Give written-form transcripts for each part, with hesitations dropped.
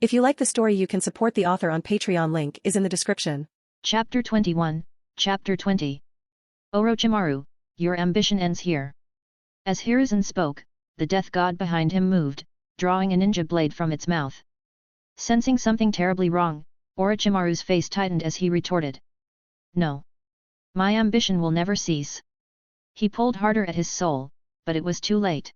If you like the story, you can support the author on Patreon. Link is in the description. Chapter 21, Chapter 20. Orochimaru, your ambition ends here. As Hiruzen spoke, the death god behind him moved, drawing a ninja blade from its mouth. Sensing something terribly wrong, Orochimaru's face tightened as he retorted. No. My ambition will never cease. He pulled harder at his soul, but it was too late.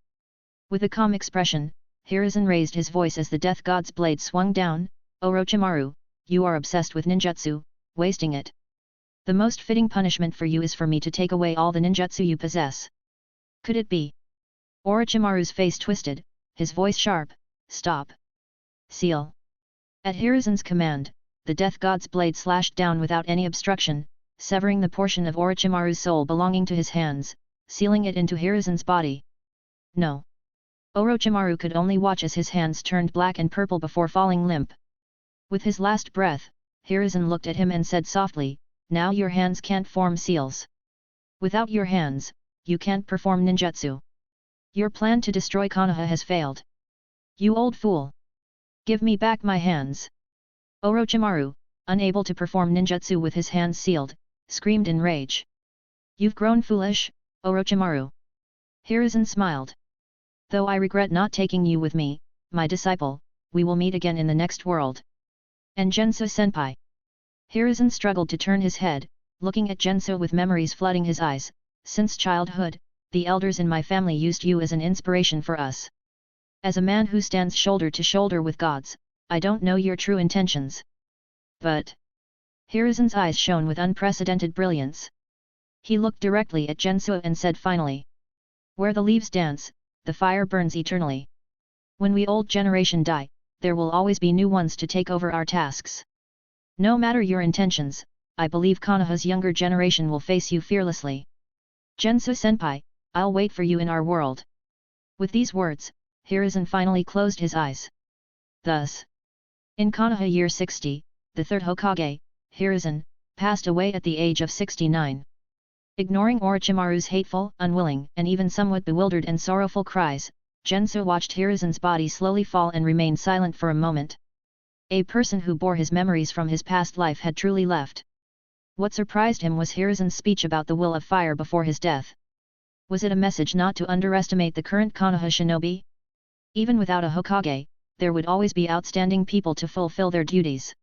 With a calm expression, Hiruzen raised his voice as the death god's blade swung down. Orochimaru, you are obsessed with ninjutsu, wasting it. The most fitting punishment for you is for me to take away all the ninjutsu you possess. Could it be? Orochimaru's face twisted, his voice sharp. Stop. Seal. At Hiruzen's command, the death god's blade slashed down without any obstruction, severing the portion of Orochimaru's soul belonging to his hands, sealing it into Hiruzen's body. No. Orochimaru could only watch as his hands turned black and purple before falling limp. With his last breath, Hiruzen looked at him and said softly, now your hands can't form seals. Without your hands, you can't perform ninjutsu. Your plan to destroy Kanoha has failed. You old fool! Give me back my hands! Orochimaru, unable to perform ninjutsu with his hands sealed, screamed in rage. You've grown foolish, Orochimaru. Hiruzen smiled. Though I regret not taking you with me, my disciple, we will meet again in the next world. And Jenso senpai. Hiruzen struggled to turn his head, looking at Jenso with memories flooding his eyes. Since childhood, the elders in my family used you as an inspiration for us. As a man who stands shoulder to shoulder with gods, I don't know your true intentions. But... Hiruzen's eyes shone with unprecedented brilliance. He looked directly at Jenso and said finally. Where the leaves dance, the fire burns eternally. When we old generation die, there will always be new ones to take over our tasks. No matter your intentions, I believe Kanoha's younger generation will face you fearlessly. Jenso senpai, I'll wait for you in our world. With these words, Hiruzen finally closed his eyes. Thus, in Kanoha year 60, the third Hokage, Hiruzen, passed away at the age of 69. Ignoring Orochimaru's hateful, unwilling, and even somewhat bewildered and sorrowful cries, Jenso watched Hiruzen's body slowly fall and remained silent for a moment. A person who bore his memories from his past life had truly left. What surprised him was Hiruzen's speech about the will of fire before his death. Was it a message not to underestimate the current Kanoha shinobi? Even without a Hokage, there would always be outstanding people to fulfill their duties.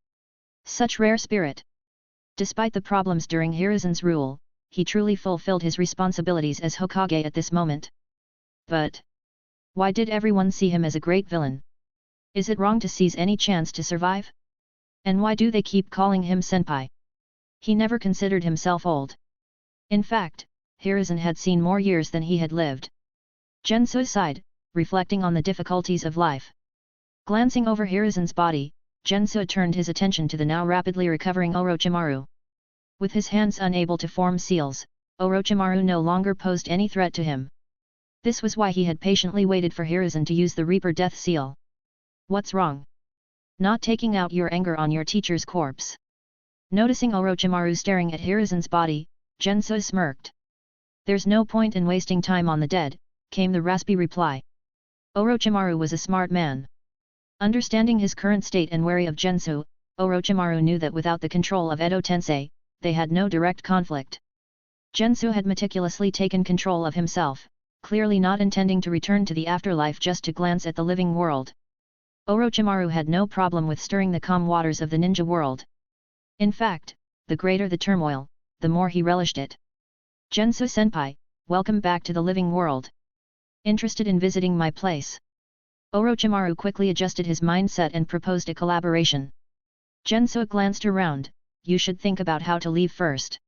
Such rare spirit! Despite the problems during Hiruzen's rule, he truly fulfilled his responsibilities as Hokage at this moment. But why did everyone see him as a great villain? Is it wrong to seize any chance to survive? And why do they keep calling him senpai? He never considered himself old. In fact, Hiruzen had seen more years than he had lived. Jenso sighed, reflecting on the difficulties of life. Glancing over Hiruzen's body, Jenso turned his attention to the now rapidly recovering Orochimaru. With his hands unable to form seals, Orochimaru no longer posed any threat to him. This was why he had patiently waited for Hiruzen to use the Reaper Death Seal. What's wrong? Not taking out your anger on your teacher's corpse. Noticing Orochimaru staring at Hiruzen's body, Jenso smirked. There's no point in wasting time on the dead, came the raspy reply. Orochimaru was a smart man. Understanding his current state and wary of Jenso, Orochimaru knew that without the control of Edo Tensei, they had no direct conflict. Jenso had meticulously taken control of himself, clearly not intending to return to the afterlife just to glance at the living world. Orochimaru had no problem with stirring the calm waters of the ninja world. In fact, the greater the turmoil, the more he relished it. Jenso senpai, welcome back to the living world. Interested in visiting my place? Orochimaru quickly adjusted his mindset and proposed a collaboration. Jenso glanced around. You should think about how to leave first.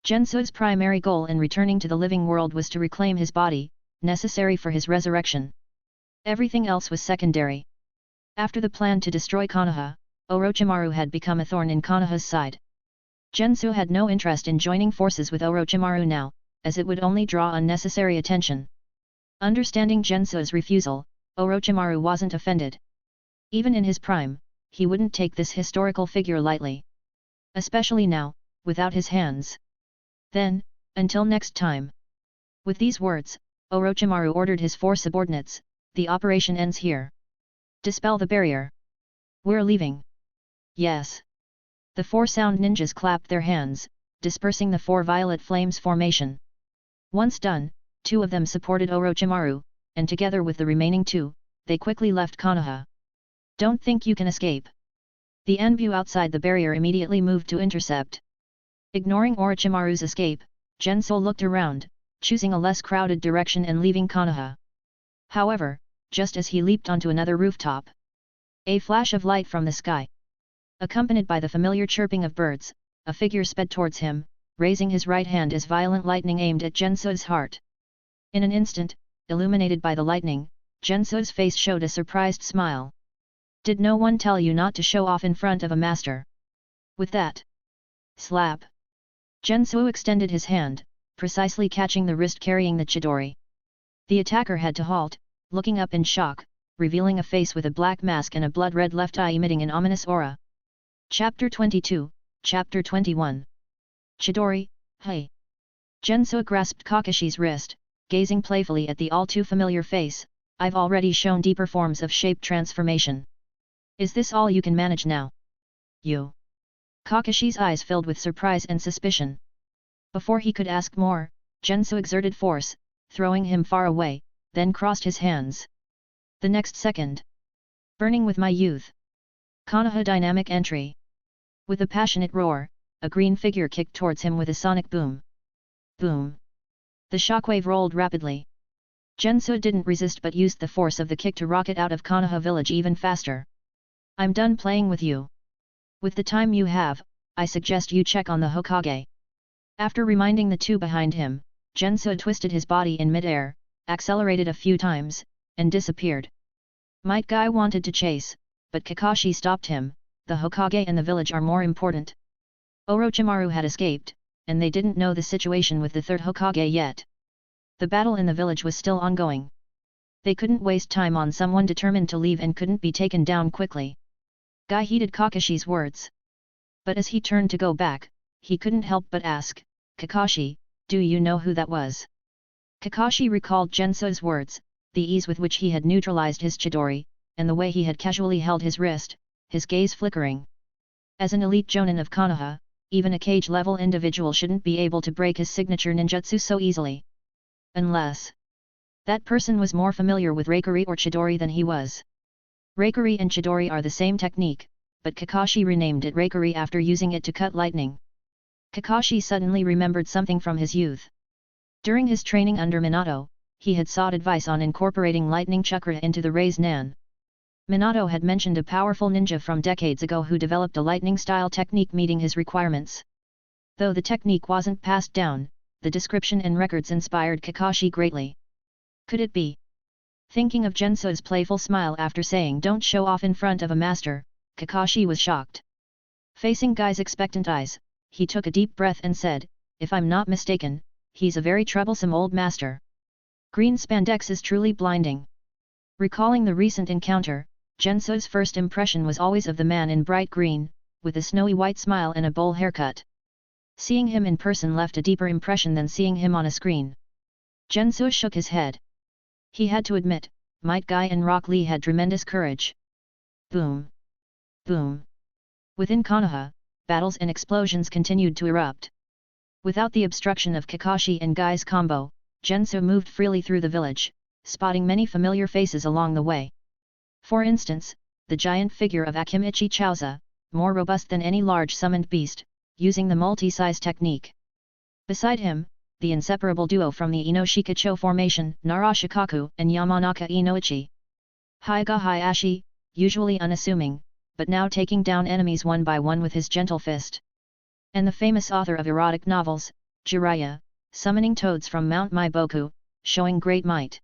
Jenso's primary goal in returning to the living world was to reclaim his body, necessary for his resurrection. Everything else was secondary. After the plan to destroy Kanoha, Orochimaru had become a thorn in Kanoha's side. Jenso had no interest in joining forces with Orochimaru now, as it would only draw unnecessary attention. Understanding Jenso's refusal, Orochimaru wasn't offended. Even in his prime, he wouldn't take this historical figure lightly. Especially now, without his hands. Then, until next time. With these words, Orochimaru ordered his 4 subordinates, the operation ends here. Dispel the barrier. We're leaving. Yes. The 4 sound ninjas clapped their hands, dispersing the 4 violet flames formation. Once done, 2 of them supported Orochimaru, and together with the remaining 2, they quickly left Kanoha. Don't think you can escape. The Anbu outside the barrier immediately moved to intercept. Ignoring Orochimaru's escape, Jenso looked around, choosing a less crowded direction and leaving Kanoha. However, just as he leaped onto another rooftop, a flash of light from the sky, accompanied by the familiar chirping of birds, a figure sped towards him, raising his right hand as violent lightning aimed at Jenso's heart. In an instant, illuminated by the lightning, Jenso's face showed a surprised smile. Did no one tell you not to show off in front of a master? With that slap, Jenso extended his hand, precisely catching the wrist carrying the chidori. The attacker had to halt, looking up in shock, revealing a face with a black mask and a blood-red left eye emitting an ominous aura. Chapter 22, Chapter 21. Chidori, hey! Jenso grasped Kakashi's wrist, gazing playfully at the all-too-familiar face. I've already shown deeper forms of shape transformation. Is this all you can manage now? You? Kakashi's eyes filled with surprise and suspicion. Before he could ask more, Jenso exerted force, throwing him far away, then crossed his hands. The next second. Burning with my youth. Kanoha dynamic entry. With a passionate roar, a green figure kicked towards him with a sonic boom. Boom. The shockwave rolled rapidly. Jenso didn't resist but used the force of the kick to rocket out of Kanoha village even faster. I'm done playing with you. With the time you have, I suggest you check on the Hokage. After reminding the 2 behind him, Jenso twisted his body in mid-air, accelerated a few times, and disappeared. Might Guy wanted to chase, but Kakashi stopped him. The Hokage and the village are more important. Orochimaru had escaped, and they didn't know the situation with the 3rd Hokage yet. The battle in the village was still ongoing. They couldn't waste time on someone determined to leave and couldn't be taken down quickly. Guy heeded Kakashi's words. But as he turned to go back, he couldn't help but ask, Kakashi, do you know who that was? Kakashi recalled Jenso's words, the ease with which he had neutralized his chidori, and the way he had casually held his wrist, his gaze flickering. As an elite jonin of Kanoha, even a Kage-level individual shouldn't be able to break his signature ninjutsu so easily. Unless that person was more familiar with Reikiri or Chidori than he was. Reikiri and Chidori are the same technique, but Kakashi renamed it Reikiri after using it to cut lightning. Kakashi suddenly remembered something from his youth. During his training under Minato, he had sought advice on incorporating lightning chakra into the Rasengan. Minato had mentioned a powerful ninja from decades ago who developed a lightning-style technique meeting his requirements. Though the technique wasn't passed down, the description and records inspired Kakashi greatly. Could it be? Thinking of Jenso's playful smile after saying don't show off in front of a master, Kakashi was shocked. Facing Guy's expectant eyes, he took a deep breath and said, if I'm not mistaken, he's a very troublesome old master. Green spandex is truly blinding. Recalling the recent encounter, Jenso's first impression was always of the man in bright green, with a snowy white smile and a bowl haircut. Seeing him in person left a deeper impression than seeing him on a screen. Jenso shook his head. He had to admit, Might Guy and Rock Lee had tremendous courage. Boom! Boom! Within Kanoha, battles and explosions continued to erupt. Without the obstruction of Kakashi and Guy's combo, Jenso moved freely through the village, spotting many familiar faces along the way. For instance, the giant figure of Akimichi Chauza, more robust than any large summoned beast, using the multi-size technique. Beside him, the inseparable duo from the Inoshikacho formation, Narashikaku and Yamanaka Inoichi. Hyuga Hayashi, usually unassuming, but now taking down enemies one by one with his gentle fist. And the famous author of erotic novels, Jiraiya, summoning toads from Mount Maiboku, showing great might.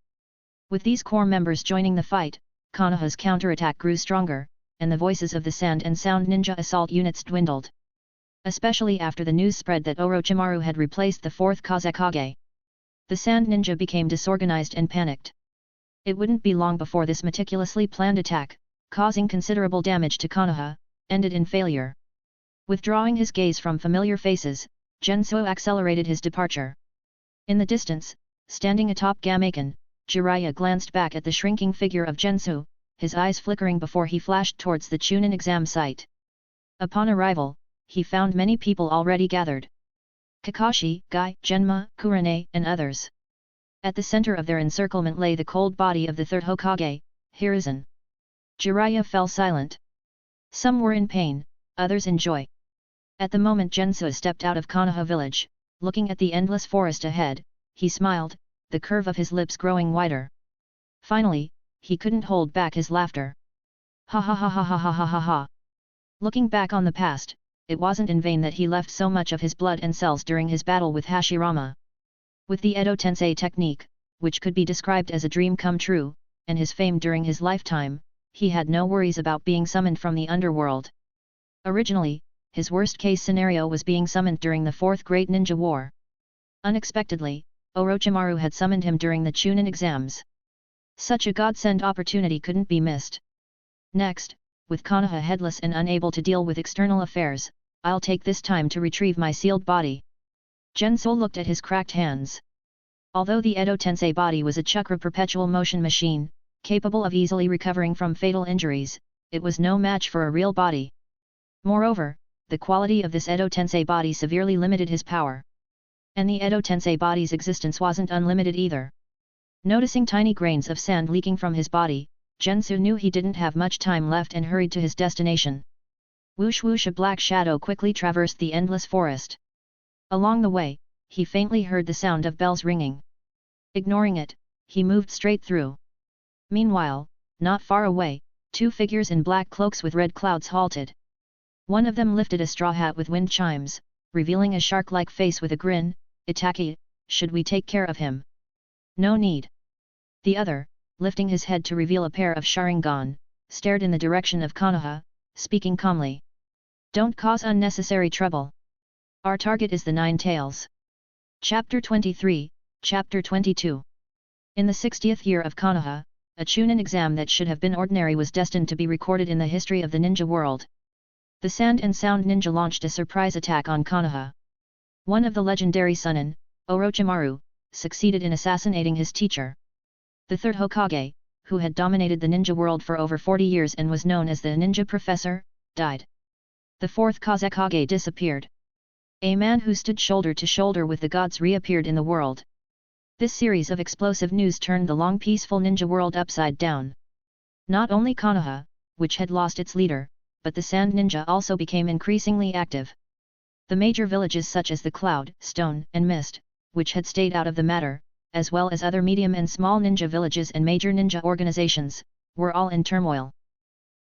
With these core members joining the fight, Kanoha's counterattack grew stronger, and the voices of the Sand and Sound ninja assault units dwindled. Especially after the news spread that Orochimaru had replaced the 4th Kazekage. The Sand ninja became disorganized and panicked. It wouldn't be long before this meticulously planned attack, causing considerable damage to Kanoha, ended in failure. Withdrawing his gaze from familiar faces, Jenso accelerated his departure. In the distance, standing atop Gamaken, Jiraiya glanced back at the shrinking figure of Jenso, his eyes flickering before he flashed towards the Chunin exam site. Upon arrival, he found many people already gathered. Kakashi, Guy, Genma, Kurane, and others. At the center of their encirclement lay the cold body of the third Hokage, Hiruzen. Jiraiya fell silent. Some were in pain, others in joy. At the moment Jenso stepped out of Kanoha village, looking at the endless forest ahead, he smiled, the curve of his lips growing wider. Finally, he couldn't hold back his laughter. Ha ha ha ha ha ha ha ha ha. Looking back on the past, it wasn't in vain that he left so much of his blood and cells during his battle with Hashirama. With the Edo Tensei technique, which could be described as a dream come true, and his fame during his lifetime, he had no worries about being summoned from the underworld. Originally, his worst-case scenario was being summoned during the Fourth Great Ninja War. Unexpectedly, Orochimaru had summoned him during the Chunin exams. Such a godsend opportunity couldn't be missed. Next, with Kanoha headless and unable to deal with external affairs, I'll take this time to retrieve my sealed body. Jenso looked at his cracked hands. Although the Edo Tensei body was a chakra perpetual motion machine, capable of easily recovering from fatal injuries, it was no match for a real body. Moreover, the quality of this Edo Tensei body severely limited his power. And the Edo Tensei body's existence wasn't unlimited either. Noticing tiny grains of sand leaking from his body, Jenso knew he didn't have much time left and hurried to his destination. Whoosh whoosh, a black shadow quickly traversed the endless forest. Along the way, he faintly heard the sound of bells ringing. Ignoring it, he moved straight through. Meanwhile, not far away, two figures in black cloaks with red clouds halted. One of them lifted a straw hat with wind chimes, revealing a shark-like face with a grin. Itaki, should we take care of him? No need. The other, lifting his head to reveal a pair of Sharingan, stared in the direction of Kanoha, speaking calmly. Don't cause unnecessary trouble. Our target is the Nine Tails. Chapter 23, Chapter 22. In the 60th year of Kanoha, a Chunin exam that should have been ordinary was destined to be recorded in the history of the ninja world. The Sand and Sound Ninja launched a surprise attack on Kanoha. One of the legendary Sunin, Orochimaru, succeeded in assassinating his teacher. The third Hokage, who had dominated the ninja world for over 40 years and was known as the ninja professor, died. The fourth Kazekage disappeared. A man who stood shoulder to shoulder with the gods reappeared in the world. This series of explosive news turned the long peaceful ninja world upside down. Not only Kanoha, which had lost its leader, but the Sand Ninja also became increasingly active. The major villages such as the Cloud, Stone, and Mist, which had stayed out of the matter, as well as other medium and small ninja villages and major ninja organizations, were all in turmoil.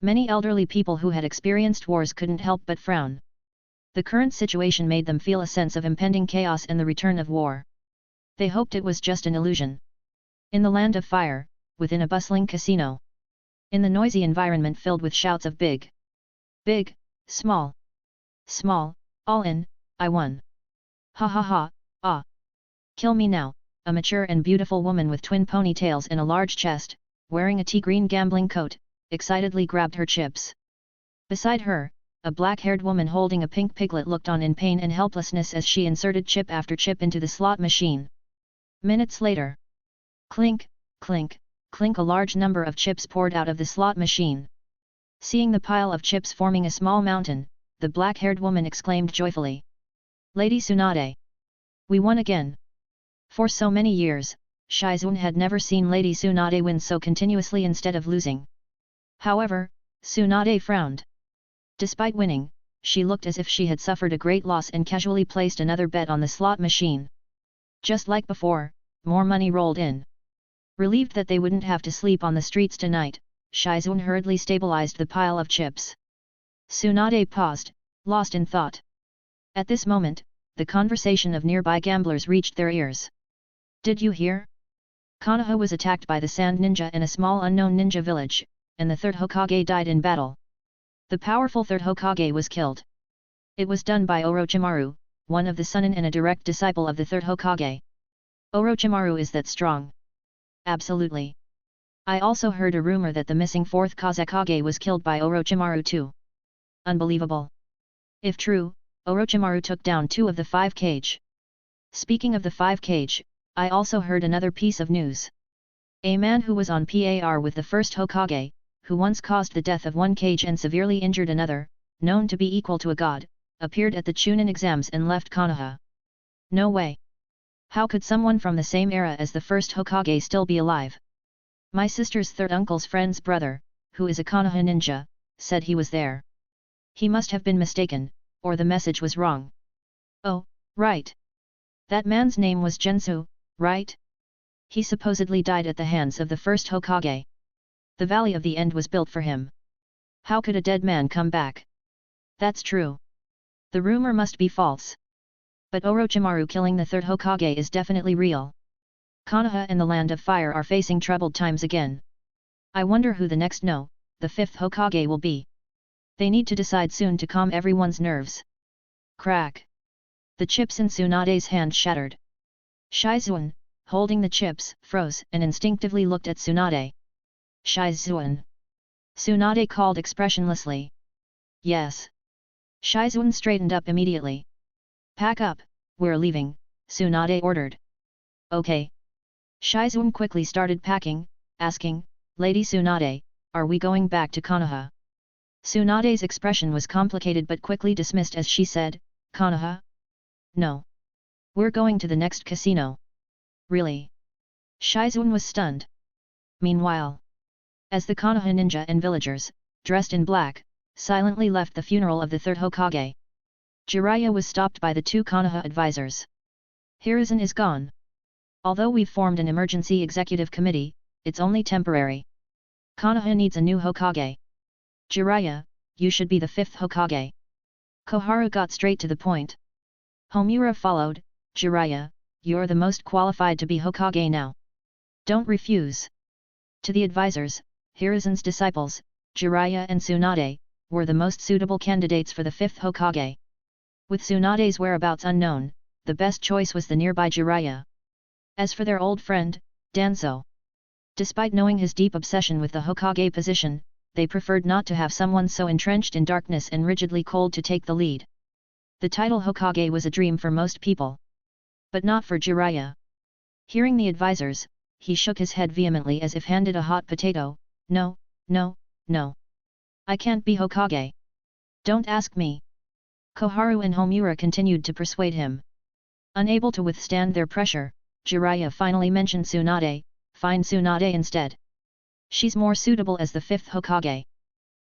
Many elderly people who had experienced wars couldn't help but frown. The current situation made them feel a sense of impending chaos and the return of war. They hoped it was just an illusion. In the land of fire, within a bustling casino. In the noisy environment filled with shouts of big, small, all in, I won. Ha ha ha, ah. Kill me now. A mature and beautiful woman with twin ponytails and a large chest, wearing a tea-green gambling coat, excitedly grabbed her chips. Beside her, a black-haired woman holding a pink piglet looked on in pain and helplessness as she inserted chip after chip into the slot machine. Minutes later. Clink, clink, clink, a large number of chips poured out of the slot machine. Seeing the pile of chips forming a small mountain, the black-haired woman exclaimed joyfully. Lady Tsunade! We won again! For so many years, Shizune had never seen Lady Tsunade win so continuously instead of losing. However, Tsunade frowned. Despite winning, she looked as if she had suffered a great loss and casually placed another bet on the slot machine. Just like before, more money rolled in. Relieved that they wouldn't have to sleep on the streets tonight, Shizune hurriedly stabilized the pile of chips. Tsunade paused, lost in thought. At this moment, the conversation of nearby gamblers reached their ears. Did you hear? Kanoha was attacked by the Sand Ninja in a small unknown ninja village, and the third Hokage died in battle. The powerful third Hokage was killed. It was done by Orochimaru, one of the Sunin and a direct disciple of the third Hokage. Orochimaru is that strong? Absolutely. I also heard a rumor that the missing fourth Kazekage was killed by Orochimaru too. Unbelievable. If true, Orochimaru took down 2 of the 5 Kage. Speaking of the 5 Kage, I also heard another piece of news. A man who was on par with the first Hokage, who once caused the death of one Kage and severely injured another, known to be equal to a god, appeared at the Chunin exams and left Kanoha. No way! How could someone from the same era as the first Hokage still be alive? My sister's third uncle's friend's brother, who is a Kanoha ninja, said he was there. He must have been mistaken, or the message was wrong. Oh, right. That man's name was Jenso, right? He supposedly died at the hands of the first Hokage. The Valley of the End was built for him. How could a dead man come back? That's true. The rumor must be false. But Orochimaru killing the third Hokage is definitely real. Kanoha and the Land of Fire are facing troubled times again. I wonder who the next the fifth Hokage will be. They need to decide soon to calm everyone's nerves. Crack! The chips in Tsunade's hand shattered. Shizune, holding the chips, froze and instinctively looked at Tsunade. Shizune! Tsunade called expressionlessly. Yes. Shizune straightened up immediately. Pack up, we're leaving, Tsunade ordered. Okay. Shizune quickly started packing, asking, Lady Tsunade, are we going back to Kanoha? Tsunade's expression was complicated but quickly dismissed as she said, Kanoha? No. We're going to the next casino. Really? Shizune was stunned. Meanwhile, as the Kanoha ninja and villagers, dressed in black, silently left the funeral of the third Hokage, Jiraiya was stopped by the two Kanoha advisors. Hiruzen is gone. Although we've formed an emergency executive committee, it's only temporary. Kanoha needs a new Hokage. Jiraiya, you should be the fifth Hokage. Koharu got straight to the point. Homura followed, Jiraiya, you're the most qualified to be Hokage now. Don't refuse. To the advisors, Hiruzen's disciples, Jiraiya and Tsunade, were the most suitable candidates for the fifth Hokage. With Tsunade's whereabouts unknown, the best choice was the nearby Jiraiya. As for their old friend, Danzo, despite knowing his deep obsession with the Hokage position, they preferred not to have someone so entrenched in darkness and rigidly cold to take the lead. The title Hokage was a dream for most people. But not for Jiraiya. Hearing the advisors, he shook his head vehemently as if handed a hot potato. No, no, no. I can't be Hokage. Don't ask me. Koharu and Homura continued to persuade him. Unable to withstand their pressure, Jiraiya finally mentioned Tsunade. Find Tsunade instead. She's more suitable as the fifth Hokage.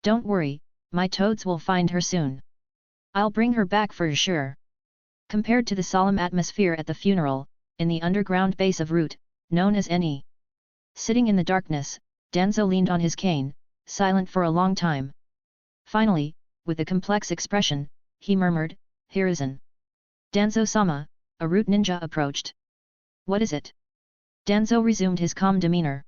Don't worry, my toads will find her soon. I'll bring her back for sure. Compared to the solemn atmosphere at the funeral, in the underground base of Root, known as Ni. Sitting in the darkness, Danzo leaned on his cane, silent for a long time. Finally, with a complex expression, he murmured, Hiruzen. Danzo-sama, a Root ninja approached. What is it? Danzo resumed his calm demeanor.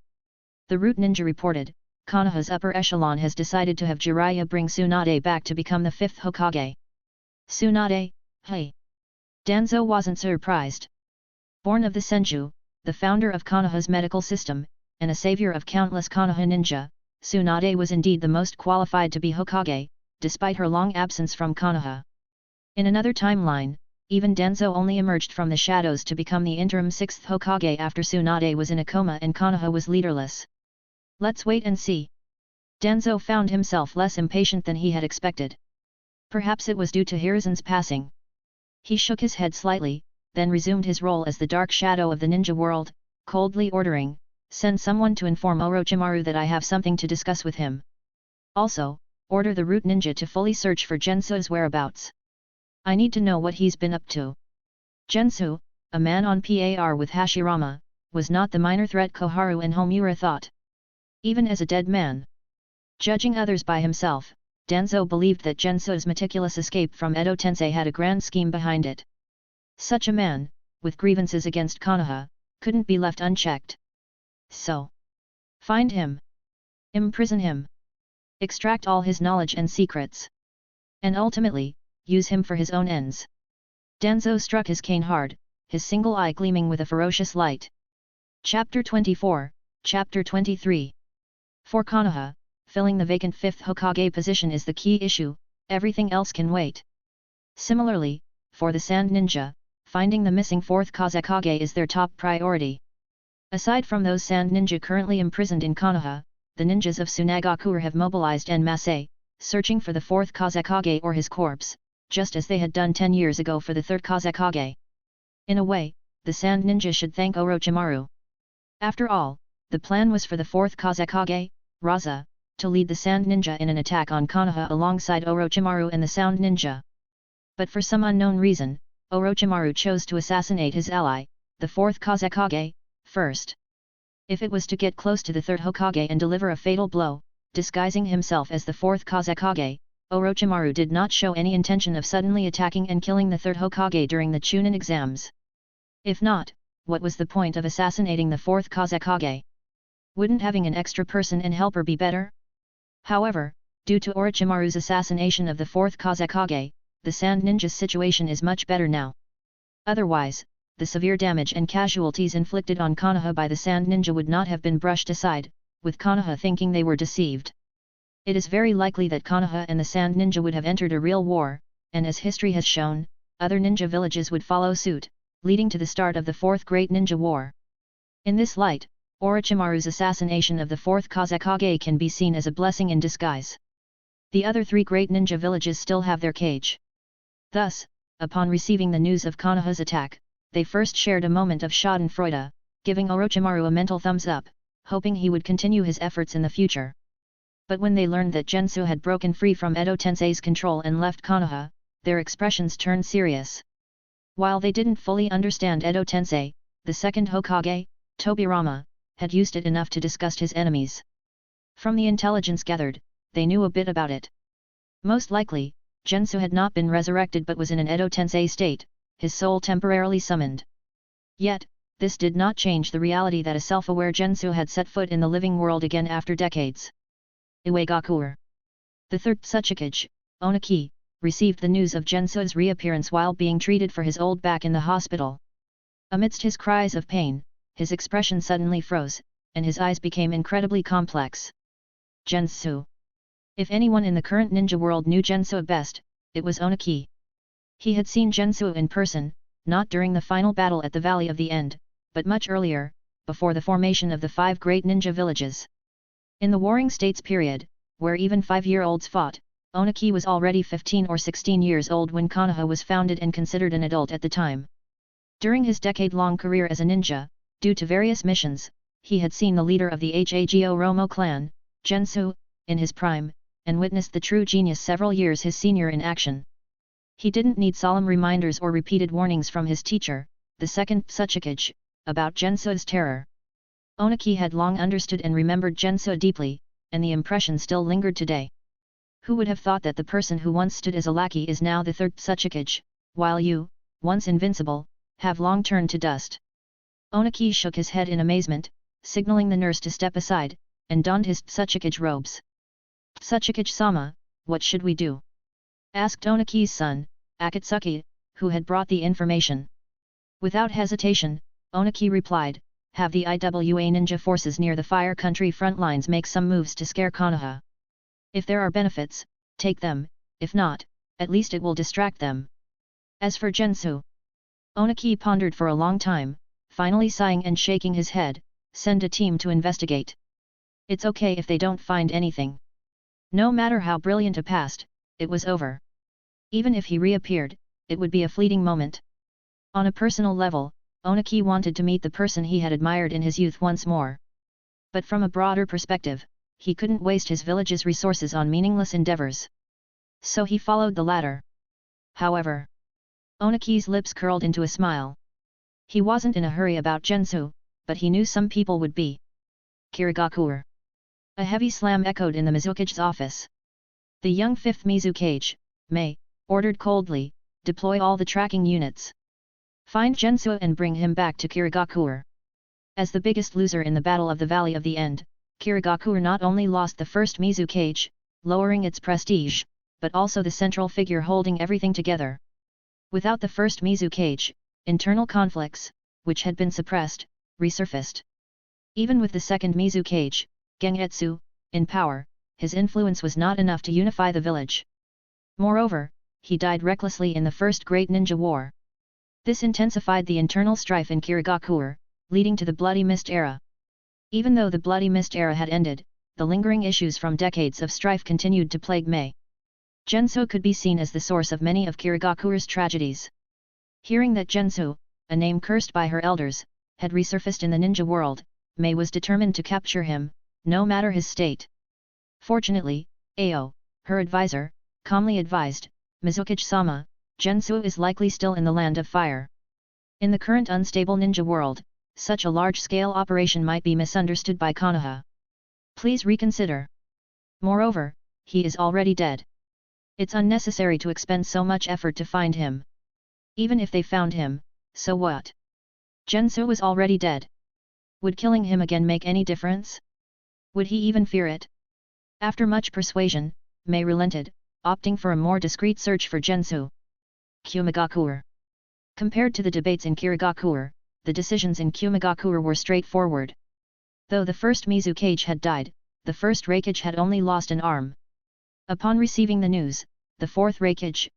The Root ninja reported, Konoha's upper echelon has decided to have Jiraiya bring Tsunade back to become the fifth Hokage. Tsunade, hey! Danzo wasn't surprised. Born of the Senju, the founder of Konoha's medical system, and a savior of countless Konoha ninja, Tsunade was indeed the most qualified to be Hokage, despite her long absence from Kanoha. In another timeline, even Danzo only emerged from the shadows to become the interim sixth Hokage after Tsunade was in a coma and Kanoha was leaderless. Let's wait and see. Danzo found himself less impatient than he had expected. Perhaps it was due to Hiruzen's passing. He shook his head slightly, then resumed his role as the dark shadow of the ninja world, coldly ordering, send someone to inform Orochimaru that I have something to discuss with him. Also, order the Root ninja to fully search for Jenso's whereabouts. I need to know what he's been up to. Jenso, a man on par with Hashirama, was not the minor threat Koharu and Homura thought. Even as a dead man. Judging others by himself, Danzo believed that Jenso's meticulous escape from Edo Tensei had a grand scheme behind it. Such a man, with grievances against Kanoha, couldn't be left unchecked. So, find him. Imprison him. Extract all his knowledge and secrets. And ultimately, use him for his own ends. Danzo struck his cane hard, his single eye gleaming with a ferocious light. Chapter 24, Chapter 23. For Kanoha, filling the vacant fifth Hokage position is the key issue, everything else can wait. Similarly, for the Sand Ninja, finding the missing fourth Kazekage is their top priority. Aside from those Sand Ninja currently imprisoned in Kanoha, the ninjas of Tsunade have mobilized en masse, searching for the fourth Kage or his corpse, just as they had done 10 years ago for the third Kage. In a way, the sand ninja should thank Orochimaru. After all, the plan was for the fourth Kage, Raza, to lead the sand ninja in an attack on Kanoha alongside Orochimaru and the sound ninja. But for some unknown reason, Orochimaru chose to assassinate his ally, the fourth Kage, first. If it was to get close to the third Hokage and deliver a fatal blow, disguising himself as the fourth Kage, Orochimaru did not show any intention of suddenly attacking and killing the third Hokage during the Chunin exams. If not, what was the point of assassinating the fourth Kage? Wouldn't having an extra person and helper be better? However, due to Orochimaru's assassination of the fourth Kage, the sand ninja's situation is much better now. Otherwise, the severe damage and casualties inflicted on Kanoha by the sand ninja would not have been brushed aside, with Kanoha thinking they were deceived. It is very likely that Kanoha and the sand ninja would have entered a real war, and as history has shown, other ninja villages would follow suit, leading to the start of the Fourth Great Ninja War. In this light, Orochimaru's assassination of the fourth Kage can be seen as a blessing in disguise. The other 3 great ninja villages still have their kage. Thus, upon receiving the news of Kanoha's attack, they first shared a moment of schadenfreude, giving Orochimaru a mental thumbs up, hoping he would continue his efforts in the future. But when they learned that Jenso had broken free from Edo Tensei's control and left Kanoha, their expressions turned serious. While they didn't fully understand Edo Tensei, the second Hokage, Tobirama, had used it enough to disgust his enemies. From the intelligence gathered, they knew a bit about it. Most likely, Jenso had not been resurrected but was in an Edo Tensei state, his soul temporarily summoned. Yet, this did not change the reality that a self-aware Jenso had set foot in the living world again after decades. Iwagakure. The third Tsuchikage, Onaki, received the news of Jenso's reappearance while being treated for his old back in the hospital. Amidst his cries of pain, his expression suddenly froze, and his eyes became incredibly complex. Jenso. If anyone in the current ninja world knew Jenso best, it was Onaki. He had seen Jenso in person, not during the final battle at the Valley of the End, but much earlier, before the formation of the 5 great ninja villages. In the Warring States period, where even 5-year-olds fought, Onaki was already 15 or 16 years old when Kanoha was founded and considered an adult at the time. During his decade-long career as a ninja, due to various missions, he had seen the leader of the Hagoromo clan, Gensou, in his prime, and witnessed the true genius several years his senior in action. He didn't need solemn reminders or repeated warnings from his teacher, the second Tsuchikage, about Gensou's terror. Onaki had long understood and remembered Gensou deeply, and the impression still lingered today. Who would have thought that the person who once stood as a lackey is now the third Tsuchikage, while you, once invincible, have long turned to dust? Onaki shook his head in amazement, signaling the nurse to step aside, and donned his Tsuchikage robes. Tsuchikage-sama, what should we do? Asked Onaki's son, Akatsuki, who had brought the information. Without hesitation, Onaki replied, have the IWA ninja forces near the Fire Country front lines make some moves to scare Kanoha. If there are benefits, take them, if not, at least it will distract them. As for Gensou, Onaki pondered for a long time, finally sighing and shaking his head, send a team to investigate. It's okay if they don't find anything. No matter how brilliant a past, it was over. Even if he reappeared, it would be a fleeting moment. On a personal level, Onaki wanted to meet the person he had admired in his youth once more. But from a broader perspective, he couldn't waste his village's resources on meaningless endeavors. So he followed the latter. However, Onaki's lips curled into a smile. He wasn't in a hurry about Gensou, but he knew some people would be. Kirigakure. A heavy slam echoed in the Mizukage's office. The young 5th Mizukage, Mei, ordered coldly, deploy all the tracking units. Find Gensou and bring him back to Kirigakure. As the biggest loser in the Battle of the Valley of the End, Kirigakure not only lost the first Mizukage, lowering its prestige, but also the central figure holding everything together. Without the first Mizukage, internal conflicts, which had been suppressed, resurfaced. Even with the second Mizukage, Gengetsu, in power, his influence was not enough to unify the village. Moreover, he died recklessly in the First Great Ninja War. This intensified the internal strife in Kirigakure, leading to the Bloody Mist era. Even though the Bloody Mist era had ended, the lingering issues from decades of strife continued to plague Mei. Jenso could be seen as the source of many of Kirigakuru's tragedies. Hearing that Jenso, a name cursed by her elders, had resurfaced in the ninja world, Mei was determined to capture him, no matter his state. Fortunately, Ao, her advisor, calmly advised, Mizukage-sama, Jenso is likely still in the Land of Fire. In the current unstable ninja world, such a large-scale operation might be misunderstood by Kanoha. Please reconsider. Moreover, he is already dead. It's unnecessary to expend so much effort to find him. Even if they found him, so what? Jenso was already dead. Would killing him again make any difference? Would he even fear it? After much persuasion, Mei relented, opting for a more discreet search for Jenso. Kumigakure. Compared to the debates in Kirigakure, the decisions in Kumigakure were straightforward. Though the first Mizukage had died, the first Raikage had only lost an arm. Upon receiving the news, the fourth Raikage,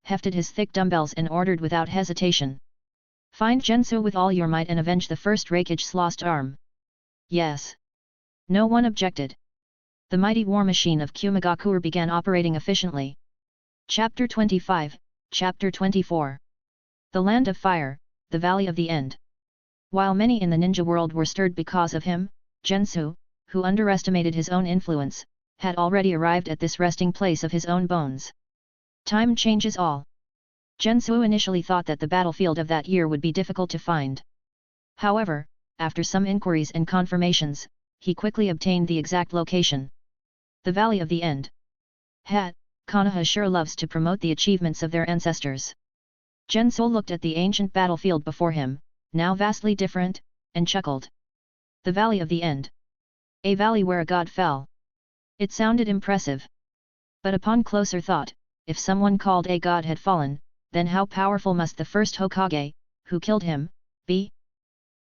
hefted his thick dumbbells and ordered without hesitation. Find Jenso with all your might and avenge the first Raikage's lost arm. Yes. No one objected. The mighty war machine of Kumigakure began operating efficiently. Chapter 25, Chapter 24. The Land of Fire, the Valley of the End. While many in the ninja world were stirred because of him, Jenso, who underestimated his own influence, had already arrived at this resting place of his own bones. Time changes all. Jenso initially thought that the battlefield of that year would be difficult to find. However, after some inquiries and confirmations, he quickly obtained the exact location. The Valley of the End. Kanoha sure loves to promote the achievements of their ancestors. Jenso looked at the ancient battlefield before him, now vastly different, and chuckled. The Valley of the End. A valley where a god fell. It sounded impressive. But upon closer thought, if someone called a god had fallen, then how powerful must the first Hokage, who killed him, be?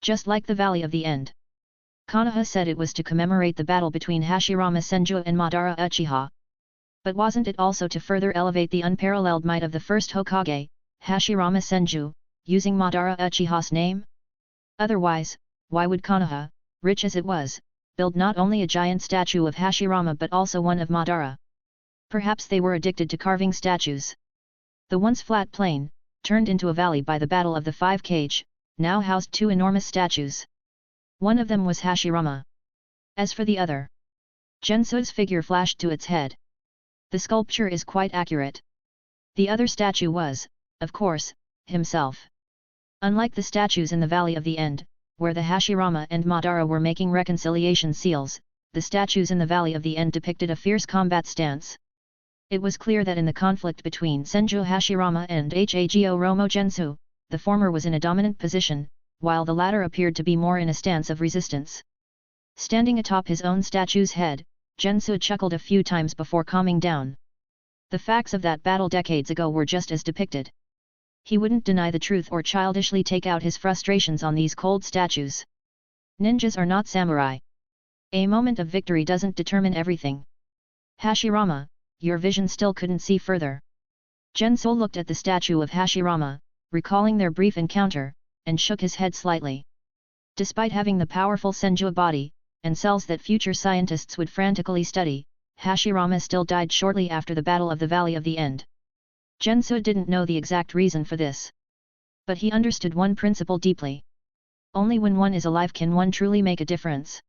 Just like the Valley of the End. Kanoha said it was to commemorate the battle between Hashirama Senju and Madara Uchiha. But wasn't it also to further elevate the unparalleled might of the first Hokage, Hashirama Senju, using Madara Uchiha's name? Otherwise, why would Kanoha, rich as it was, build not only a giant statue of Hashirama but also one of Madara? Perhaps they were addicted to carving statues. The once flat plain, turned into a valley by the Battle of the Five Kage, now housed two enormous statues. One of them was Hashirama. As for the other, Jenso's figure flashed to its head. The sculpture is quite accurate. The other statue was, of course, himself. Unlike the statues in the Valley of the End, where the Hashirama and Madara were making reconciliation seals, the statues in the Valley of the End depicted a fierce combat stance. It was clear that in the conflict between Senju Hashirama and Hagoromo Gensou, the former was in a dominant position, while the latter appeared to be more in a stance of resistance. Standing atop his own statue's head, Gensou chuckled a few times before calming down. The facts of that battle decades ago were just as depicted. He wouldn't deny the truth or childishly take out his frustrations on these cold statues. Ninjas are not samurai. A moment of victory doesn't determine everything. Hashirama, your vision still couldn't see further. Jenso looked at the statue of Hashirama, recalling their brief encounter, and shook his head slightly. Despite having the powerful Senju body, and cells that future scientists would frantically study, Hashirama still died shortly after the Battle of the Valley of the End. Jenso didn't know the exact reason for this. But he understood one principle deeply. Only when one is alive can one truly make a difference.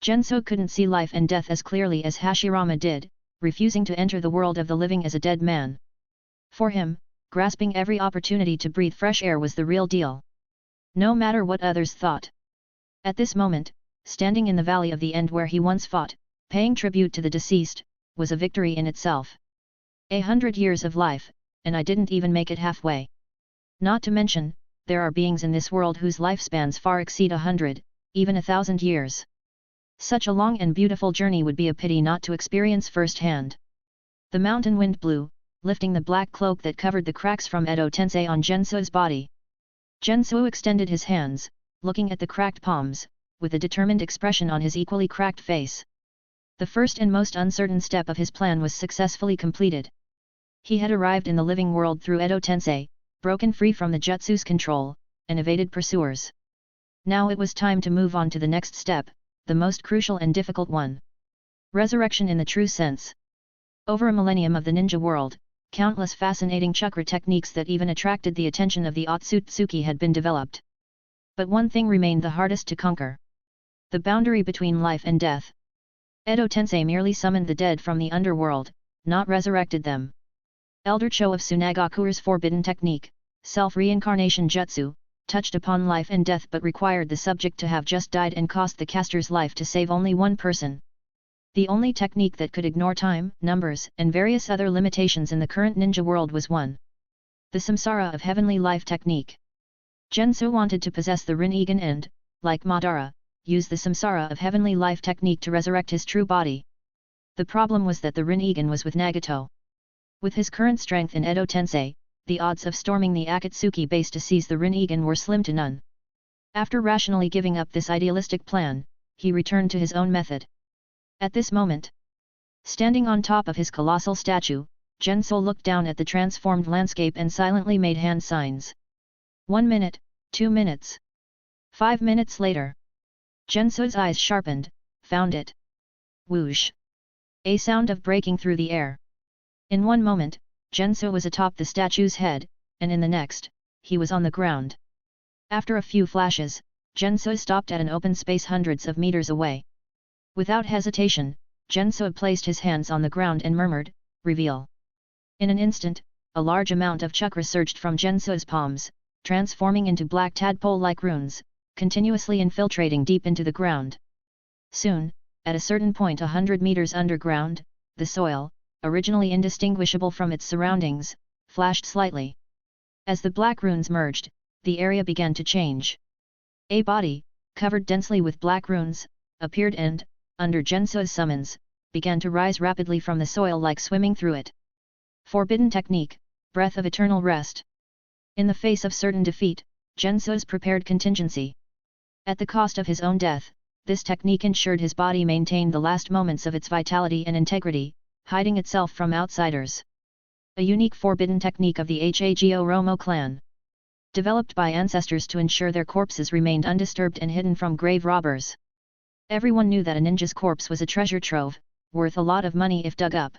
Jenso couldn't see life and death as clearly as Hashirama did, refusing to enter the world of the living as a dead man. For him, grasping every opportunity to breathe fresh air was the real deal. No matter what others thought. At this moment, standing in the Valley of the End where he once fought, paying tribute to the deceased, was a victory in itself. 100 years of life, and I didn't even make it halfway. Not to mention, there are beings in this world whose lifespans far exceed 100, even 1,000 years. Such a long and beautiful journey would be a pity not to experience firsthand. The mountain wind blew, lifting the black cloak that covered the cracks from Edo Tensei on Jenso's body. Jenso extended his hands, looking at the cracked palms, with a determined expression on his equally cracked face. The first and most uncertain step of his plan was successfully completed. He had arrived in the living world through Edo Tensei, broken free from the jutsu's control, and evaded pursuers. Now it was time to move on to the next step, the most crucial and difficult one. Resurrection in the true sense. Over a millennium of the ninja world, countless fascinating chakra techniques that even attracted the attention of the Otsutsuki had been developed. But one thing remained the hardest to conquer. The boundary between life and death. Edo Tensei merely summoned the dead from the underworld, not resurrected them. Elder Cho of Tsunagakure's forbidden technique, self-reincarnation jutsu, touched upon life and death but required the subject to have just died and cost the caster's life to save only one person. The only technique that could ignore time, numbers, and various other limitations in the current ninja world was one. The Samsara of Heavenly Life technique. Jenso wanted to possess the Rinnegan and, like Madara, use the Samsara of Heavenly Life technique to resurrect his true body. The problem was that the Rinnegan was with Nagato. With his current strength in Edo Tensei, the odds of storming the Akatsuki base to seize the Rinnegan were slim to none. After rationally giving up this idealistic plan, he returned to his own method. At this moment, standing on top of his colossal statue, Jenso looked down at the transformed landscape and silently made hand signs. 1 minute, 2 minutes. 5 minutes later. Jenso's eyes sharpened, found it. Whoosh! A sound of breaking through the air. In one moment, Jenso was atop the statue's head, and in the next, he was on the ground. After a few flashes, Jenso stopped at an open space hundreds of meters away. Without hesitation, Jenso placed his hands on the ground and murmured, "Reveal." In an instant, a large amount of chakra surged from Jenso's palms, transforming into black tadpole-like runes, continuously infiltrating deep into the ground. Soon, at a certain point 100 meters underground, the soil, originally indistinguishable from its surroundings, flashed slightly. As the black runes merged, the area began to change. A body, covered densely with black runes, appeared and, under Jenso's summons, began to rise rapidly from the soil like swimming through it. Forbidden technique, breath of eternal rest. In the face of certain defeat, Jenso's prepared contingency. At the cost of his own death, this technique ensured his body maintained the last moments of its vitality and integrity, hiding itself from outsiders. A unique forbidden technique of the Hagoromo clan. Developed by ancestors to ensure their corpses remained undisturbed and hidden from grave robbers. Everyone knew that a ninja's corpse was a treasure trove, worth a lot of money if dug up.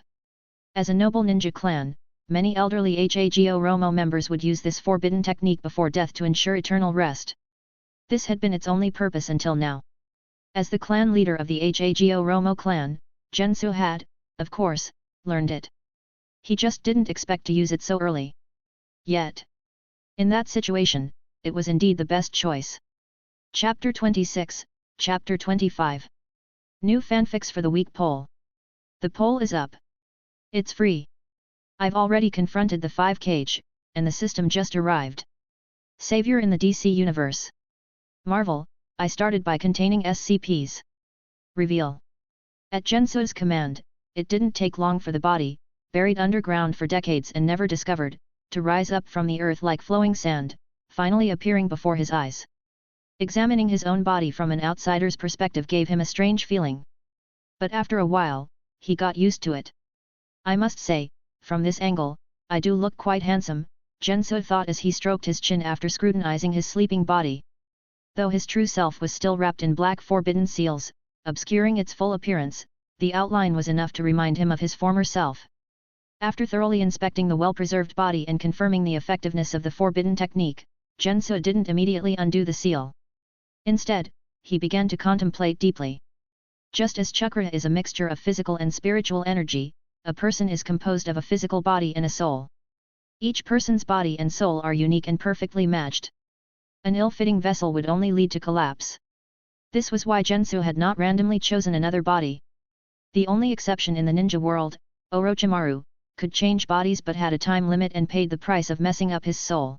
As a noble ninja clan, many elderly Hagoromo members would use this forbidden technique before death to ensure eternal rest. This had been its only purpose until now. As the clan leader of the Hagoromo clan, Jenso had, of course, learned it. He just didn't expect to use it so early. Yet. In that situation, it was indeed the best choice. Chapter 26, Chapter 25. New fanfics for the week poll. The poll is up. It's free. I've already confronted the Five Kage, and the system just arrived. Savior in the DC universe. Marvel, I started by containing SCPs. Reveal. At Jenso's command, it didn't take long for the body, buried underground for decades and never discovered, to rise up from the earth like flowing sand, finally appearing before his eyes. Examining his own body from an outsider's perspective gave him a strange feeling. But after a while, he got used to it. I must say, from this angle, I do look quite handsome, Jenso thought as he stroked his chin after scrutinizing his sleeping body. Though his true self was still wrapped in black forbidden seals, obscuring its full appearance, the outline was enough to remind him of his former self. After thoroughly inspecting the well-preserved body and confirming the effectiveness of the forbidden technique, Jenso didn't immediately undo the seal. Instead, he began to contemplate deeply. Just as chakra is a mixture of physical and spiritual energy, a person is composed of a physical body and a soul. Each person's body and soul are unique and perfectly matched. An ill-fitting vessel would only lead to collapse. This was why Jenso had not randomly chosen another body. The only exception in the ninja world, Orochimaru, could change bodies but had a time limit and paid the price of messing up his soul.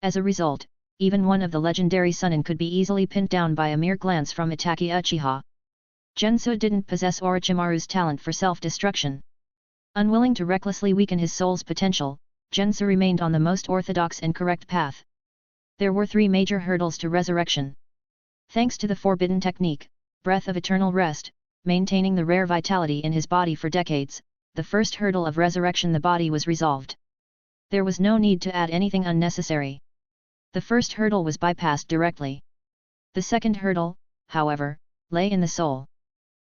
As a result, even one of the legendary Sunin could be easily pinned down by a mere glance from Itachi Uchiha. Jenso didn't possess Orochimaru's talent for self-destruction. Unwilling to recklessly weaken his soul's potential, Jenso remained on the most orthodox and correct path. There were 3 major hurdles to resurrection. Thanks to the forbidden technique, breath of eternal rest, maintaining the rare vitality in his body for decades, the first hurdle of resurrection the body was resolved. There was no need to add anything unnecessary. The first hurdle was bypassed directly. The second hurdle, however, lay in the soul.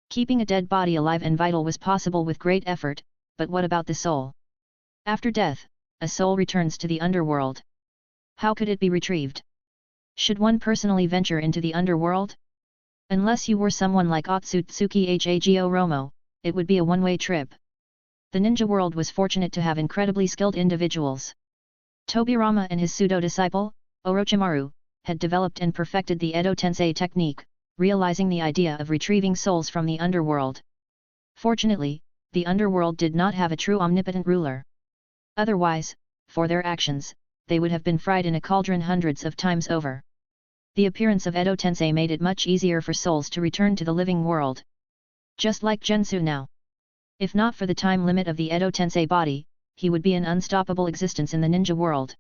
Keeping a dead body alive and vital was possible with great effort, but what about the soul? After death, a soul returns to the underworld. How could it be retrieved? Should one personally venture into the underworld? Unless you were someone like Otsutsuki Hagoromo, it would be a one-way trip. The ninja world was fortunate to have incredibly skilled individuals. Tobirama and his pseudo-disciple, Orochimaru, had developed and perfected the Edo Tensei technique, realizing the idea of retrieving souls from the underworld. Fortunately, the underworld did not have a true omnipotent ruler. Otherwise, for their actions, they would have been fried in a cauldron hundreds of times over. The appearance of Edo Tensei made it much easier for souls to return to the living world. Just like Jenso now. If not for the time limit of the Edo Tensei body, he would be an unstoppable existence in the ninja world.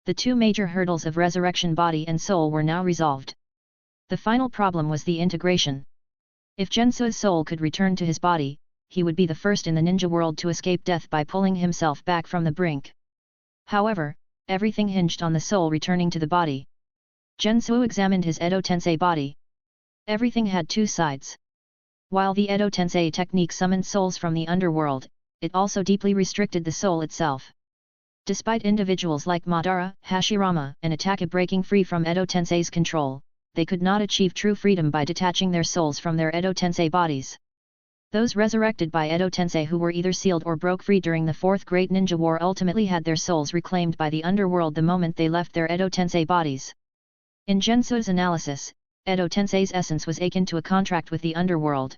The two major hurdles of resurrection body and soul were now resolved. The final problem was the integration. If Jenso's soul could return to his body, he would be the first in the ninja world to escape death by pulling himself back from the brink. However, everything hinged on the soul returning to the body. Jenso examined his Edo Tensei body. Everything had two sides. While the Edo Tensei technique summoned souls from the underworld, it also deeply restricted the soul itself. Despite individuals like Madara, Hashirama, and Ataka breaking free from Edo Tensei's control, they could not achieve true freedom by detaching their souls from their Edo Tensei bodies. Those resurrected by Edo Tensei who were either sealed or broke free during the Fourth Great Ninja War ultimately had their souls reclaimed by the underworld the moment they left their Edo Tensei bodies. In Jenso's analysis, Edo Tensei's essence was akin to a contract with the underworld.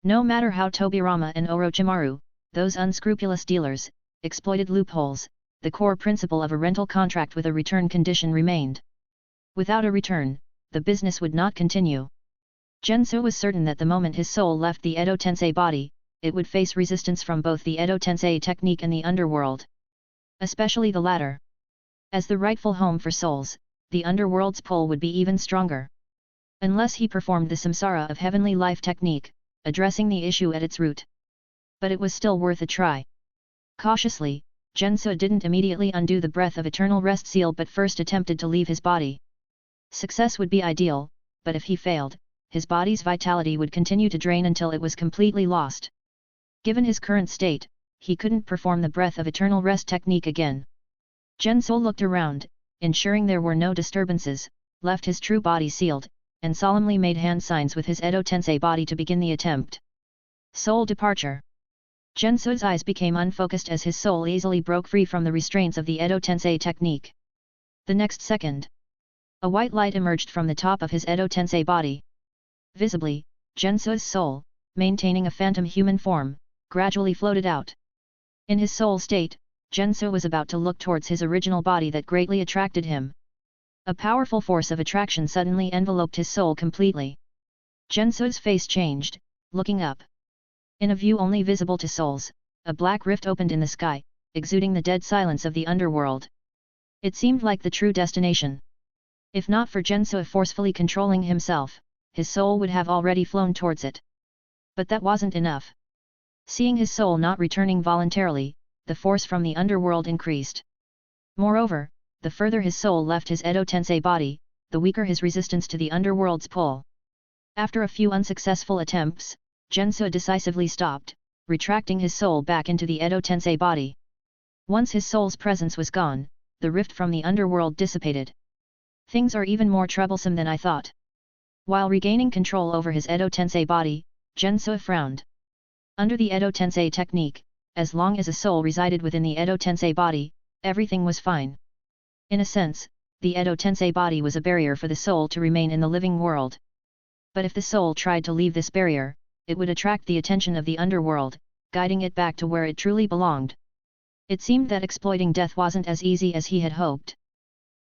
No matter how Tobirama and Orochimaru, those unscrupulous dealers, exploited loopholes, the core principle of a rental contract with a return condition remained. Without a return, the business would not continue. Jenso was certain that the moment his soul left the Edo Tensei body, it would face resistance from both the Edo Tensei technique and the underworld. Especially the latter. As the rightful home for souls, the underworld's pull would be even stronger. Unless he performed the samsara of heavenly life technique, addressing the issue at its root. But it was still worth a try. Cautiously, Jenso didn't immediately undo the breath of eternal rest seal but first attempted to leave his body. Success would be ideal, but if he failed, his body's vitality would continue to drain until it was completely lost. Given his current state, he couldn't perform the breath of eternal rest technique again. Jenso looked around, ensuring there were no disturbances, left his true body sealed, and solemnly made hand signs with his Edo Tensei body to begin the attempt. Soul departure. Jenso's eyes became unfocused as his soul easily broke free from the restraints of the Edo Tensei technique. The next second, a white light emerged from the top of his Edo Tensei body. Visibly, Jenso's soul, maintaining a phantom human form, gradually floated out. In his soul state, Jenso was about to look towards his original body that greatly attracted him. A powerful force of attraction suddenly enveloped his soul completely. Jenso's face changed, looking up. In a view only visible to souls, a black rift opened in the sky, exuding the dead silence of the underworld. It seemed like the true destination. If not for Jenso forcefully controlling himself, his soul would have already flown towards it. But that wasn't enough. Seeing his soul not returning voluntarily, the force from the underworld increased. Moreover, the further his soul left his Edo Tensei body, the weaker his resistance to the underworld's pull. After a few unsuccessful attempts, Jenso decisively stopped, retracting his soul back into the Edo Tensei body. Once his soul's presence was gone, the rift from the underworld dissipated. Things are even more troublesome than I thought. While regaining control over his Edo Tensei body, Jenso frowned. Under the Edo Tensei technique, as long as a soul resided within the Edo Tensei body, everything was fine. In a sense, the Edo Tensei body was a barrier for the soul to remain in the living world. But if the soul tried to leave this barrier, it would attract the attention of the underworld, guiding it back to where it truly belonged. It seemed that exploiting death wasn't as easy as he had hoped.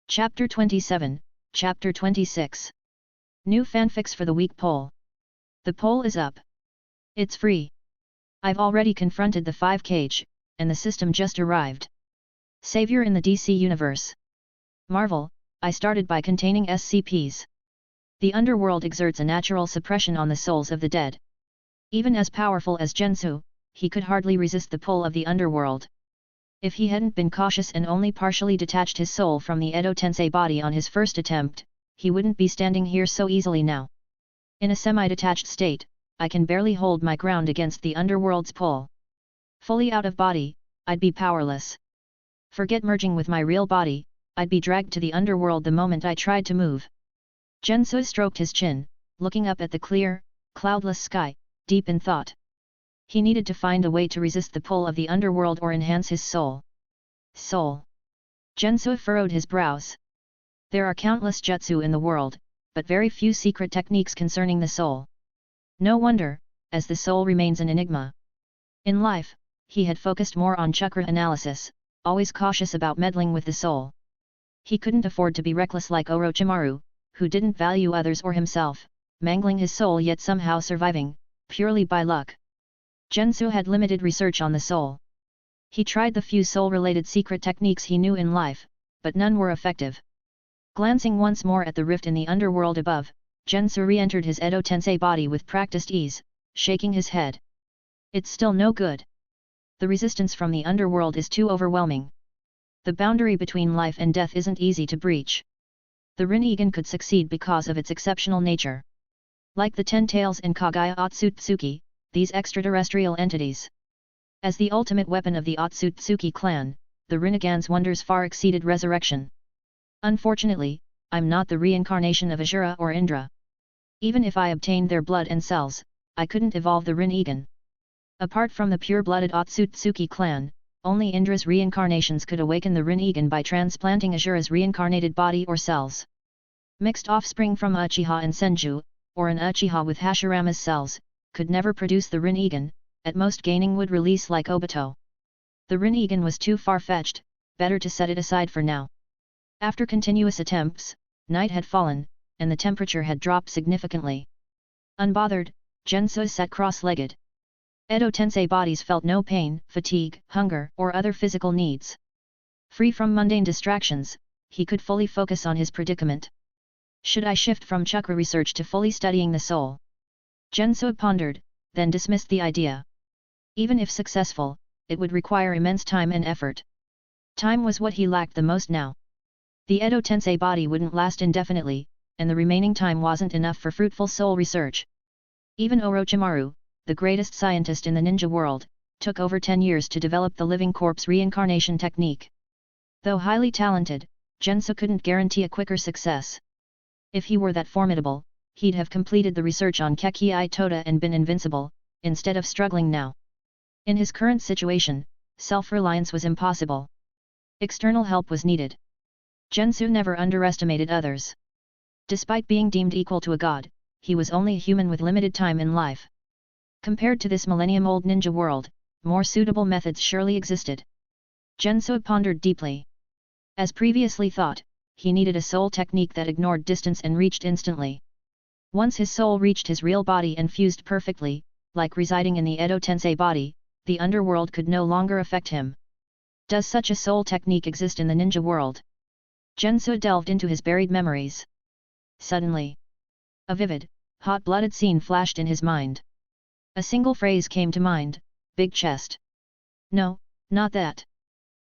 Chapter 27, Chapter 26. New fanfics for the week poll. The poll is up. It's free. I've already confronted the 5 Kage, and the system just arrived. Savior in the DC Universe. Marvel, I started by containing SCPs. The underworld exerts a natural suppression on the souls of the dead. Even as powerful as Jenso, he could hardly resist the pull of the underworld. If he hadn't been cautious and only partially detached his soul from the Edo Tensei body on his first attempt, he wouldn't be standing here so easily now. In a semi-detached state, I can barely hold my ground against the underworld's pull. Fully out of body, I'd be powerless. Forget merging with my real body, I'd be dragged to the underworld the moment I tried to move. Jenso stroked his chin, looking up at the clear, cloudless sky, deep in thought. He needed to find a way to resist the pull of the underworld or enhance his soul. Soul. Jenso furrowed his brows. There are countless jutsu in the world, but very few secret techniques concerning the soul. No wonder, as the soul remains an enigma. In life, he had focused more on chakra analysis, always cautious about meddling with the soul. He couldn't afford to be reckless like Orochimaru, who didn't value others or himself, mangling his soul yet somehow surviving, purely by luck. Jenso had limited research on the soul. He tried the few soul-related secret techniques he knew in life, but none were effective. Glancing once more at the rift in the underworld above, Jenso re-entered his Edo Tensei body with practiced ease, shaking his head. It's still no good. The resistance from the underworld is too overwhelming. The boundary between life and death isn't easy to breach. The Rinnegan could succeed because of its exceptional nature. Like the Ten Tails and Kagaya Otsutsuki, these extraterrestrial entities. As the ultimate weapon of the Otsutsuki clan, the Rinnegan's wonders far exceeded resurrection. Unfortunately, I'm not the reincarnation of Asura or Indra. Even if I obtained their blood and cells, I couldn't evolve the Rinnegan. Apart from the pure-blooded Otsutsuki clan, only Indra's reincarnations could awaken the Rinnegan by transplanting Asura's reincarnated body or cells. Mixed offspring from Uchiha and Senju, or an Uchiha with Hashirama's cells, could never produce the Rinnegan, at most gaining would release like Obito. The Rinnegan was too far-fetched, better to set it aside for now. After continuous attempts, night had fallen, and the temperature had dropped significantly. Unbothered, Jenso sat cross-legged. Edo Tensei bodies felt no pain, fatigue, hunger, or other physical needs. Free from mundane distractions, he could fully focus on his predicament. Should I shift from chakra research to fully studying the soul? Jenso pondered, then dismissed the idea. Even if successful, it would require immense time and effort. Time was what he lacked the most now. The Edo Tensei body wouldn't last indefinitely, and the remaining time wasn't enough for fruitful soul research. Even Orochimaru, the greatest scientist in the ninja world, took over 10 years to develop the living corpse reincarnation technique. Though highly talented, Jenso couldn't guarantee a quicker success. If he were that formidable, he'd have completed the research on Kekii Toda and been invincible, instead of struggling now. In his current situation, self-reliance was impossible. External help was needed. Jenso never underestimated others. Despite being deemed equal to a god, he was only a human with limited time in life. Compared to this millennium-old ninja world, more suitable methods surely existed. Jenso pondered deeply. As previously thought, he needed a soul technique that ignored distance and reached instantly. Once his soul reached his real body and fused perfectly, like residing in the Edo Tensei body, the underworld could no longer affect him. Does such a soul technique exist in the ninja world? Jenso delved into his buried memories. Suddenly, a vivid, hot-blooded scene flashed in his mind. A single phrase came to mind: big chest. No, not that.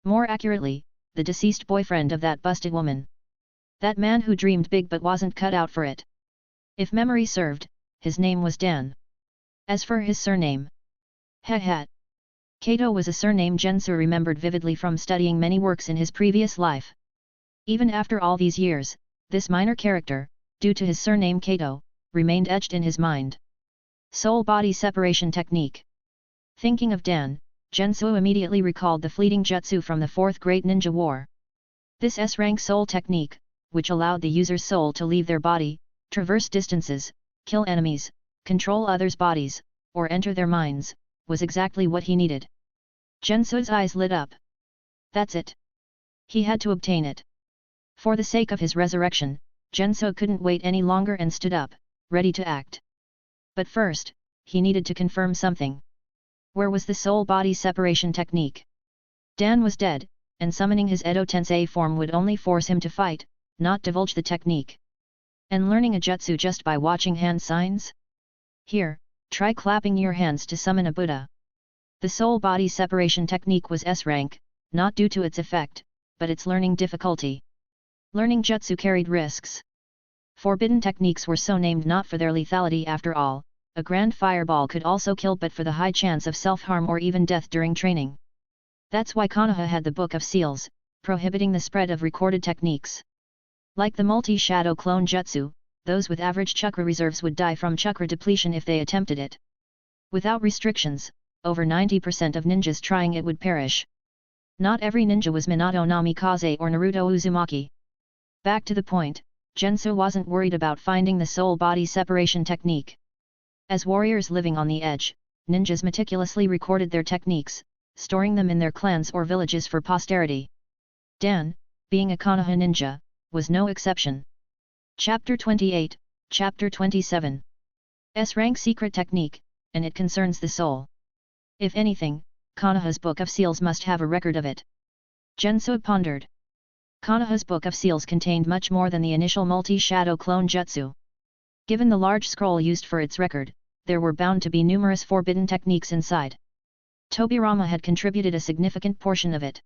More accurately, the deceased boyfriend of that busted woman. That man who dreamed big but wasn't cut out for it. If memory served, his name was Dan. As for his surname, Kato was a surname Jenso remembered vividly from studying many works in his previous life. Even after all these years, this minor character, due to his surname Kato, remained etched in his mind. Soul-body separation technique. Thinking of Dan, Jenso immediately recalled the fleeting jutsu from the Fourth Great Ninja War. This S-rank soul technique, which allowed the user's soul to leave their body, traverse distances, kill enemies, control others' bodies, or enter their minds, was exactly what he needed. Jenso's eyes lit up. That's it. He had to obtain it. For the sake of his resurrection, Jenso couldn't wait any longer and stood up, ready to act. But first, he needed to confirm something. Where was the soul-body separation technique? Dan was dead, and summoning his Edo Tensei form would only force him to fight, not divulge the technique. And learning a jutsu just by watching hand signs? Here, try clapping your hands to summon a Buddha. The soul-body separation technique was S-rank, not due to its effect, but its learning difficulty. Learning jutsu carried risks. Forbidden techniques were so named not for their lethality after all, a grand fireball could also kill but for the high chance of self-harm or even death during training. That's why Kanoha had the Book of Seals, prohibiting the spread of recorded techniques. Like the multi-shadow clone jutsu, those with average chakra reserves would die from chakra depletion if they attempted it. Without restrictions, over 90% of ninjas trying it would perish. Not every ninja was Minato Namikaze or Naruto Uzumaki. Back to the point, Jenso wasn't worried about finding the soul-body separation technique. As warriors living on the edge, ninjas meticulously recorded their techniques, storing them in their clans or villages for posterity. Dan, being a Kanoha ninja, was no exception. Chapter 28, Chapter 27. S-rank secret technique, and it concerns the soul. If anything, Kanoha's Book of Seals must have a record of it. Jenso pondered. Kanoha's Book of Seals contained much more than the initial multi-shadow clone jutsu. Given the large scroll used for its record, there were bound to be numerous forbidden techniques inside. Tobirama had contributed a significant portion of it.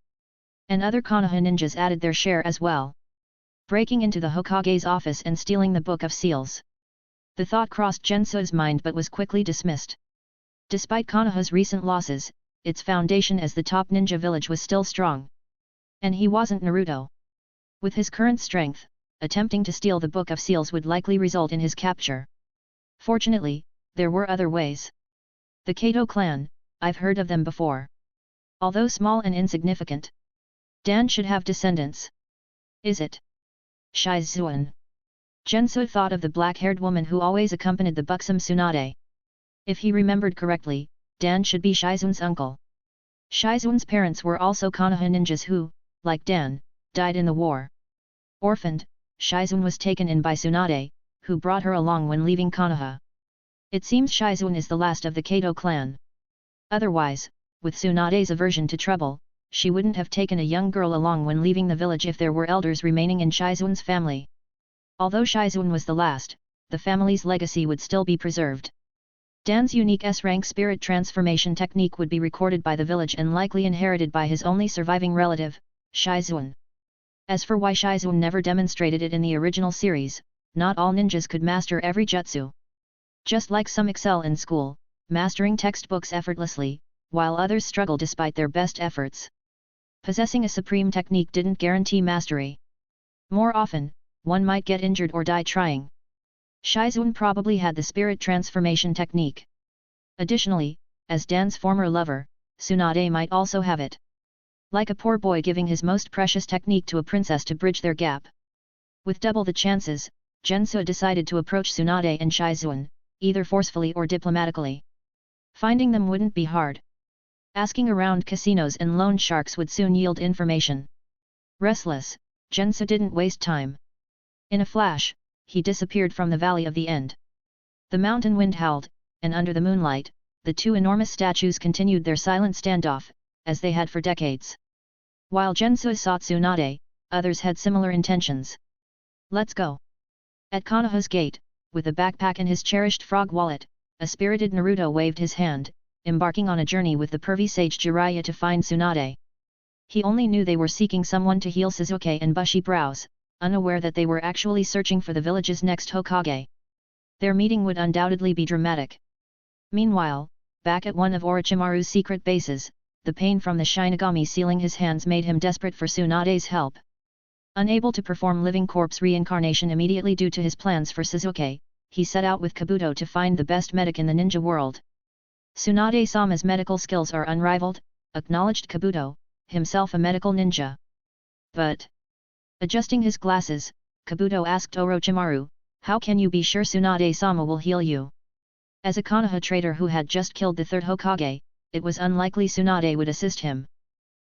And other Kanoha ninjas added their share as well. Breaking into the Hokage's office and stealing the Book of Seals. The thought crossed Jenso's mind but was quickly dismissed. Despite Kanoha's recent losses, its foundation as the top ninja village was still strong. And he wasn't Naruto. With his current strength, attempting to steal the Book of Seals would likely result in his capture. Fortunately, there were other ways. The Kato clan, I've heard of them before. Although small and insignificant. Dan should have descendants. Is it Shizune? Jenso thought of the black-haired woman who always accompanied the buxom Tsunade. If he remembered correctly, Dan should be Shizune's uncle. Shizune's parents were also Kanoha ninjas who, like Dan, died in the war. Orphaned, Shizune was taken in by Tsunade, who brought her along when leaving Kanoha. It seems Shizune is the last of the Kato clan. Otherwise, with Tsunade's aversion to trouble, she wouldn't have taken a young girl along when leaving the village if there were elders remaining in Shizune's family. Although Shizune was the last, the family's legacy would still be preserved. Dan's unique S-rank spirit transformation technique would be recorded by the village and likely inherited by his only surviving relative, Shizune. As for why Shizune never demonstrated it in the original series, not all ninjas could master every jutsu. Just like some excel in school, mastering textbooks effortlessly, while others struggle despite their best efforts. Possessing a supreme technique didn't guarantee mastery. More often, one might get injured or die trying. Shizune probably had the spirit transformation technique. Additionally, as Dan's former lover, Tsunade might also have it. Like a poor boy giving his most precious technique to a princess to bridge their gap. With double the chances, Jenso decided to approach Tsunade and Shizune, either forcefully or diplomatically. Finding them wouldn't be hard. Asking around casinos and loan sharks would soon yield information. Restless, Jenso didn't waste time. In a flash, he disappeared from the Valley of the End. The mountain wind howled, and under the moonlight, the two enormous statues continued their silent standoff, as they had for decades. While Jenso sought Tsunade, others had similar intentions. Let's go. At Kanoha's gate, with a backpack and his cherished frog wallet, a spirited Naruto waved his hand, embarking on a journey with the pervy sage Jiraiya to find Tsunade. He only knew they were seeking someone to heal Shizuke and bushy brows, unaware that they were actually searching for the village's next Hokage. Their meeting would undoubtedly be dramatic. Meanwhile, back at one of Orochimaru's secret bases, the pain from the Shinigami sealing his hands made him desperate for Tsunade's help. Unable to perform living corpse reincarnation immediately due to his plans for Shizuke, he set out with Kabuto to find the best medic in the ninja world. Tsunade-sama's medical skills are unrivaled, acknowledged Kabuto, himself a medical ninja. But, adjusting his glasses, Kabuto asked Orochimaru, "How can you be sure Tsunade-sama will heal you?" As a Kanoha traitor who had just killed the third Hokage, it was unlikely Tsunade would assist him.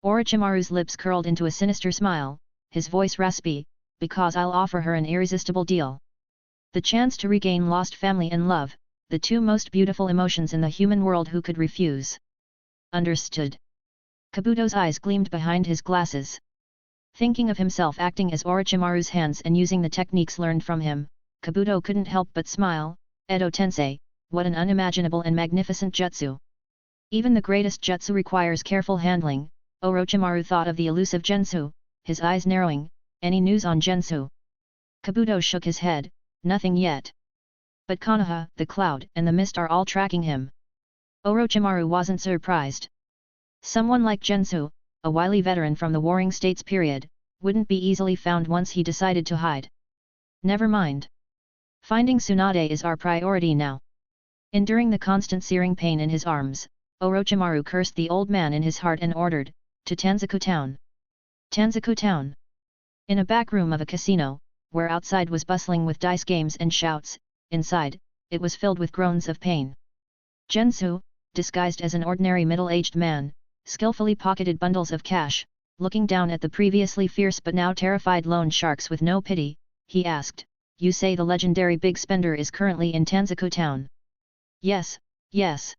Orochimaru's lips curled into a sinister smile, his voice raspy, "Because I'll offer her an irresistible deal. The chance to regain lost family and love, the two most beautiful emotions in the human world, who could refuse?" Understood. Kabuto's eyes gleamed behind his glasses. Thinking of himself acting as Orochimaru's hands and using the techniques learned from him, Kabuto couldn't help but smile. "Edo Tensei, what an unimaginable and magnificent jutsu. Even the greatest jutsu requires careful handling." Orochimaru thought of the elusive Jenso, his eyes narrowing. "Any news on Jenso?" Kabuto shook his head. "Nothing yet. But Kanoha, the cloud, and the mist are all tracking him. Orochimaru wasn't surprised. Someone like Jenso, a wily veteran from the Warring States period, wouldn't be easily found once he decided to hide. Never mind. Finding Tsunade is our priority now. Enduring the constant searing pain in his arms, Orochimaru cursed the old man in his heart and ordered, to Tanzaku Town. Tanzaku Town. In a back room of a casino, where outside was bustling with dice games and shouts, inside, it was filled with groans of pain. Jenso, disguised as an ordinary middle-aged man, skillfully pocketed bundles of cash, looking down at the previously fierce but now terrified loan sharks with no pity, he asked, "You say the legendary big spender is currently in Tanzaku Town?" "Yes, yes."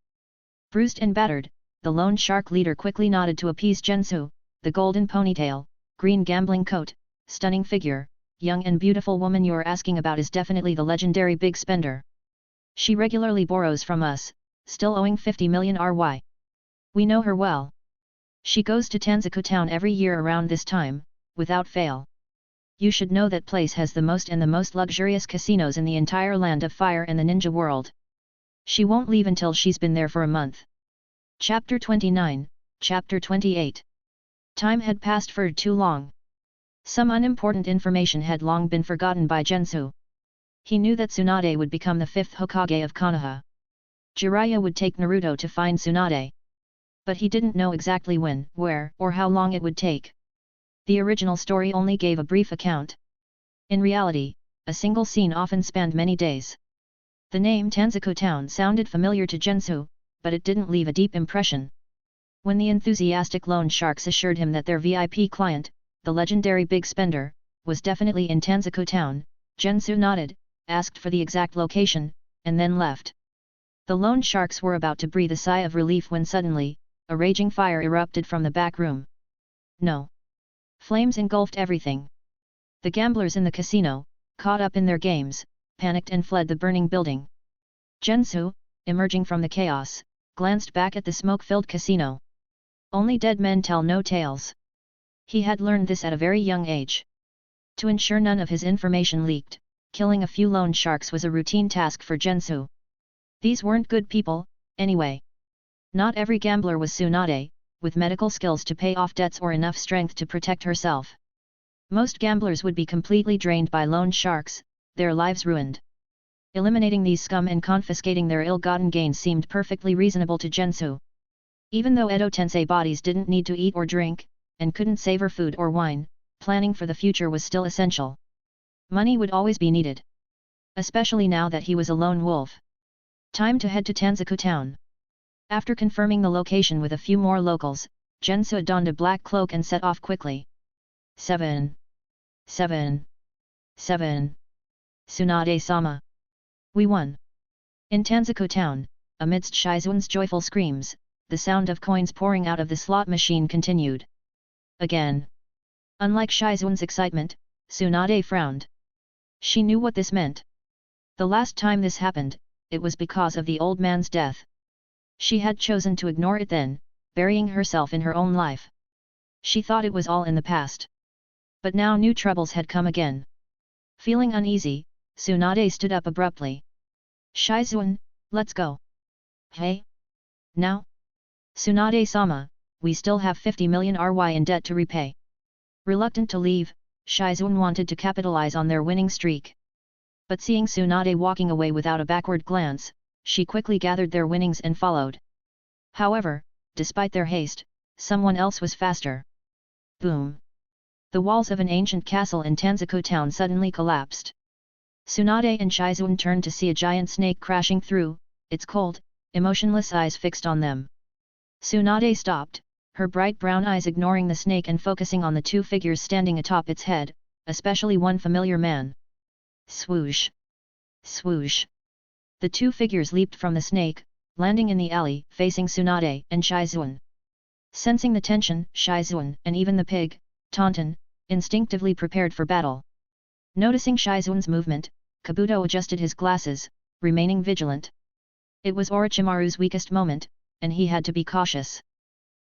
Bruised and battered, the loan shark leader quickly nodded to appease Jenso, the golden ponytail, green gambling coat, stunning figure, young and beautiful woman you're asking about is definitely the legendary big spender. She regularly borrows from us, still owing 50 million RY. We know her well. She goes to Tanzaku Town every year around this time, without fail. You should know that place has the most luxurious casinos in the entire land of fire and the ninja world. She won't leave until she's been there for a month. Chapter 29, Chapter 28. Time had passed for too long. Some unimportant information had long been forgotten by Jenso. He knew that Tsunade would become the 5th Hokage of Kanoha. Jiraiya would take Naruto to find Tsunade. But he didn't know exactly when, where, or how long it would take. The original story only gave a brief account. In reality, a single scene often spanned many days. The name Tanzaku Town sounded familiar to Jenso, but it didn't leave a deep impression. When the enthusiastic loan sharks assured him that their VIP client, the legendary big spender, was definitely in Tanzaku Town, Jenso nodded, asked for the exact location, and then left. The loan sharks were about to breathe a sigh of relief when suddenly, a raging fire erupted from the back room. No. Flames engulfed everything. The gamblers in the casino, caught up in their games, panicked and fled the burning building. Jenso, emerging from the chaos, glanced back at the smoke-filled casino. Only dead men tell no tales. He had learned this at a very young age. To ensure none of his information leaked, killing a few loan sharks was a routine task for Jenso. These weren't good people, anyway. Not every gambler was Tsunade, with medical skills to pay off debts or enough strength to protect herself. Most gamblers would be completely drained by loan sharks, their lives ruined. Eliminating these scum and confiscating their ill-gotten gains seemed perfectly reasonable to Jenso. Even though Edo Tensei bodies didn't need to eat or drink, and couldn't savor food or wine, planning for the future was still essential. Money would always be needed. Especially now that he was a lone wolf. Time to head to Tanzaku Town. After confirming the location with a few more locals, Jenso donned a black cloak and set off quickly. 7. Tsunade-sama. We won. In Tanzaku Town, amidst Shizune's joyful screams, the sound of coins pouring out of the slot machine continued. Again. Unlike Shizune's excitement, Tsunade frowned. She knew what this meant. The last time this happened, it was because of the old man's death. She had chosen to ignore it then, burying herself in her own life. She thought it was all in the past. But now new troubles had come again. Feeling uneasy, Tsunade stood up abruptly. Shizune, let's go. Hey? Now? Tsunade-sama, we still have 50 million RY in debt to repay. Reluctant to leave, Shizune wanted to capitalize on their winning streak. But seeing Tsunade walking away without a backward glance, she quickly gathered their winnings and followed. However, despite their haste, someone else was faster. Boom! The walls of an ancient castle in Tanzaku Town suddenly collapsed. Tsunade and Shizune turned to see a giant snake crashing through, its cold, emotionless eyes fixed on them. Tsunade stopped, her bright brown eyes ignoring the snake and focusing on the two figures standing atop its head, especially one familiar man. Swoosh! Swoosh! The two figures leaped from the snake, landing in the alley, facing Tsunade and Shizune. Sensing the tension, Shizune, and even the pig, Taunton, instinctively prepared for battle. Noticing Shizune's movement, Kabuto adjusted his glasses, remaining vigilant. It was Orochimaru's weakest moment, and he had to be cautious.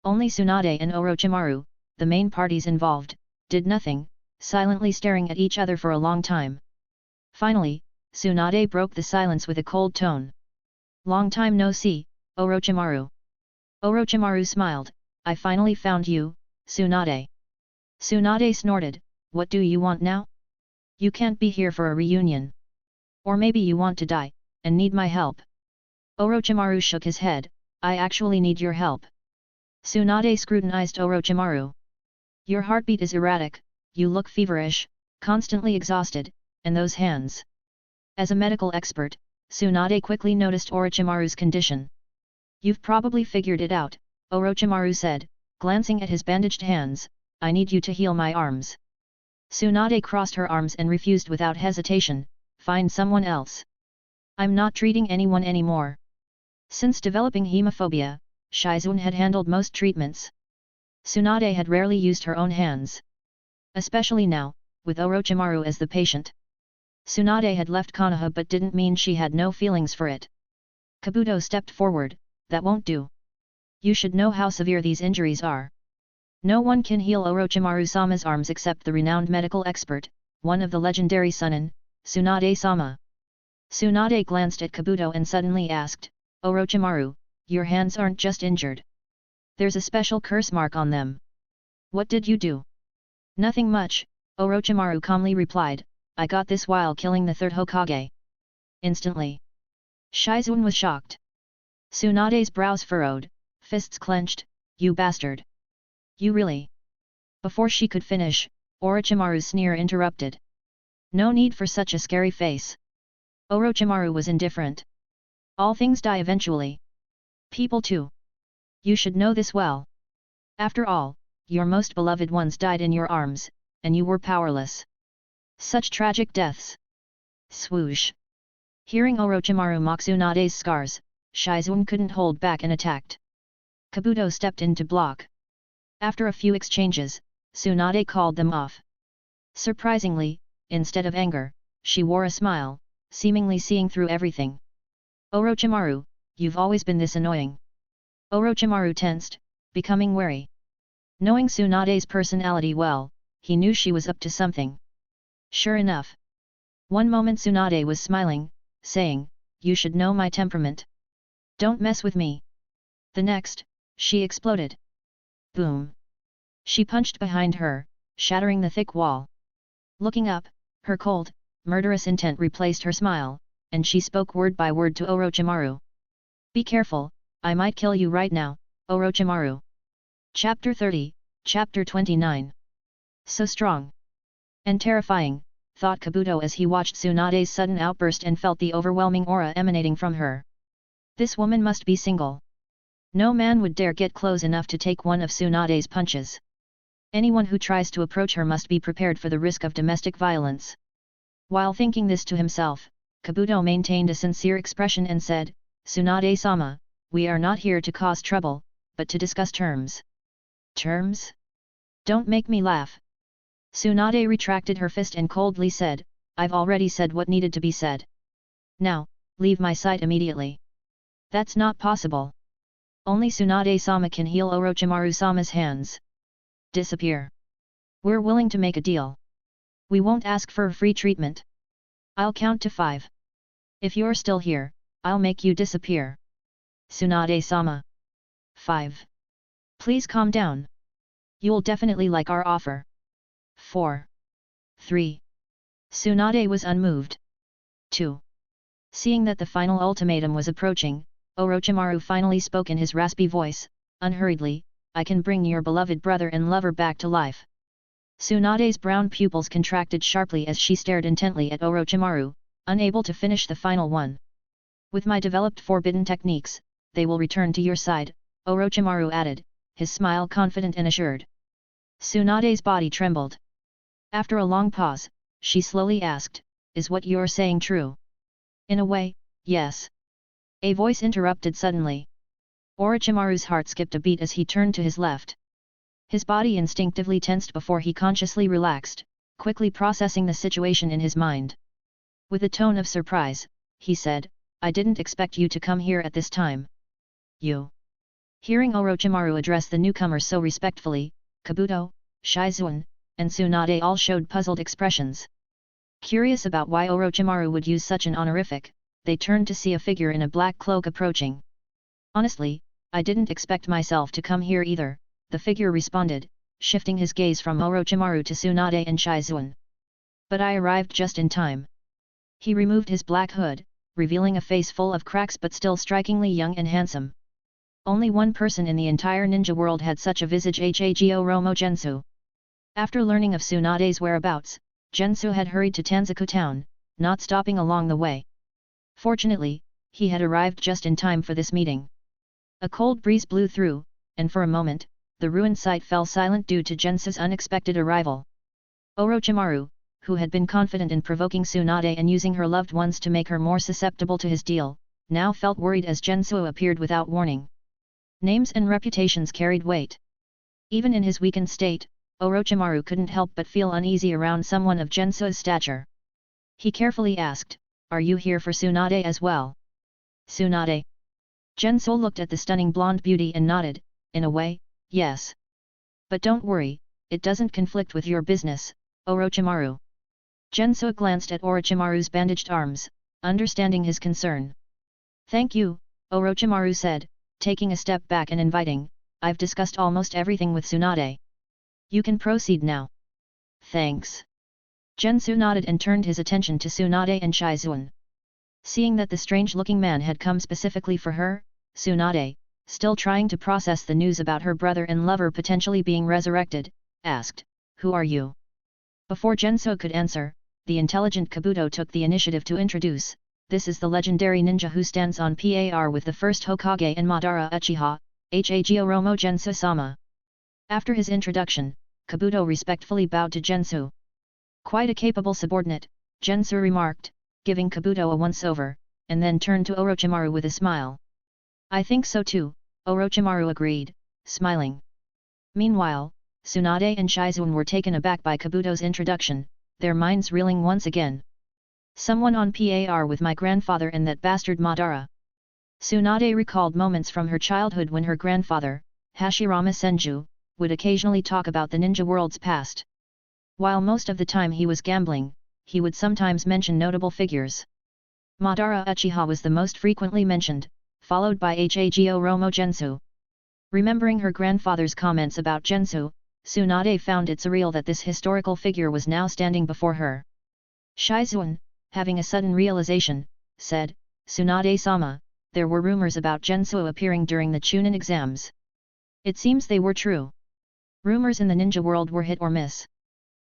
Only Tsunade and Orochimaru, the main parties involved, did nothing, silently staring at each other for a long time. Finally, Tsunade broke the silence with a cold tone. Long time no see, Orochimaru. Orochimaru smiled, I finally found you, Tsunade. Tsunade snorted, what do you want now? You can't be here for a reunion. Or maybe you want to die, and need my help. Orochimaru shook his head, I actually need your help. Tsunade scrutinized Orochimaru. Your heartbeat is erratic, you look feverish, constantly exhausted, and those hands. As a medical expert, Tsunade quickly noticed Orochimaru's condition. You've probably figured it out, Orochimaru said, glancing at his bandaged hands, I need you to heal my arms. Tsunade crossed her arms and refused without hesitation, find someone else. I'm not treating anyone anymore. Since developing hemophobia, Shizune had handled most treatments. Tsunade had rarely used her own hands. Especially now, with Orochimaru as the patient. Tsunade had left Kanoha but didn't mean she had no feelings for it. Kabuto stepped forward, that won't do. You should know how severe these injuries are. No one can heal Orochimaru-sama's arms except the renowned medical expert, one of the legendary Sunin, Tsunade-sama. Tsunade glanced at Kabuto and suddenly asked, Orochimaru, your hands aren't just injured. There's a special curse mark on them. What did you do? Nothing much, Orochimaru calmly replied, I got this while killing the third Hokage. Instantly. Shizune was shocked. Tsunade's brows furrowed, fists clenched, you bastard. You really? Before she could finish, Orochimaru's sneer interrupted. No need for such a scary face. Orochimaru was indifferent. All things die eventually. People too. You should know this well. After all, your most beloved ones died in your arms, and you were powerless. Such tragic deaths. Swoosh. Hearing Orochimaru mock Tsunade's scars, Shizune couldn't hold back and attacked. Kabuto stepped in to block. After a few exchanges, Tsunade called them off. Surprisingly, instead of anger, she wore a smile, seemingly seeing through everything. Orochimaru, you've always been this annoying. Orochimaru tensed, becoming wary. Knowing Tsunade's personality well, he knew she was up to something. Sure enough. One moment Tsunade was smiling, saying, you should know my temperament. Don't mess with me. The next, she exploded. Boom. She punched behind her, shattering the thick wall. Looking up, her cold, murderous intent replaced her smile, and she spoke word by word to Orochimaru. Be careful, I might kill you right now, Orochimaru. Chapter 30, Chapter 29. So strong. And terrifying, thought Kabuto as he watched Tsunade's sudden outburst and felt the overwhelming aura emanating from her. This woman must be single. No man would dare get close enough to take one of Tsunade's punches. Anyone who tries to approach her must be prepared for the risk of domestic violence. While thinking this to himself, Kabuto maintained a sincere expression and said, Tsunade-sama, we are not here to cause trouble, but to discuss terms. Terms? Don't make me laugh. Tsunade retracted her fist and coldly said, I've already said what needed to be said. Now, leave my sight immediately. That's not possible. Only Tsunade-sama can heal Orochimaru-sama's hands. Disappear. We're willing to make a deal. We won't ask for free treatment. I'll count to 5. If you're still here, I'll make you disappear. Tsunade-sama. 5. Please calm down. You'll definitely like our offer. 4. 3. Tsunade was unmoved. 2. Seeing that the final ultimatum was approaching, Orochimaru finally spoke in his raspy voice, unhurriedly, I can bring your beloved brother and lover back to life. Tsunade's brown pupils contracted sharply as she stared intently at Orochimaru, unable to finish the final one. With my developed forbidden techniques, they will return to your side, Orochimaru added, his smile confident and assured. Tsunade's body trembled. After a long pause, she slowly asked, is what you're saying true? In a way, yes. A voice interrupted suddenly. Orochimaru's heart skipped a beat as he turned to his left. His body instinctively tensed before he consciously relaxed, quickly processing the situation in his mind. With a tone of surprise, he said, I didn't expect you to come here at this time. You. Hearing Orochimaru address the newcomer so respectfully, Kabuto, Shizune, and Tsunade all showed puzzled expressions. Curious about why Orochimaru would use such an honorific, they turned to see a figure in a black cloak approaching. Honestly, I didn't expect myself to come here either, the figure responded, shifting his gaze from Orochimaru to Tsunade and Shizune. But I arrived just in time. He removed his black hood, revealing a face full of cracks but still strikingly young and handsome. Only one person in the entire ninja world had such a visage, Hagoromo Gensou. After learning of Tsunade's whereabouts, Jenso had hurried to Tanzaku town, not stopping along the way. Fortunately, he had arrived just in time for this meeting. A cold breeze blew through, and for a moment, the ruined site fell silent due to Jenso's unexpected arrival. Orochimaru, who had been confident in provoking Tsunade and using her loved ones to make her more susceptible to his deal, now felt worried as Jenso appeared without warning. Names and reputations carried weight. Even in his weakened state, Orochimaru couldn't help but feel uneasy around someone of Jenso's stature. He carefully asked, "Are you here for Tsunade as well?" Tsunade. Jenso looked at the stunning blonde beauty and nodded, "In a way, yes. But don't worry, it doesn't conflict with your business, Orochimaru." Jenso glanced at Orochimaru's bandaged arms, understanding his concern. "Thank you," Orochimaru said, taking a step back and inviting, "I've discussed almost everything with Tsunade. You can proceed now." "Thanks." Jenso nodded and turned his attention to Tsunade and Shizune. Seeing that the strange-looking man had come specifically for her, Tsunade, still trying to process the news about her brother and lover potentially being resurrected, asked, "Who are you?" Before Jenso could answer, the intelligent Kabuto took the initiative to introduce, "This is the legendary ninja who stands on par with the first Hokage and Madara Uchiha, Hagoromo Gensou-sama." After his introduction, Kabuto respectfully bowed to Jenso. "Quite a capable subordinate," Jenso remarked, giving Kabuto a once-over, and then turned to Orochimaru with a smile. "I think so too," Orochimaru agreed, smiling. Meanwhile, Tsunade and Shizune were taken aback by Kabuto's introduction, their minds reeling once again. "Someone on par with my grandfather and that bastard Madara." Tsunade recalled moments from her childhood when her grandfather, Hashirama Senju, would occasionally talk about the ninja world's past. While most of the time he was gambling, he would sometimes mention notable figures. Madara Uchiha was the most frequently mentioned, followed by Hagoromo Gensou. Remembering her grandfather's comments about Gensou, Tsunade found it surreal that this historical figure was now standing before her. Shizune, having a sudden realization, said, "Tsunade-sama, there were rumors about Gensou appearing during the Chunin exams. It seems they were true." Rumors in the ninja world were hit or miss.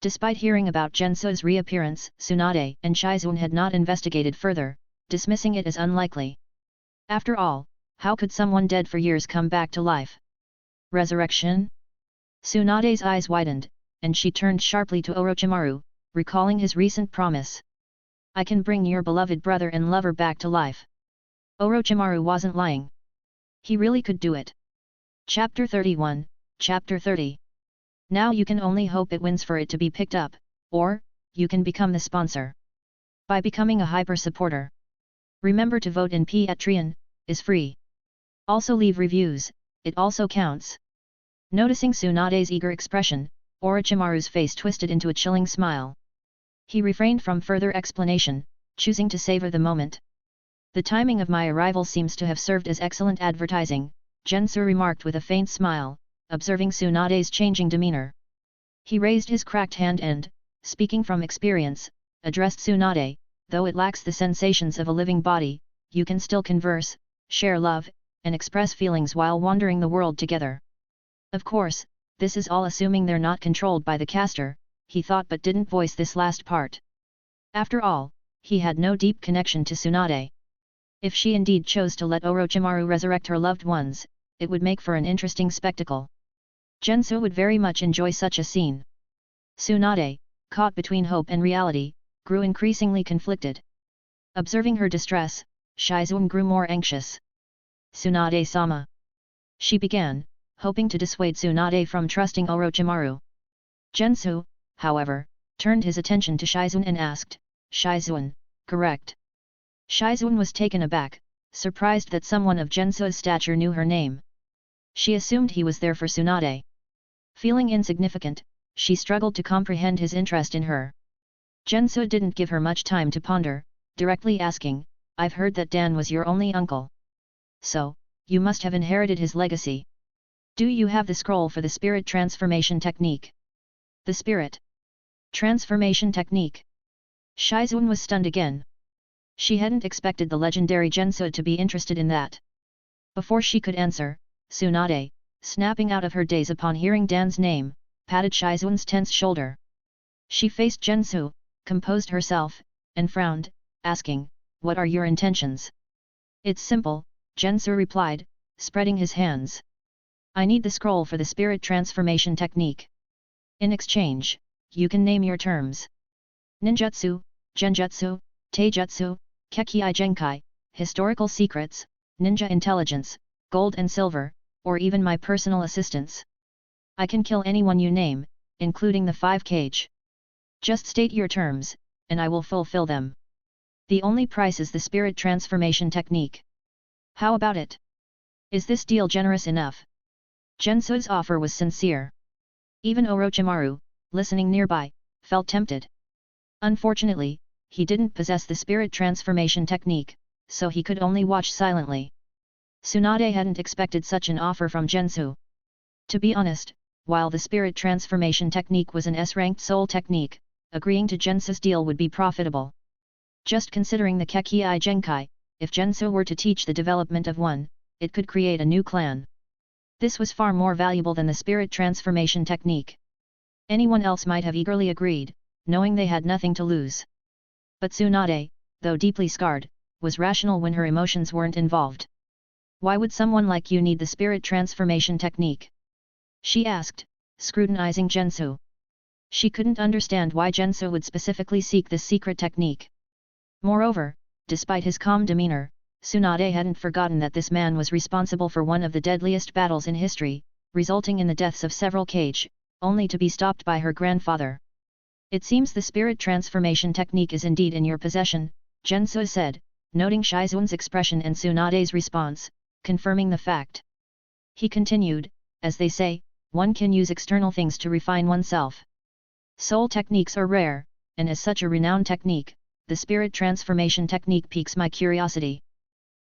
Despite hearing about Gensou's reappearance, Tsunade and Shizune had not investigated further, dismissing it as unlikely. After all, how could someone dead for years come back to life? Resurrection? Tsunade's eyes widened, and she turned sharply to Orochimaru, recalling his recent promise. "I can bring your beloved brother and lover back to life." Orochimaru wasn't lying. He really could do it. Chapter 31, Chapter 30. Now you can only hope it wins for it to be picked up, or, you can become the sponsor. By becoming a hyper supporter. Remember to vote in Patreon, is free. Also leave reviews, it also counts. Noticing Tsunade's eager expression, Orochimaru's face twisted into a chilling smile. He refrained from further explanation, choosing to savor the moment. "The timing of my arrival seems to have served as excellent advertising," Jenso remarked with a faint smile, observing Tsunade's changing demeanor. He raised his cracked hand and, speaking from experience, addressed Tsunade, "Though it lacks the sensations of a living body, you can still converse, share love, and express feelings while wandering the world together. Of course, this is all assuming they're not controlled by the caster," he thought but didn't voice this last part. After all, he had no deep connection to Tsunade. If she indeed chose to let Orochimaru resurrect her loved ones, it would make for an interesting spectacle. Jenso would very much enjoy such a scene. Tsunade, caught between hope and reality, grew increasingly conflicted. Observing her distress, Shizune grew more anxious. "Tsunade-sama," she began, hoping to dissuade Tsunade from trusting Orochimaru. Jenso, however, turned his attention to Shizune and asked, "Shizune, correct?" Shizune was taken aback, surprised that someone of Jenso's stature knew her name. She assumed he was there for Tsunade. Feeling insignificant, she struggled to comprehend his interest in her. Jenso didn't give her much time to ponder, directly asking, I've heard that Dan was your only uncle. So, you must have inherited his legacy. Do you have the scroll for the spirit transformation technique? The spirit transformation technique? Shizune was stunned again. She hadn't expected the legendary Jenso to be interested in that. Before she could answer, Tsunade, snapping out of her daze upon hearing Dan's name, patted Shizune's tense shoulder. She faced Jenso, composed herself, and frowned, asking, What are your intentions? It's simple, Jenso replied, spreading his hands. I need the scroll for the spirit transformation technique. In exchange, you can name your terms. Ninjutsu, Genjutsu, Taijutsu, Kekkei Genkai, historical secrets, ninja intelligence, gold and silver, or even my personal assistance. I can kill anyone you name, including the Five Kage. Just state your terms, and I will fulfill them. The only price is the spirit transformation technique. How about it? Is this deal generous enough? Jenso's offer was sincere. Even Orochimaru, listening nearby, felt tempted. Unfortunately, he didn't possess the spirit transformation technique, so he could only watch silently. Tsunade hadn't expected such an offer from Jenso. To be honest, while the spirit transformation technique was an S-ranked soul technique, agreeing to Jenso's deal would be profitable. Just considering the Kekkei Genkai, if Jenso were to teach the development of one, it could create a new clan. This was far more valuable than the spirit transformation technique. Anyone else might have eagerly agreed, knowing they had nothing to lose. But Tsunade, though deeply scarred, was rational when her emotions weren't involved. Why would someone like you need the spirit transformation technique? She asked, scrutinizing Jenso. She couldn't understand why Jenso would specifically seek this secret technique. Moreover, despite his calm demeanor, Tsunade hadn't forgotten that this man was responsible for one of the deadliest battles in history, resulting in the deaths of several Kage, only to be stopped by her grandfather. It seems the spirit transformation technique is indeed in your possession, Jenso said, noting Shizune's expression and Tsunade's response, confirming the fact. He continued, as they say, one can use external things to refine oneself. Soul techniques are rare, and as such a renowned technique, the spirit transformation technique piques my curiosity.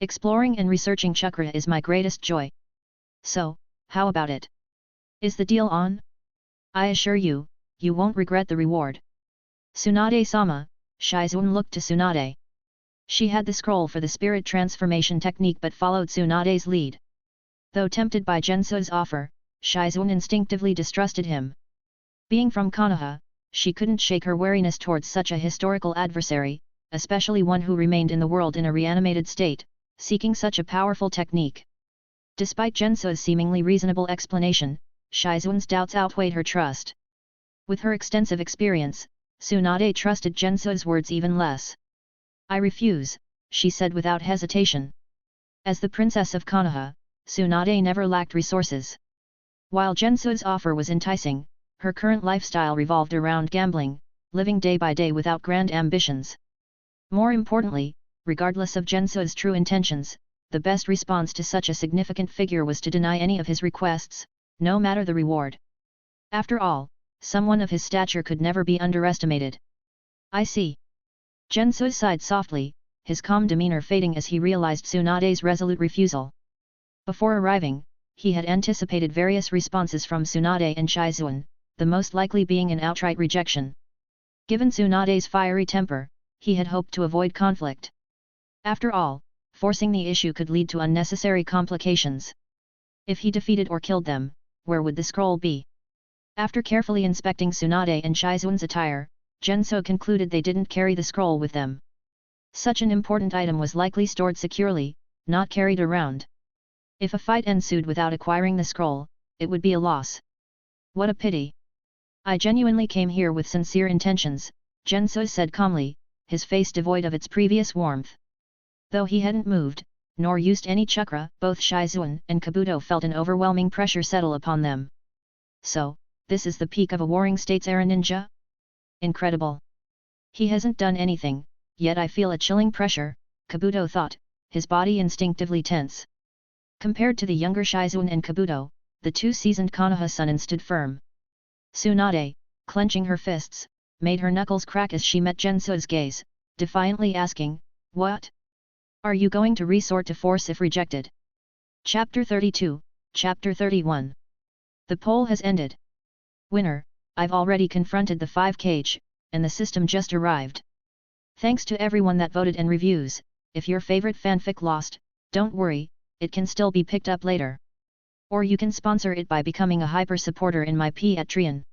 Exploring and researching chakra is my greatest joy. So, how about it? Is the deal on? I assure you, you won't regret the reward. Tsunade-sama, Shizune looked to Tsunade. She had the scroll for the spirit transformation technique but followed Tsunade's lead. Though tempted by Jenso's offer, Shizune instinctively distrusted him. Being from Kanoha, she couldn't shake her wariness towards such a historical adversary, especially one who remained in the world in a reanimated state, seeking such a powerful technique. Despite Jenso's seemingly reasonable explanation, Shizune's doubts outweighed her trust. With her extensive experience, Tsunade trusted Jenso's words even less. I refuse, she said without hesitation. As the princess of Kanoha, Tsunade never lacked resources. While Jenso's offer was enticing, her current lifestyle revolved around gambling, living day by day without grand ambitions. More importantly, regardless of Jenso's true intentions, the best response to such a significant figure was to deny any of his requests, no matter the reward. After all, someone of his stature could never be underestimated. I see. Jenso sighed softly, his calm demeanor fading as he realized Tsunade's resolute refusal. Before arriving, he had anticipated various responses from Tsunade and Shizune, the most likely being an outright rejection. Given Tsunade's fiery temper, he had hoped to avoid conflict. After all, forcing the issue could lead to unnecessary complications. If he defeated or killed them, where would the scroll be? After carefully inspecting Tsunade and Shizune's attire, Jenso concluded they didn't carry the scroll with them. Such an important item was likely stored securely, not carried around. If a fight ensued without acquiring the scroll, it would be a loss. What a pity. I genuinely came here with sincere intentions, Jenso said calmly, his face devoid of its previous warmth. Though he hadn't moved, nor used any chakra, both Shizune and Kabuto felt an overwhelming pressure settle upon them. So, this is the peak of a warring state's-era ninja? Incredible. He hasn't done anything, yet I feel a chilling pressure, Kabuto thought, his body instinctively tense. Compared to the younger Shizune and Kabuto, the two seasoned Konoha Sunin stood firm. Tsunade, clenching her fists, made her knuckles crack as she met Jenso's gaze, defiantly asking, "What? Are you going to resort to force if rejected?" Chapter 32, Chapter 31. The poll has ended. Winner, I've already confronted the 5 Kage, and the system just arrived. Thanks to everyone that voted and reviews. If your favorite fanfic lost, don't worry, it can still be picked up later. Or you can sponsor it by becoming a hyper supporter in my Patreon.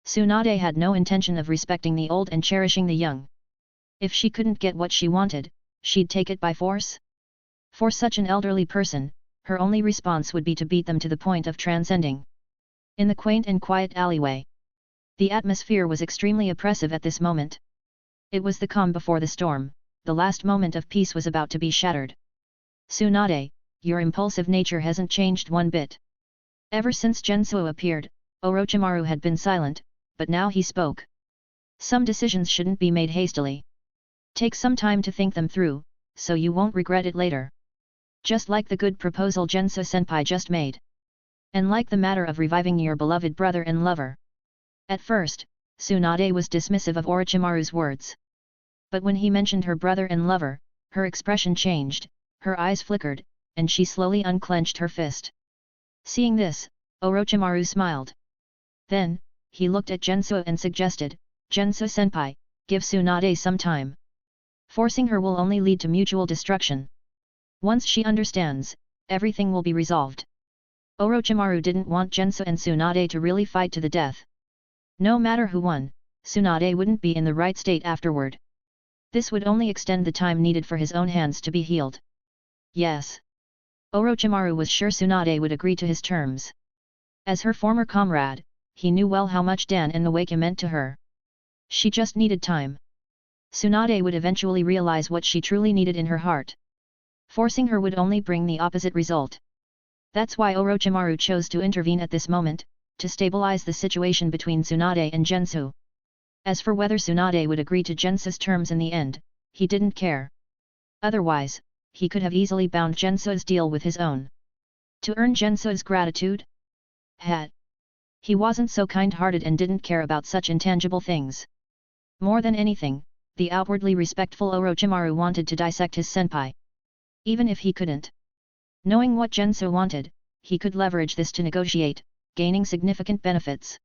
Tsunade had no intention of respecting the old and cherishing the young. If she couldn't get what she wanted, she'd take it by force. For such an elderly person, her only response would be to beat them to the point of transcending. In the quaint and quiet alleyway, the atmosphere was extremely oppressive at this moment. It was the calm before the storm, the last moment of peace was about to be shattered. Tsunade, your impulsive nature hasn't changed one bit. Ever since Jenso appeared, Orochimaru had been silent, but now he spoke. Some decisions shouldn't be made hastily. Take some time to think them through, so you won't regret it later. Just like the good proposal Jenso-senpai just made. And like the matter of reviving your beloved brother and lover. At first, Tsunade was dismissive of Orochimaru's words. But when he mentioned her brother and lover, her expression changed, her eyes flickered, and she slowly unclenched her fist. Seeing this, Orochimaru smiled. Then, he looked at Jenso and suggested, "Jenso-senpai, give Tsunade some time. Forcing her will only lead to mutual destruction. Once she understands, everything will be resolved." Orochimaru didn't want Jenso and Tsunade to really fight to the death. No matter who won, Tsunade wouldn't be in the right state afterward. This would only extend the time needed for his own hands to be healed. Yes. Orochimaru was sure Tsunade would agree to his terms. As her former comrade, he knew well how much Dan and the Wake meant to her. She just needed time. Tsunade would eventually realize what she truly needed in her heart. Forcing her would only bring the opposite result. That's why Orochimaru chose to intervene at this moment, to stabilize the situation between Tsunade and Jenso. As for whether Tsunade would agree to Jenso's terms in the end, he didn't care. Otherwise, he could have easily bound Jenso's deal with his own. To earn Jenso's gratitude? He wasn't so kind-hearted and didn't care about such intangible things. More than anything, the outwardly respectful Orochimaru wanted to dissect his senpai. Even if he couldn't. Knowing what Jenso wanted, he could leverage this to negotiate, gaining significant benefits.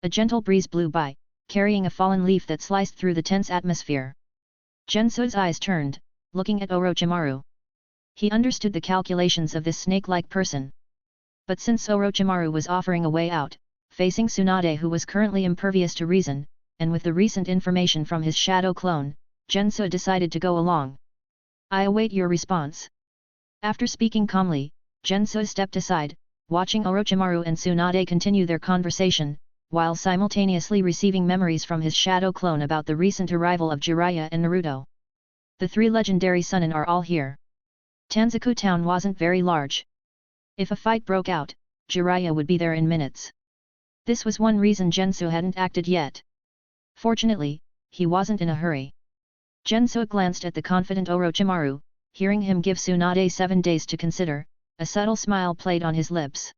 A gentle breeze blew by, carrying a fallen leaf that sliced through the tense atmosphere. Jenso's eyes turned, looking at Orochimaru. He understood the calculations of this snake-like person. But since Orochimaru was offering a way out, facing Tsunade who was currently impervious to reason, and with the recent information from his shadow clone, Jenso decided to go along. "I await your response." After speaking calmly, Jenso stepped aside, watching Orochimaru and Tsunade continue their conversation, while simultaneously receiving memories from his shadow clone about the recent arrival of Jiraiya and Naruto. The 3 legendary Sunin are all here. Tanzaku town wasn't very large. If a fight broke out, Jiraiya would be there in minutes. This was one reason Jenso hadn't acted yet. Fortunately, he wasn't in a hurry. Jenso glanced at the confident Orochimaru, hearing him give Tsunade 7 days to consider, a subtle smile played on his lips.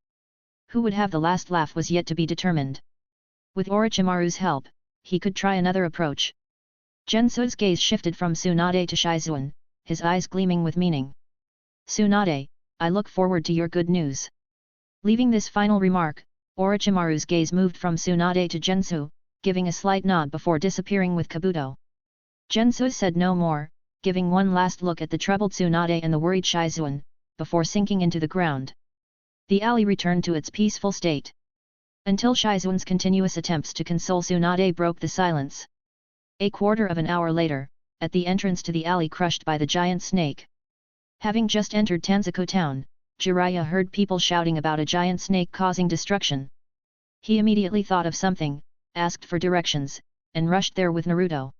Who would have the last laugh was yet to be determined. With Orochimaru's help, he could try another approach. Jenso's gaze shifted from Tsunade to Shizune, his eyes gleaming with meaning. "Tsunade, I look forward to your good news." Leaving this final remark, Orochimaru's gaze moved from Tsunade to Jenso, giving a slight nod before disappearing with Kabuto. Jenso said no more, giving one last look at the troubled Tsunade and the worried Shizune, before sinking into the ground. The alley returned to its peaceful state. Until Shizune's continuous attempts to console Tsunade broke the silence. A quarter of an hour later, at the entrance to the alley crushed by the giant snake. Having just entered Tanzaku town, Jiraiya heard people shouting about a giant snake causing destruction. He immediately thought of something, asked for directions, and rushed there with Naruto.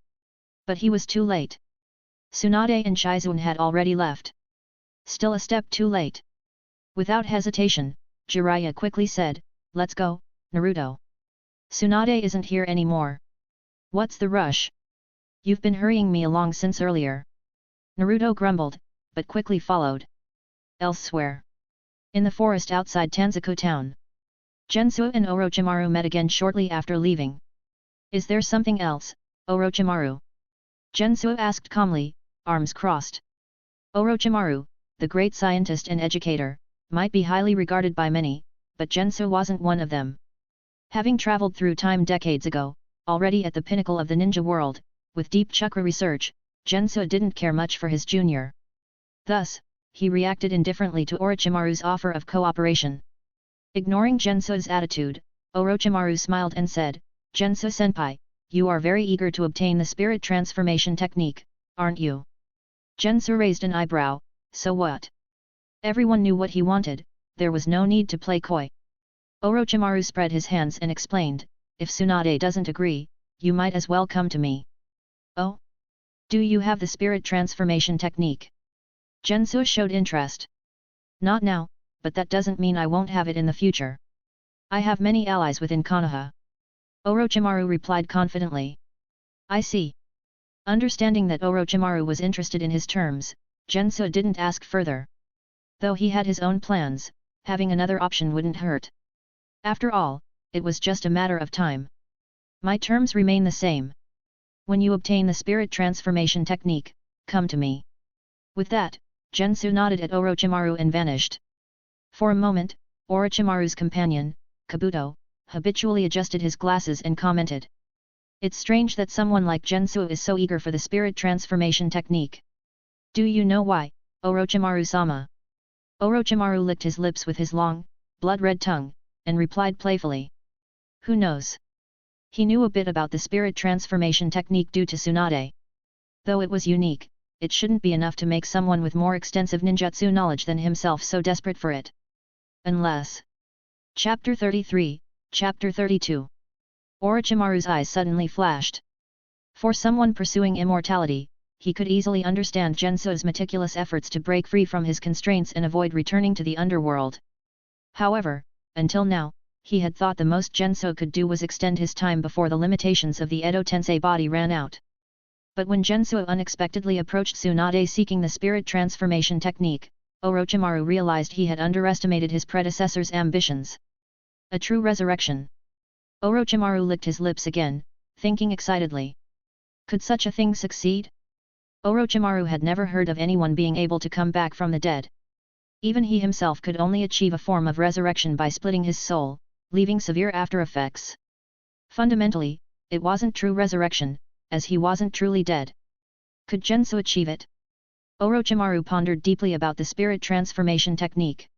But he was too late. Tsunade and Shizune had already left. Still a step too late. Without hesitation, Jiraiya quickly said, "Let's go, Naruto. Tsunade isn't here anymore. What's the rush? You've been hurrying me along since earlier." Naruto grumbled, but quickly followed. Elsewhere. In the forest outside Tanzaku town. Jenso and Orochimaru met again shortly after leaving. Is there something else, Orochimaru? Jenso asked calmly, arms crossed. Orochimaru, the great scientist and educator, might be highly regarded by many, but Jenso wasn't one of them. Having traveled through time decades ago, already at the pinnacle of the ninja world, with deep chakra research, Jenso didn't care much for his junior. Thus, he reacted indifferently to Orochimaru's offer of cooperation. Ignoring Jenso's attitude, Orochimaru smiled and said, "Jenso-senpai, you are very eager to obtain the spirit transformation technique, aren't you?" Jenso raised an eyebrow. So what? Everyone knew what he wanted, there was no need to play coy. Orochimaru spread his hands and explained, "If Tsunade doesn't agree, you might as well come to me." "Oh? Do you have the spirit transformation technique?" Jenso showed interest. "Not now, but that doesn't mean I won't have it in the future. I have many allies within Kanoha." Orochimaru replied confidently. "I see." Understanding that Orochimaru was interested in his terms, Jenso didn't ask further. Though he had his own plans, having another option wouldn't hurt. After all, it was just a matter of time. "My terms remain the same. When you obtain the spirit transformation technique, come to me." With that, Jenso nodded at Orochimaru and vanished. For a moment, Orochimaru's companion, Kabuto, habitually adjusted his glasses and commented, "It's strange that someone like Jenso is so eager for the spirit transformation technique. Do you know why, Orochimaru-sama?" Orochimaru licked his lips with his long, blood-red tongue, and replied playfully, "Who knows?" He knew a bit about the spirit transformation technique due to Tsunade. Though it was unique, it shouldn't be enough to make someone with more extensive ninjutsu knowledge than himself so desperate for it. Unless... Chapter 33, Chapter 32. Orochimaru's eyes suddenly flashed. For someone pursuing immortality, he could easily understand Jenso's meticulous efforts to break free from his constraints and avoid returning to the underworld. However, until now, he had thought the most Jenso could do was extend his time before the limitations of the Edo Tensei body ran out. But when Jenso unexpectedly approached Tsunade seeking the spirit transformation technique, Orochimaru realized he had underestimated his predecessor's ambitions. A true resurrection. Orochimaru licked his lips again, thinking excitedly. Could such a thing succeed? Orochimaru had never heard of anyone being able to come back from the dead. Even he himself could only achieve a form of resurrection by splitting his soul, leaving severe after-effects. Fundamentally, it wasn't true resurrection, as he wasn't truly dead. Could Jenso achieve it? Orochimaru pondered deeply about the spirit transformation technique.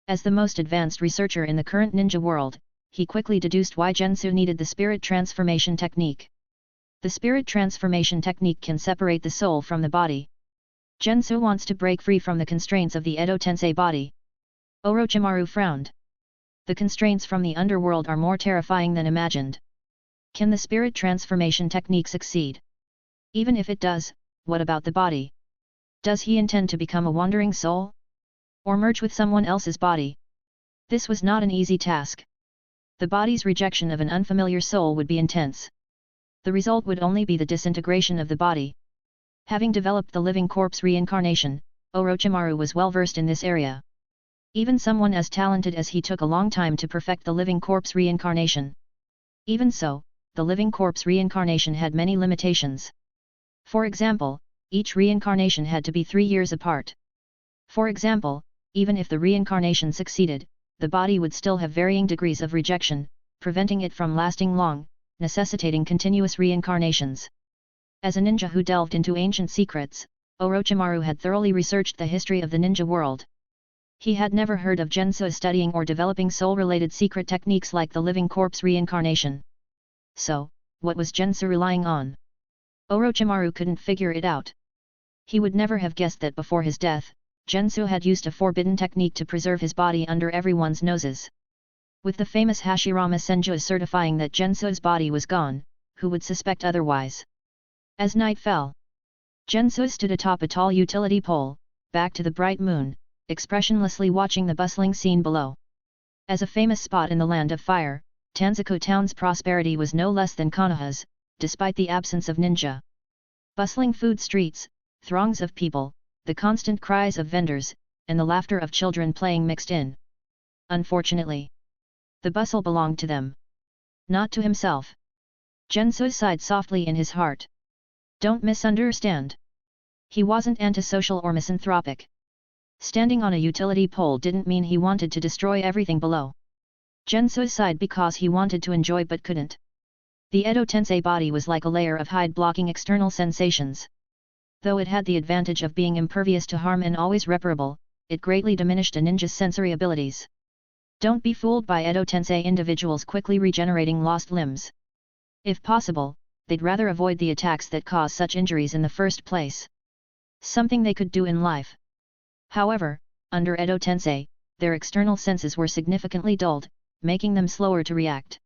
As the most advanced researcher in the current ninja world, he quickly deduced why Jenso needed the spirit transformation technique. The spirit transformation technique can separate the soul from the body. Jenso wants to break free from the constraints of the Edo Tensei body. Orochimaru frowned. The constraints from the underworld are more terrifying than imagined. Can the spirit transformation technique succeed? Even if it does, what about the body? Does he intend to become a wandering soul? Or merge with someone else's body? This was not an easy task. The body's rejection of an unfamiliar soul would be intense. The result would only be the disintegration of the body. Having developed the living corpse reincarnation, Orochimaru was well versed in this area. Even someone as talented as he took a long time to perfect the living corpse reincarnation. Even so, the living corpse reincarnation had many limitations. For example, each reincarnation had to be 3 years apart. For example, even if the reincarnation succeeded, the body would still have varying degrees of rejection, preventing it from lasting long, necessitating continuous reincarnations. As a ninja who delved into ancient secrets, Orochimaru had thoroughly researched the history of the ninja world. He had never heard of Jenso studying or developing soul-related secret techniques like the living corpse reincarnation. So, what was Jenso relying on? Orochimaru couldn't figure it out. He would never have guessed that before his death, Jenso had used a forbidden technique to preserve his body under everyone's noses. With the famous Hashirama Senju certifying that Jenso's body was gone, who would suspect otherwise? As night fell, Jenso stood atop a tall utility pole, back to the bright moon, expressionlessly watching the bustling scene below. As a famous spot in the Land of Fire, Tanzaku Town's prosperity was no less than Kanoha's, despite the absence of ninja. Bustling food streets, throngs of people, the constant cries of vendors, and the laughter of children playing mixed in. Unfortunately, the bustle belonged to them. Not to himself. Jenso sighed softly in his heart. Don't misunderstand. He wasn't antisocial or misanthropic. Standing on a utility pole didn't mean he wanted to destroy everything below. Jenso sighed because he wanted to enjoy but couldn't. The Edo Tensei body was like a layer of hide blocking external sensations. Though it had the advantage of being impervious to harm and always reparable, it greatly diminished a ninja's sensory abilities. Don't be fooled by Edo Tensei individuals quickly regenerating lost limbs. If possible, they'd rather avoid the attacks that cause such injuries in the first place. Something they could do in life. However, under Edo Tensei, their external senses were significantly dulled, making them slower to react.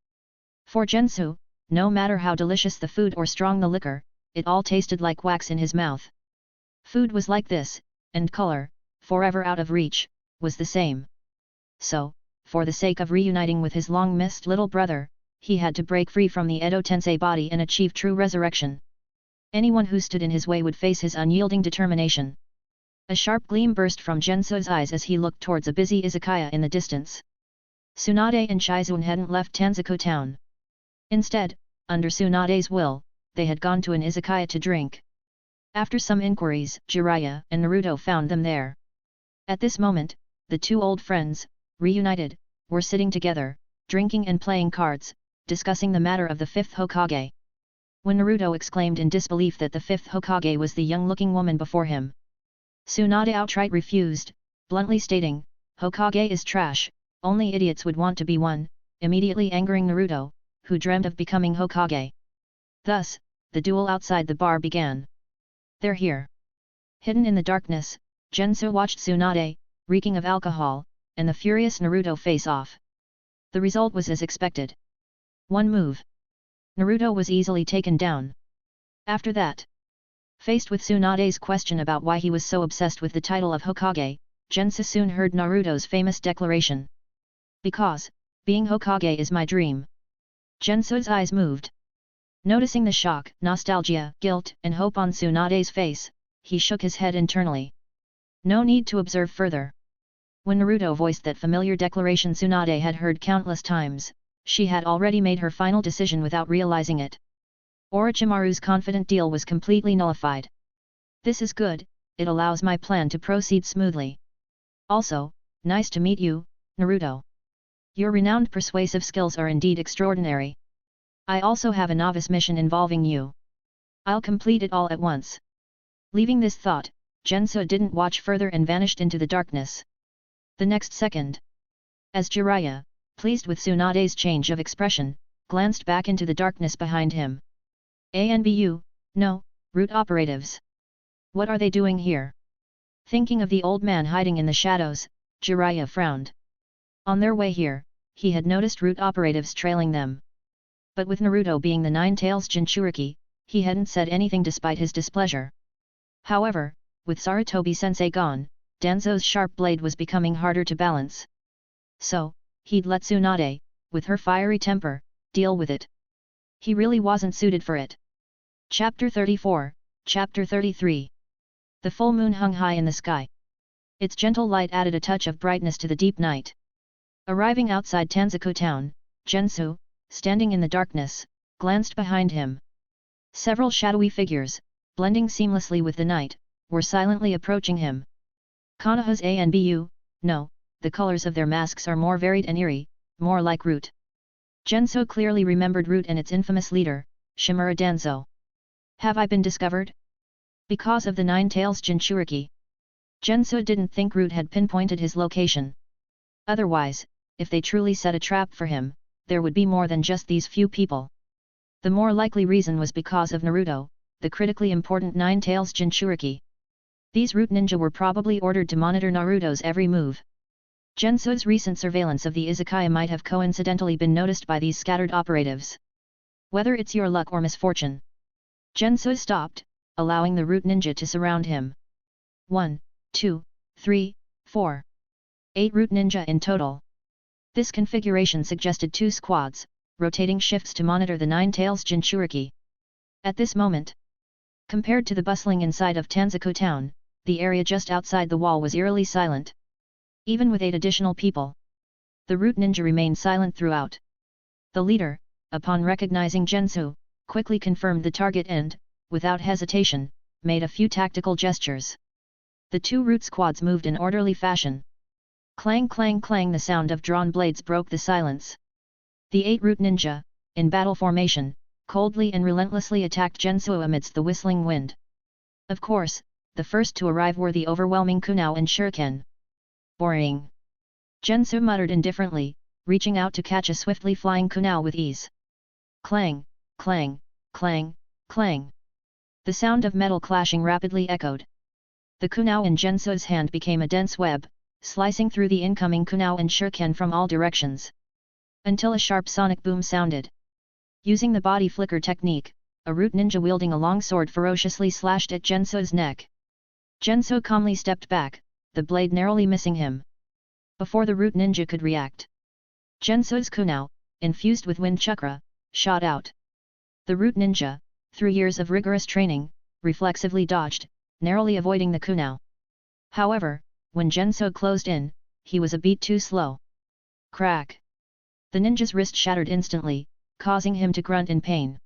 For Jenso, no matter how delicious the food or strong the liquor, it all tasted like wax in his mouth. Food was like this, and color, forever out of reach, was the same. So, for the sake of reuniting with his long-missed little brother, he had to break free from the Edo Tensei body and achieve true resurrection. Anyone who stood in his way would face his unyielding determination. A sharp gleam burst from Jenso's eyes as he looked towards a busy izakaya in the distance. Tsunade and Shizune hadn't left Tanzuko town. Instead, under Tsunade's will, they had gone to an izakaya to drink. After some inquiries, Jiraiya and Naruto found them there. At this moment, the two old friends, reunited, were sitting together, drinking and playing cards, discussing the matter of the fifth Hokage. When Naruto exclaimed in disbelief that the fifth Hokage was the young-looking woman before him, Tsunade outright refused, bluntly stating, "Hokage is trash, only idiots would want to be one," immediately angering Naruto, who dreamed of becoming Hokage. Thus, the duel outside the bar began. "They're here." Hidden in the darkness, Jenso watched Tsunade, reeking of alcohol, and the furious Naruto face off. The result was as expected. One move. Naruto was easily taken down. After that, faced with Tsunade's question about why he was so obsessed with the title of Hokage, Jenso soon heard Naruto's famous declaration. "Because, being Hokage is my dream." Jenso's eyes moved. Noticing the shock, nostalgia, guilt, and hope on Tsunade's face, he shook his head internally. No need to observe further. When Naruto voiced that familiar declaration Tsunade had heard countless times, she had already made her final decision without realizing it. Orochimaru's confident deal was completely nullified. "This is good, it allows my plan to proceed smoothly. Also, nice to meet you, Naruto. Your renowned persuasive skills are indeed extraordinary. I also have a novice mission involving you. I'll complete it all at once." Leaving this thought, Jenso didn't watch further and vanished into the darkness. The next second, as Jiraiya, pleased with Tsunade's change of expression, glanced back into the darkness behind him. "Anbu, no, root operatives. What are they doing here?" Thinking of the old man hiding in the shadows, Jiraiya frowned. On their way here, he had noticed root operatives trailing them. But with Naruto being the Nine-Tails Jinchuriki, he hadn't said anything despite his displeasure. However, with Sarutobi-sensei gone, Danzo's sharp blade was becoming harder to balance. So, he'd let Tsunade, with her fiery temper, deal with it. He really wasn't suited for it. Chapter 34, Chapter 33. The full moon hung high in the sky. Its gentle light added a touch of brightness to the deep night. Arriving outside Tanzuko town, Jenso, standing in the darkness, glanced behind him. Several shadowy figures, blending seamlessly with the night, were silently approaching him. Kanoha's Anbu, no, the colors of their masks are more varied and eerie, more like Root. Jenso clearly remembered Root and its infamous leader, Shimura Danzo. Have I been discovered? Because of the Nine-Tails Jinchuriki. Jenso didn't think Root had pinpointed his location. Otherwise, if they truly set a trap for him, there would be more than just these few people. The more likely reason was because of Naruto, the critically important Nine-Tails Jinchuriki. These Root ninja were probably ordered to monitor Naruto's every move. Jenso's recent surveillance of the izakaya might have coincidentally been noticed by these scattered operatives. Whether it's your luck or misfortune. Jenso stopped, allowing the Root ninja to surround him. 1, 2, 3, 4. 8 Root ninja in total. This configuration suggested 2 squads, rotating shifts to monitor the Nine-Tails Jinchuriki. At this moment, compared to the bustling inside of Tanzuko town, the area just outside the wall was eerily silent. Even with 8 additional people, the Root ninja remained silent throughout. The leader, upon recognizing Jenso, quickly confirmed the target and, without hesitation, made a few tactical gestures. The two root squads moved in orderly fashion. Clang clang clang, the sound of drawn blades broke the silence. The 8 root ninja, in battle formation, coldly and relentlessly attacked Jenso amidst the whistling wind. Of course, the first to arrive were the overwhelming Kanoha and Shuriken. Boring. Jenso muttered indifferently, reaching out to catch a swiftly flying Kanoha with ease. Clang, clang, clang, clang. The sound of metal clashing rapidly echoed. The Kanoha in Jenso's hand became a dense web, slicing through the incoming Kanoha and Shuriken from all directions. Until a sharp sonic boom sounded. Using the body flicker technique, a root ninja wielding a long sword ferociously slashed at Jenso's neck. Jenso calmly stepped back, the blade narrowly missing him. Before the root ninja could react, Jenso's Kanoha, infused with wind chakra, shot out. The root ninja, through years of rigorous training, reflexively dodged, narrowly avoiding the Kanoha. However, when Jenso closed in, he was a beat too slow. Crack! The ninja's wrist shattered instantly, causing him to grunt in pain.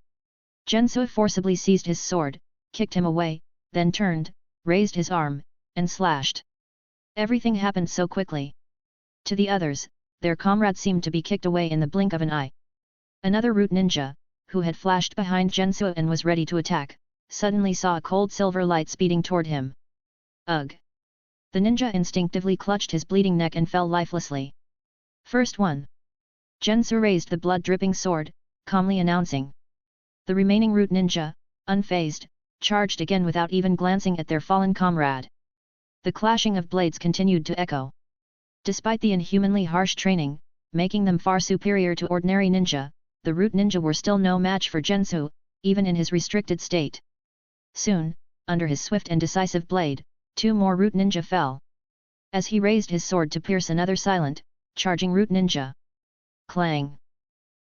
Jenso forcibly seized his sword, kicked him away, then turned, raised his arm, and slashed. Everything happened so quickly. To the others, their comrade seemed to be kicked away in the blink of an eye. Another root ninja, who had flashed behind Jenso and was ready to attack, suddenly saw a cold silver light speeding toward him. Ugh! The ninja instinctively clutched his bleeding neck and fell lifelessly. First one. Jenso raised the blood-dripping sword, calmly announcing. The remaining root ninja, unfazed, charged again without even glancing at their fallen comrade. The clashing of blades continued to echo. Despite the inhumanly harsh training, making them far superior to ordinary ninja, the root ninja were still no match for Jenso, even in his restricted state. Soon, under his swift and decisive blade, 2 more root ninja fell. As he raised his sword to pierce another silent, charging root ninja. Clang!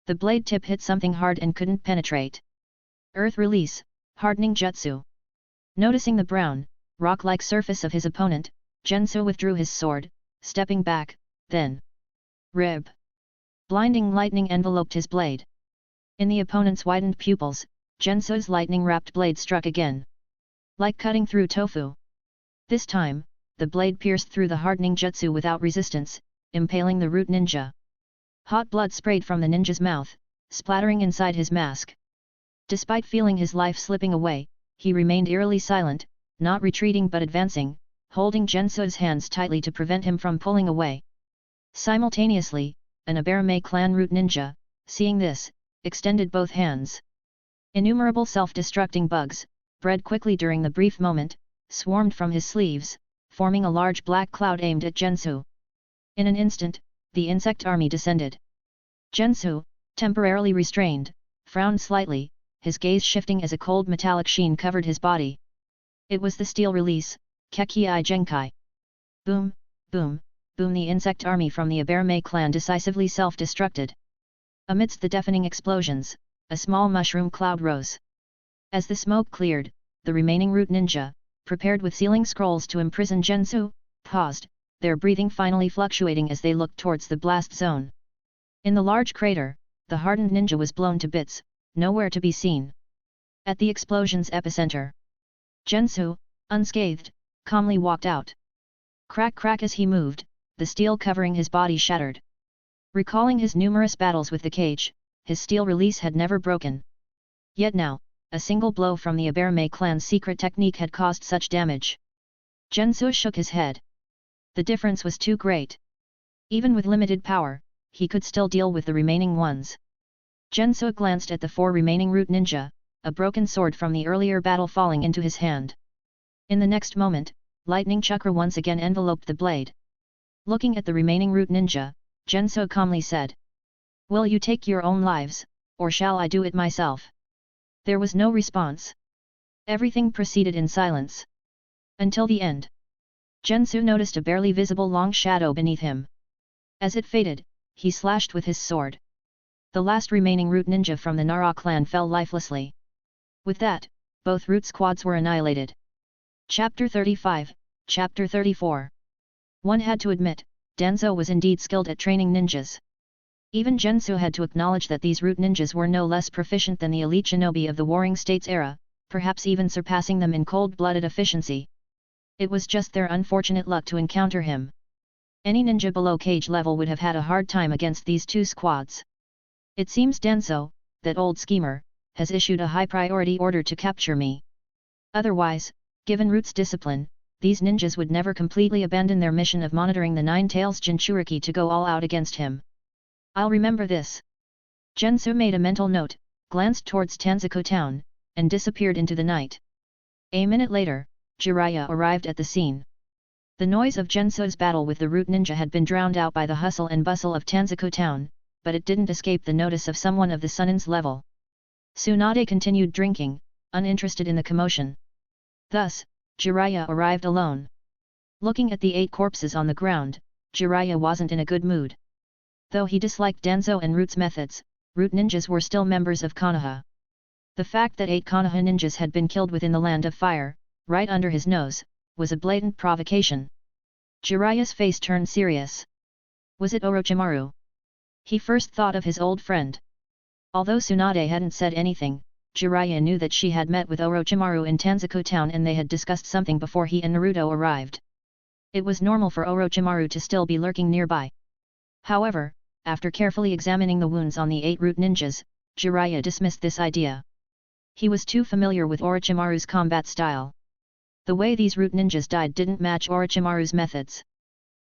The blade tip hit something hard and couldn't penetrate. Earth release, hardening jutsu. Noticing the brown, rock-like surface of his opponent, Jenso withdrew his sword, stepping back, then rib. Blinding lightning enveloped his blade. In the opponent's widened pupils, Jenso's lightning-wrapped blade struck again. Like cutting through tofu. This time, the blade pierced through the hardening jutsu without resistance, impaling the root ninja. Hot blood sprayed from the ninja's mouth, splattering inside his mask. Despite feeling his life slipping away, he remained eerily silent, not retreating but advancing, holding Jenso's hands tightly to prevent him from pulling away. Simultaneously, an Hagoromo clan root ninja, seeing this, extended both hands. Innumerable self-destructing bugs, bred quickly during the brief moment, swarmed from his sleeves, forming a large black cloud aimed at Jenso. In an instant, the insect army descended. Jenso, temporarily restrained, frowned slightly, his gaze shifting as a cold metallic sheen covered his body. It was the steel release, Kekei Genkai. Boom, boom, boom, the insect army from the Hagoromo clan decisively self-destructed. Amidst the deafening explosions, a small mushroom cloud rose. As the smoke cleared, the remaining root ninja, prepared with sealing scrolls to imprison Jenso, paused, their breathing finally fluctuating as they looked towards the blast zone. In the large crater, the hardened ninja was blown to bits, nowhere to be seen. At the explosion's epicenter, Jenso, unscathed, calmly walked out. Crack crack as he moved, the steel covering his body shattered. Recalling his numerous battles with the cage, his steel release had never broken. Yet now, a single blow from the Hagoromo clan's secret technique had caused such damage. Jenso shook his head. The difference was too great. Even with limited power, he could still deal with the remaining ones. Jenso glanced at the 4 remaining root ninja, a broken sword from the earlier battle falling into his hand. In the next moment, lightning chakra once again enveloped the blade. Looking at the remaining root ninja, Jenso calmly said, "Will you take your own lives, or shall I do it myself?" There was no response. Everything proceeded in silence. Until the end. Jenso noticed a barely visible long shadow beneath him. As it faded, he slashed with his sword. The last remaining root ninja from the Nara clan fell lifelessly. With that, both root squads were annihilated. Chapter 35, Chapter 34. One had to admit, Danzo was indeed skilled at training ninjas. Even Jenso had to acknowledge that these root ninjas were no less proficient than the elite shinobi of the Warring States era, perhaps even surpassing them in cold-blooded efficiency. It was just their unfortunate luck to encounter him. Any ninja below Kage level would have had a hard time against these two squads. It seems Danzo, that old schemer, has issued a high-priority order to capture me. Otherwise, given Root's discipline, these ninjas would never completely abandon their mission of monitoring the Nine Tails Jinchuriki to go all out against him. I'll remember this. Jenso made a mental note, glanced towards Tanzuko town, and disappeared into the night. A minute later, Jiraiya arrived at the scene. The noise of Jenso's battle with the root ninja had been drowned out by the hustle and bustle of Tanzuko town, but it didn't escape the notice of someone of the Sunin's level. Tsunade continued drinking, uninterested in the commotion. Thus, Jiraiya arrived alone. Looking at the 8 corpses on the ground, Jiraiya wasn't in a good mood. Though he disliked Danzo and Root's methods, root ninjas were still members of Kanoha. The fact that 8 Kanoha ninjas had been killed within the Land of Fire, right under his nose, was a blatant provocation. Jiraiya's face turned serious. Was it Orochimaru? He first thought of his old friend. Although Tsunade hadn't said anything, Jiraiya knew that she had met with Orochimaru in Tanzuko town and they had discussed something before he and Naruto arrived. It was normal for Orochimaru to still be lurking nearby. However, after carefully examining the wounds on the 8 root ninjas, Jiraiya dismissed this idea. He was too familiar with Orochimaru's combat style. The way these root ninjas died didn't match Orochimaru's methods.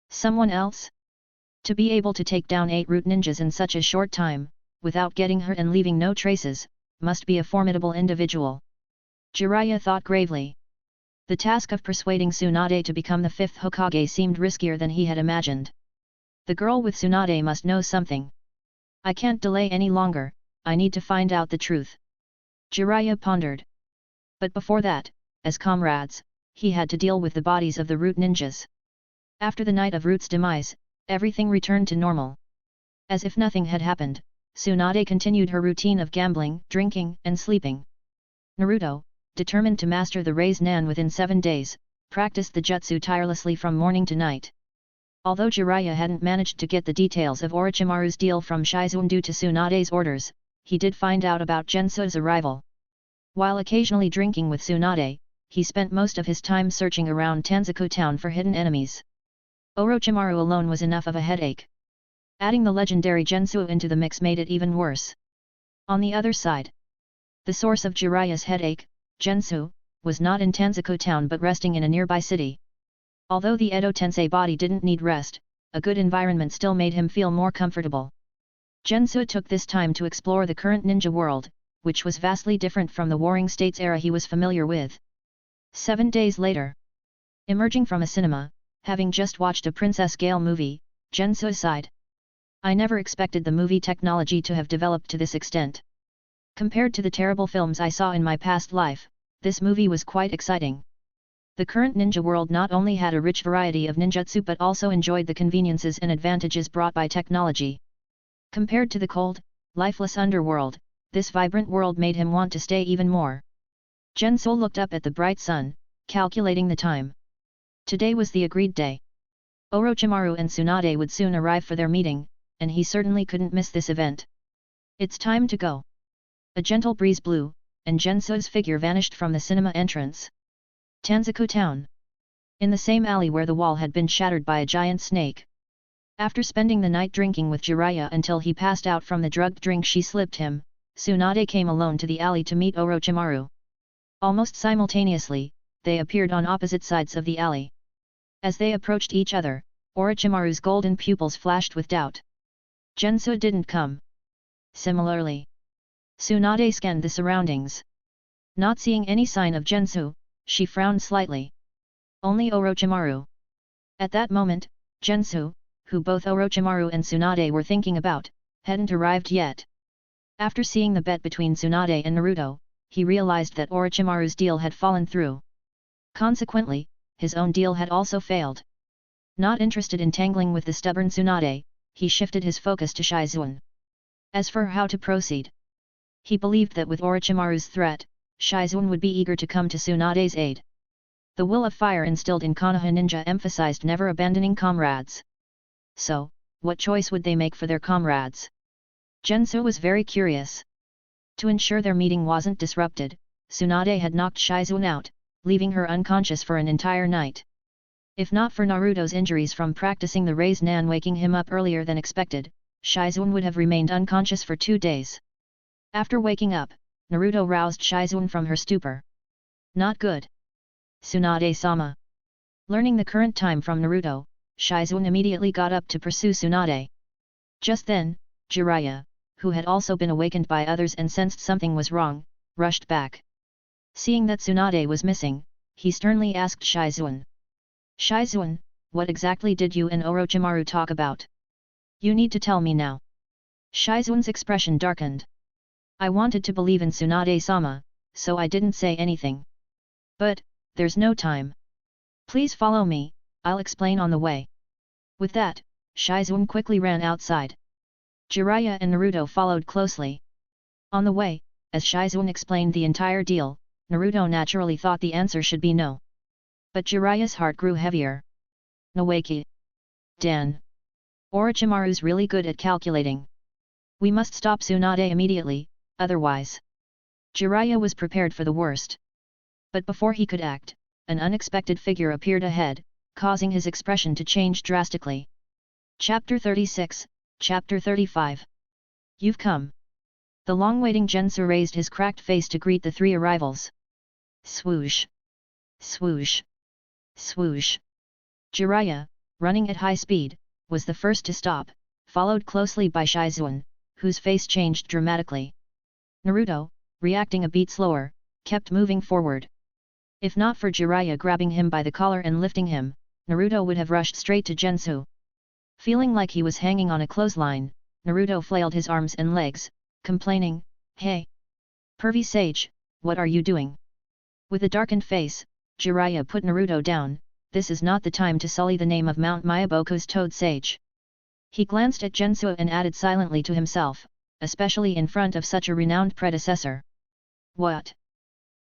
Someone else? To be able to take down 8 root ninjas in such a short time, without getting hurt and leaving no traces, must be a formidable individual. Jiraiya thought gravely. The task of persuading Tsunade to become the 5th Hokage seemed riskier than he had imagined. The girl with Tsunade must know something. I can't delay any longer, I need to find out the truth. Jiraiya pondered. But before that, as comrades, he had to deal with the bodies of the root ninjas. After the night of Root's demise, everything returned to normal. As if nothing had happened, Tsunade continued her routine of gambling, drinking, and sleeping. Naruto, determined to master the Rasengan within 7 days, practiced the jutsu tirelessly from morning to night. Although Jiraiya hadn't managed to get the details of Orochimaru's deal from Shizune due to Tsunade's orders, he did find out about Jenso's arrival. While occasionally drinking with Tsunade, he spent most of his time searching around Tanzuko town for hidden enemies. Orochimaru alone was enough of a headache. Adding the legendary Jenso into the mix made it even worse. On the other side, the source of Jiraiya's headache, Jenso, was not in Tanzuko town but resting in a nearby city. Although the Edo Tensei body didn't need rest, a good environment still made him feel more comfortable. Jenso took this time to explore the current ninja world, which was vastly different from the Warring States era he was familiar with. 7 days later, emerging from a cinema, having just watched a Princess Gale movie, Jenso sighed. I never expected the movie technology to have developed to this extent. Compared to the terrible films I saw in my past life, this movie was quite exciting. The current ninja world not only had a rich variety of ninjutsu but also enjoyed the conveniences and advantages brought by technology. Compared to the cold, lifeless underworld, this vibrant world made him want to stay even more. Jenso looked up at the bright sun, calculating the time. Today was the agreed day. Orochimaru and Tsunade would soon arrive for their meeting, and he certainly couldn't miss this event. It's time to go. A gentle breeze blew, and Jenso's figure vanished from the cinema entrance. Tanzuko town. In the same alley where the wall had been shattered by a giant snake. After spending the night drinking with Jiraiya until he passed out from the drugged drink she slipped him, Tsunade came alone to the alley to meet Orochimaru. Almost simultaneously, they appeared on opposite sides of the alley. As they approached each other, Orochimaru's golden pupils flashed with doubt. Jenso didn't come. Similarly, Tsunade scanned the surroundings. Not seeing any sign of Jenso, she frowned slightly. Only Orochimaru. At that moment, Jenso, who both Orochimaru and Tsunade were thinking about, hadn't arrived yet. After seeing the bet between Tsunade and Naruto, he realized that Orochimaru's deal had fallen through. Consequently, his own deal had also failed. Not interested in tangling with the stubborn Tsunade, he shifted his focus to Shizune. As for how to proceed, he believed that with Orochimaru's threat, Shizune would be eager to come to Tsunade's aid. The will of fire instilled in Konoha ninja emphasized never abandoning comrades. So, what choice would they make for their comrades? Jenso was very curious. To ensure their meeting wasn't disrupted, Tsunade had knocked Shizune out, leaving her unconscious for an entire night. If not for Naruto's injuries from practicing the Rasengan waking him up earlier than expected, Shizune would have remained unconscious for 2 days. After waking up, Naruto roused Shizune from her stupor. Not good. Tsunade-sama. Learning the current time from Naruto, Shizune immediately got up to pursue Tsunade. Just then, Jiraiya, who had also been awakened by others and sensed something was wrong, rushed back. Seeing that Tsunade was missing, he sternly asked Shizune. Shizune, what exactly did you and Orochimaru talk about? You need to tell me now. Shizune's expression darkened. I wanted to believe in Tsunade-sama, so I didn't say anything. But, there's no time. Please follow me, I'll explain on the way. With that, Shizune quickly ran outside. Jiraiya and Naruto followed closely. On the way, as Shizune explained the entire deal, Naruto naturally thought the answer should be no. But Jiraiya's heart grew heavier. Nawaki. Dan. Orochimaru's really good at calculating. We must stop Tsunade immediately, otherwise. Jiraiya was prepared for the worst. But before he could act, an unexpected figure appeared ahead, causing his expression to change drastically. Chapter 36, Chapter 35. You've come. The long-waiting Jenso raised his cracked face to greet the 3 arrivals. Swoosh. Swoosh. Swoosh. Jiraiya, running at high speed, was the first to stop, followed closely by Shizune, whose face changed dramatically. Naruto, reacting a beat slower, kept moving forward. If not for Jiraiya grabbing him by the collar and lifting him, Naruto would have rushed straight to Jenso. Feeling like he was hanging on a clothesline, Naruto flailed his arms and legs, complaining, "Hey! Pervy sage, what are you doing?" With a darkened face, Jiraiya put Naruto down. This is not the time to sully the name of Mount Myaboku's Toad Sage. He glanced at Jenso and added silently to himself, especially in front of such a renowned predecessor. What?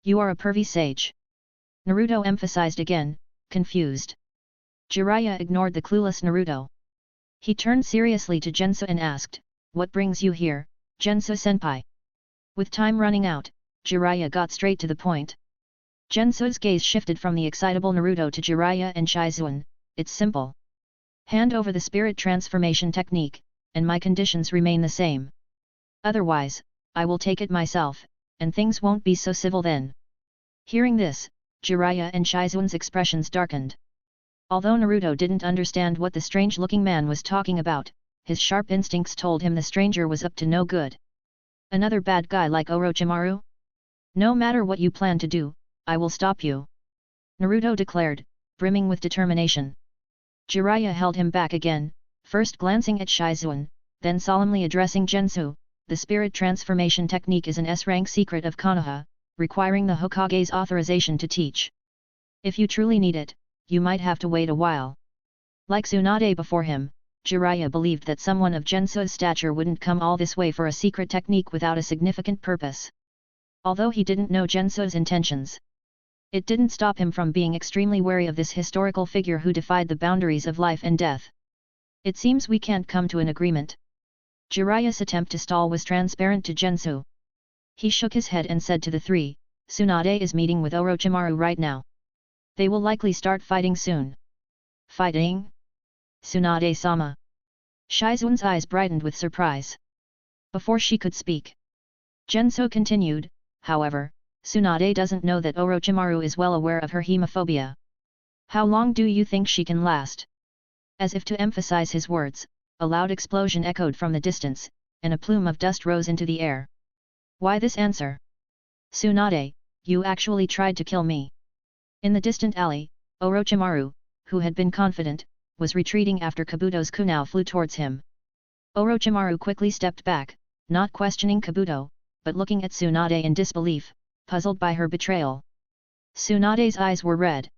You are a pervy sage? Naruto emphasized again, confused. Jiraiya ignored the clueless Naruto. He turned seriously to Jenso and asked, "What brings you here, Jenso-senpai?" With time running out, Jiraiya got straight to the point. Jenso's gaze shifted from the excitable Naruto to Jiraiya and Shizune. It's simple. Hand over the spirit transformation technique, and my conditions remain the same. Otherwise, I will take it myself, and things won't be so civil then. Hearing this, Jiraiya and Shizune's expressions darkened. Although Naruto didn't understand what the strange-looking man was talking about, his sharp instincts told him the stranger was up to no good. Another bad guy like Orochimaru? No matter what you plan to do, I will stop you. Naruto declared, brimming with determination. Jiraiya held him back again, first glancing at Shizune, then solemnly addressing Jenso. The spirit transformation technique is an S-rank secret of Kanoha, requiring the Hokage's authorization to teach. If you truly need it, you might have to wait a while. Like Tsunade before him, Jiraiya believed that someone of Jenso's stature wouldn't come all this way for a secret technique without a significant purpose. Although he didn't know Jenso's intentions, it didn't stop him from being extremely wary of this historical figure who defied the boundaries of life and death. It seems we can't come to an agreement. Jiraiya's attempt to stall was transparent to Jenso. He shook his head and said to the 3, "Tsunade is meeting with Orochimaru right now. They will likely start fighting soon." Fighting? Tsunade-sama. Shizune's eyes brightened with surprise. Before she could speak, Jenso continued, "However, Tsunade doesn't know that Orochimaru is well aware of her hemophobia. How long do you think she can last?" As if to emphasize his words, a loud explosion echoed from the distance, and a plume of dust rose into the air. "Why this answer? Tsunade, you actually tried to kill me." In the distant alley, Orochimaru, who had been confident, was retreating after Kabuto's kunai flew towards him. Orochimaru quickly stepped back, not questioning Kabuto, but looking at Tsunade in disbelief, puzzled by her betrayal. Tsunade's eyes were red.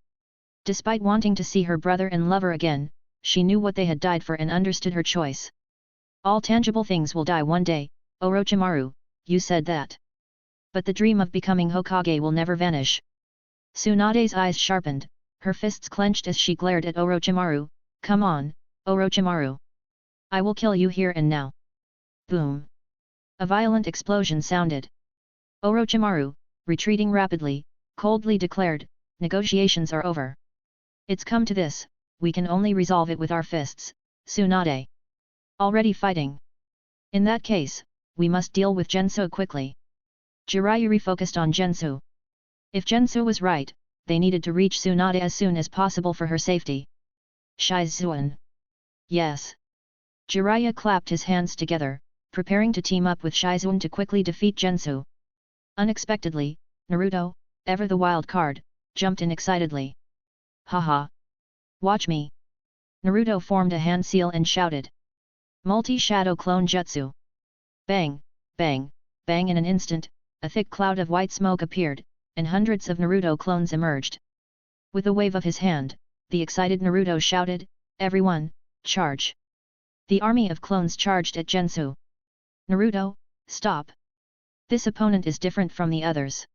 Despite wanting to see her brother and lover again, she knew what they had died for and understood her choice. "All tangible things will die one day, Orochimaru, you said that. But the dream of becoming Hokage will never vanish." Tsunade's eyes sharpened, her fists clenched as she glared at Orochimaru. "Come on, Orochimaru. I will kill you here and now." Boom. A violent explosion sounded. Orochimaru, retreating rapidly, coldly declared, "Negotiations are over. It's come to this, we can only resolve it with our fists, Tsunade. Already fighting. In that case, we must deal with Jenso quickly." Jiraiya refocused on Jenso. If Jenso was right, they needed to reach Tsunade as soon as possible for her safety. Shizune. Yes. Jiraiya clapped his hands together, preparing to team up with Shizune to quickly defeat Jenso. Unexpectedly, Naruto, ever the wild card, jumped in excitedly. "Haha! Watch me!" Naruto formed a hand seal and shouted. Multi-shadow clone jutsu. Bang, bang, bang. In an instant, a thick cloud of white smoke appeared, and hundreds of Naruto clones emerged. With a wave of his hand, the excited Naruto shouted, "Everyone, charge!" The army of clones charged at Jenso. "Naruto, stop! This opponent is different from the others."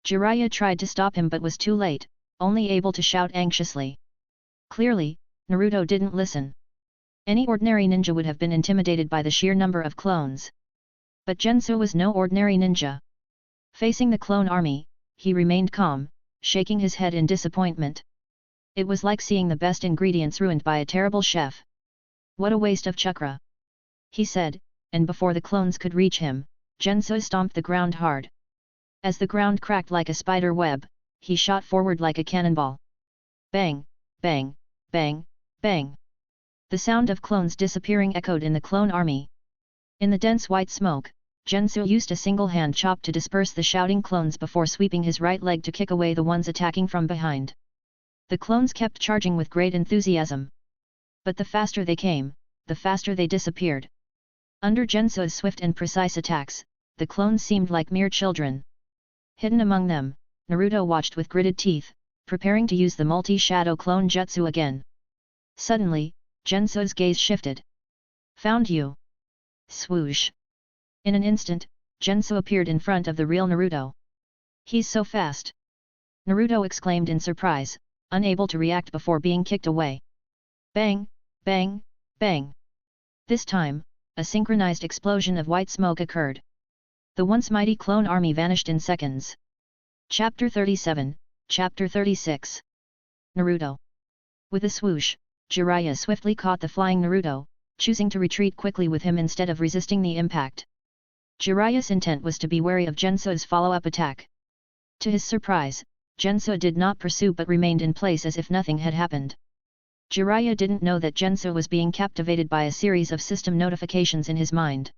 Jiraiya tried to stop him but was too late, only able to shout anxiously. Clearly, Naruto didn't listen. Any ordinary ninja would have been intimidated by the sheer number of clones. But Jenso was no ordinary ninja. Facing the clone army, he remained calm, shaking his head in disappointment. It was like seeing the best ingredients ruined by a terrible chef. "What a waste of chakra," he said, and before the clones could reach him, Jenso stomped the ground hard. As the ground cracked like a spider web, he shot forward like a cannonball. Bang, bang, bang, bang. The sound of clones disappearing echoed in the clone army. In the dense white smoke, Jenso used a single hand chop to disperse the shouting clones before sweeping his right leg to kick away the ones attacking from behind. The clones kept charging with great enthusiasm. But the faster they came, the faster they disappeared. Under Jenso's swift and precise attacks, the clones seemed like mere children. Hidden among them, Naruto watched with gritted teeth, preparing to use the multi-shadow clone jutsu again. Suddenly, Jenso's gaze shifted. "Found you!" Swoosh! In an instant, Jenso appeared in front of the real Naruto. "He's so fast!" Naruto exclaimed in surprise, unable to react before being kicked away. Bang, bang, bang! This time, a synchronized explosion of white smoke occurred. The once mighty clone army vanished in seconds. Chapter 37, Chapter 36. Naruto. With a swoosh, Jiraiya swiftly caught the flying Naruto, choosing to retreat quickly with him instead of resisting the impact. Jiraiya's intent was to be wary of Jenso's follow-up attack. To his surprise, Jenso did not pursue but remained in place as if nothing had happened. Jiraiya didn't know that Jenso was being captivated by a series of system notifications in his mind.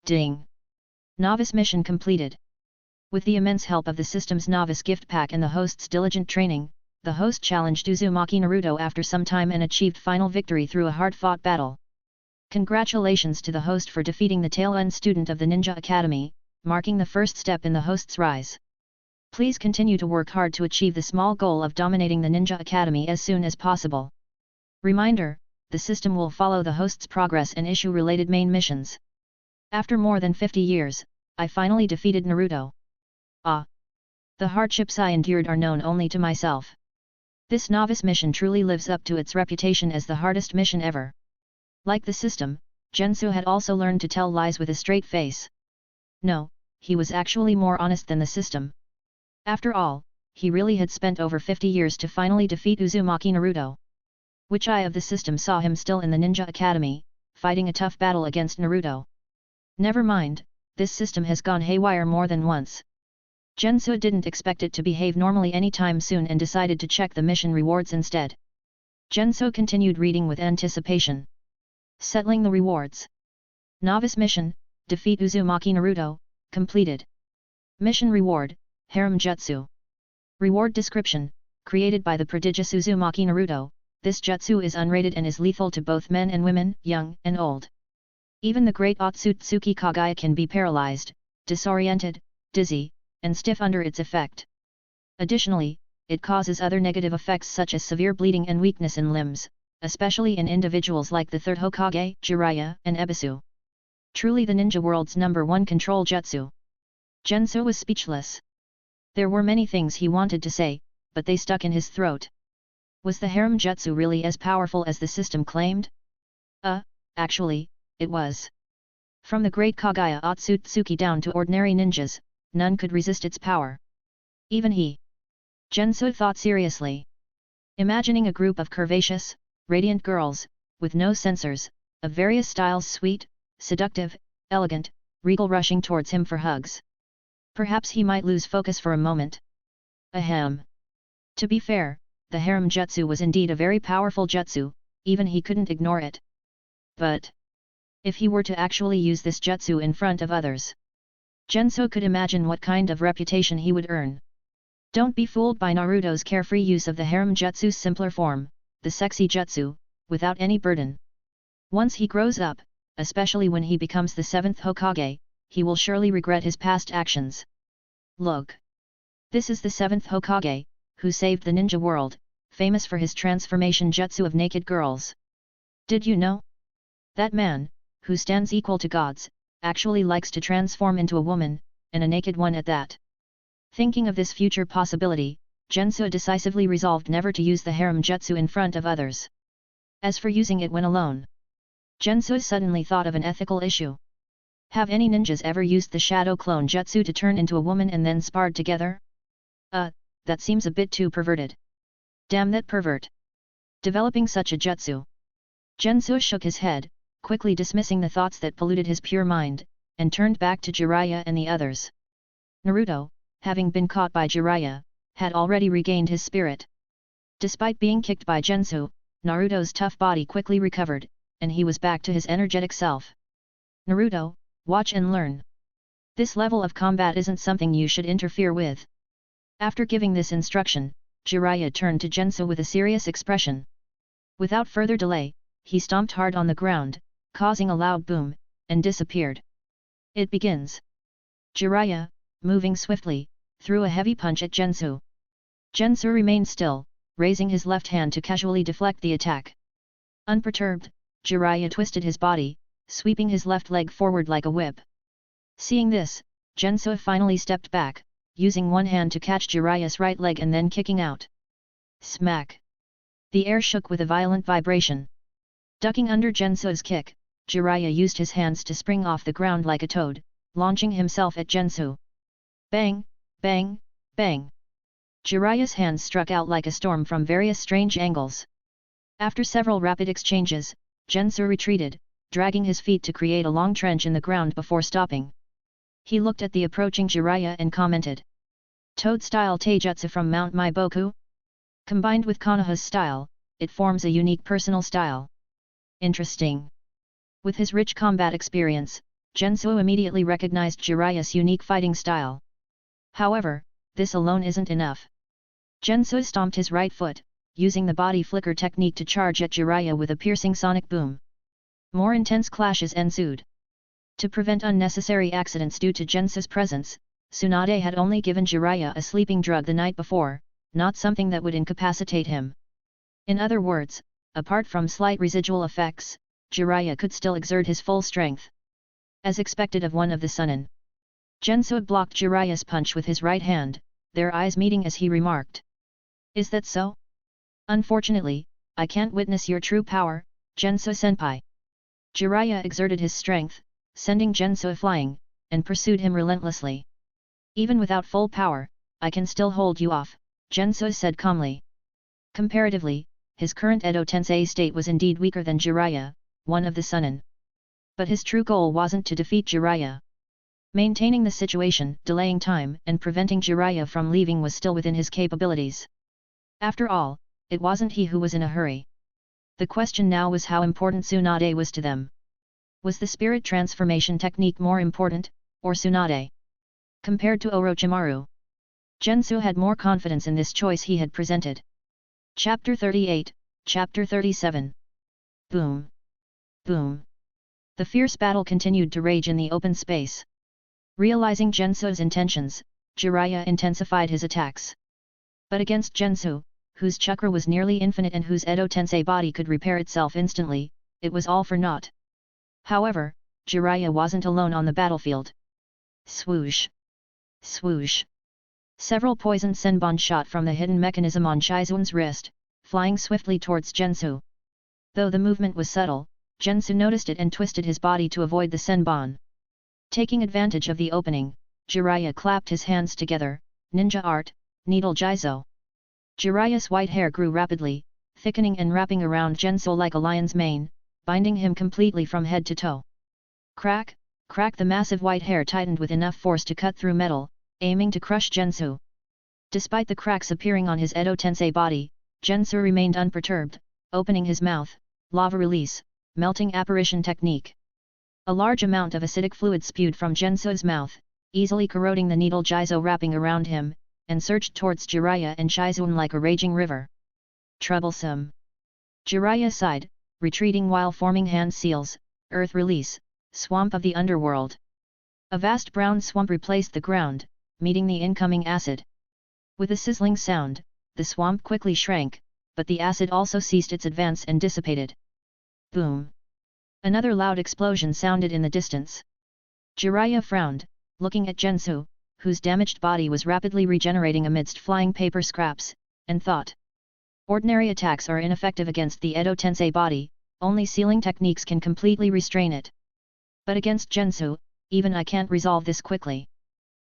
Ding! Novice mission completed. With the immense help of the system's novice gift pack and the host's diligent training, the host challenged Uzumaki Naruto after some time and achieved final victory through a hard-fought battle. Congratulations to the host for defeating the tail-end student of the Ninja Academy, marking the first step in the host's rise. Please continue to work hard to achieve the small goal of dominating the Ninja Academy as soon as possible. Reminder, the system will follow the host's progress and issue related main missions. After more than 50 years, I finally defeated Naruto. Ah! The hardships I endured are known only to myself. This novice mission truly lives up to its reputation as the hardest mission ever. Like the system, Jenso had also learned to tell lies with a straight face. No, he was actually more honest than the system. After all, he really had spent over 50 years to finally defeat Uzumaki Naruto. Which eye of the system saw him still in the Ninja Academy, fighting a tough battle against Naruto? Never mind, this system has gone haywire more than once. Jenso didn't expect it to behave normally anytime soon and decided to check the mission rewards instead. Jenso continued reading with anticipation. Settling the rewards. Novice mission, defeat Uzumaki Naruto, completed. Mission reward, Harem Jutsu. Reward description, created by the prodigious Uzumaki Naruto, this jutsu is unrated and is lethal to both men and women, young and old. Even the great Otsutsuki Kage can be paralyzed, disoriented, dizzy, and stiff under its effect. Additionally, it causes other negative effects such as severe bleeding and weakness in limbs, especially in individuals like the third Hokage, Jiraiya, and Ebisu. Truly the ninja world's #1 control jutsu. Jenso was speechless. There were many things he wanted to say, but they stuck in his throat. Was the harem jutsu really as powerful as the system claimed? Actually, it was. From the great Kaguya Otsutsuki down to ordinary ninjas, none could resist its power. Even he. Jenso thought seriously. Imagining a group of curvaceous, radiant girls, with no censors, of various styles sweet, seductive, elegant, regal rushing towards him for hugs. Perhaps he might lose focus for a moment. Ahem. To be fair, the harem jutsu was indeed a very powerful jutsu, even he couldn't ignore it. But if he were to actually use this jutsu in front of others, Jenso could imagine what kind of reputation he would earn. Don't be fooled by Naruto's carefree use of the harem jutsu's simpler form, the sexy jutsu, without any burden. Once he grows up, especially when he becomes the 7th Hokage, he will surely regret his past actions. Look. This is the 7th Hokage, who saved the ninja world, famous for his transformation jutsu of naked girls. Did you know? That man, who stands equal to gods, actually likes to transform into a woman, and a naked one at that. Thinking of this future possibility, Jenso decisively resolved never to use the harem jutsu in front of others. As for using it when alone, Jenso suddenly thought of an ethical issue. Have any ninjas ever used the shadow clone jutsu to turn into a woman and then sparred together? That seems a bit too perverted. Damn that pervert. Developing such a jutsu. Jenso shook his head, quickly dismissing the thoughts that polluted his pure mind, and turned back to Jiraiya and the others. Naruto, having been caught by Jiraiya, had already regained his spirit. Despite being kicked by Jenso, Naruto's tough body quickly recovered, and he was back to his energetic self. Naruto, watch and learn. This level of combat isn't something you should interfere with. After giving this instruction, Jiraiya turned to Jenso with a serious expression. Without further delay, he stomped hard on the ground, causing a loud boom, and disappeared. It begins. Jiraiya, moving swiftly, threw a heavy punch at Jenso. Jenso remained still, raising his left hand to casually deflect the attack. Unperturbed, Jiraiya twisted his body, sweeping his left leg forward like a whip. Seeing this, Jenso finally stepped back, using one hand to catch Jiraiya's right leg and then kicking out. Smack! The air shook with a violent vibration. Ducking under Jenso's kick, Jiraiya used his hands to spring off the ground like a toad, launching himself at Jenso. Bang! Bang! Bang! Jiraiya's hands struck out like a storm from various strange angles. After several rapid exchanges, Jenso retreated, dragging his feet to create a long trench in the ground before stopping. He looked at the approaching Jiraiya and commented. Toad-style taijutsu from Mount Maiboku? Combined with Kanoha's style, it forms a unique personal style. Interesting. With his rich combat experience, Jenso immediately recognized Jiraiya's unique fighting style. However, this alone isn't enough. Jenso stomped his right foot, using the body flicker technique to charge at Jiraiya with a piercing sonic boom. More intense clashes ensued. To prevent unnecessary accidents due to Jenso's presence, Tsunade had only given Jiraiya a sleeping drug the night before, not something that would incapacitate him. In other words, apart from slight residual effects, Jiraiya could still exert his full strength. As expected of one of the Sunin. Jenso blocked Jiraiya's punch with his right hand, their eyes meeting as he remarked. Is that so? Unfortunately, I can't witness your true power, Jenso-senpai. Jiraiya exerted his strength, sending Jenso flying, and pursued him relentlessly. Even without full power, I can still hold you off, Jenso said calmly. Comparatively, his current Edo Tensei state was indeed weaker than Jiraiya, one of the Sunin. But his true goal wasn't to defeat Jiraiya. Maintaining the situation, delaying time, and preventing Jiraiya from leaving was still within his capabilities. After all, it wasn't he who was in a hurry. The question now was how important Tsunade was to them. Was the spirit transformation technique more important, or Tsunade? Compared to Orochimaru, Jenso had more confidence in this choice he had presented. Chapter 38, Chapter 37. Boom! Boom! The fierce battle continued to rage in the open space. Realizing Jenso's intentions, Jiraiya intensified his attacks. But against Jenso, whose chakra was nearly infinite and whose Edo Tensei body could repair itself instantly, it was all for naught. However, Jiraiya wasn't alone on the battlefield. Swoosh! Swoosh! Several poisoned senbon shot from the hidden mechanism on Shizune's wrist, flying swiftly towards Jenso. Though the movement was subtle, Jenso noticed it and twisted his body to avoid the senbon. Taking advantage of the opening, Jiraiya clapped his hands together, ninja art, needle Jizo. Jiraiya's white hair grew rapidly, thickening and wrapping around Jenso like a lion's mane, binding him completely from head to toe. Crack, crack, the massive white hair tightened with enough force to cut through metal, aiming to crush Jenso. Despite the cracks appearing on his Edo Tensei body, Jenso remained unperturbed, opening his mouth, lava release, melting apparition technique. A large amount of acidic fluid spewed from Jenso's mouth, easily corroding the needle Jizo wrapping around him, and surged towards Jiraiya and Shizune like a raging river. Troublesome. Jiraiya sighed, retreating while forming hand seals, earth release, swamp of the underworld. A vast brown swamp replaced the ground, meeting the incoming acid. With a sizzling sound, the swamp quickly shrank, but the acid also ceased its advance and dissipated. Boom! Another loud explosion sounded in the distance. Jiraiya frowned, looking at Jenso, whose damaged body was rapidly regenerating amidst flying paper scraps, and thought. Ordinary attacks are ineffective against the Edo Tensei body, only sealing techniques can completely restrain it. But against Jenso, even I can't resolve this quickly.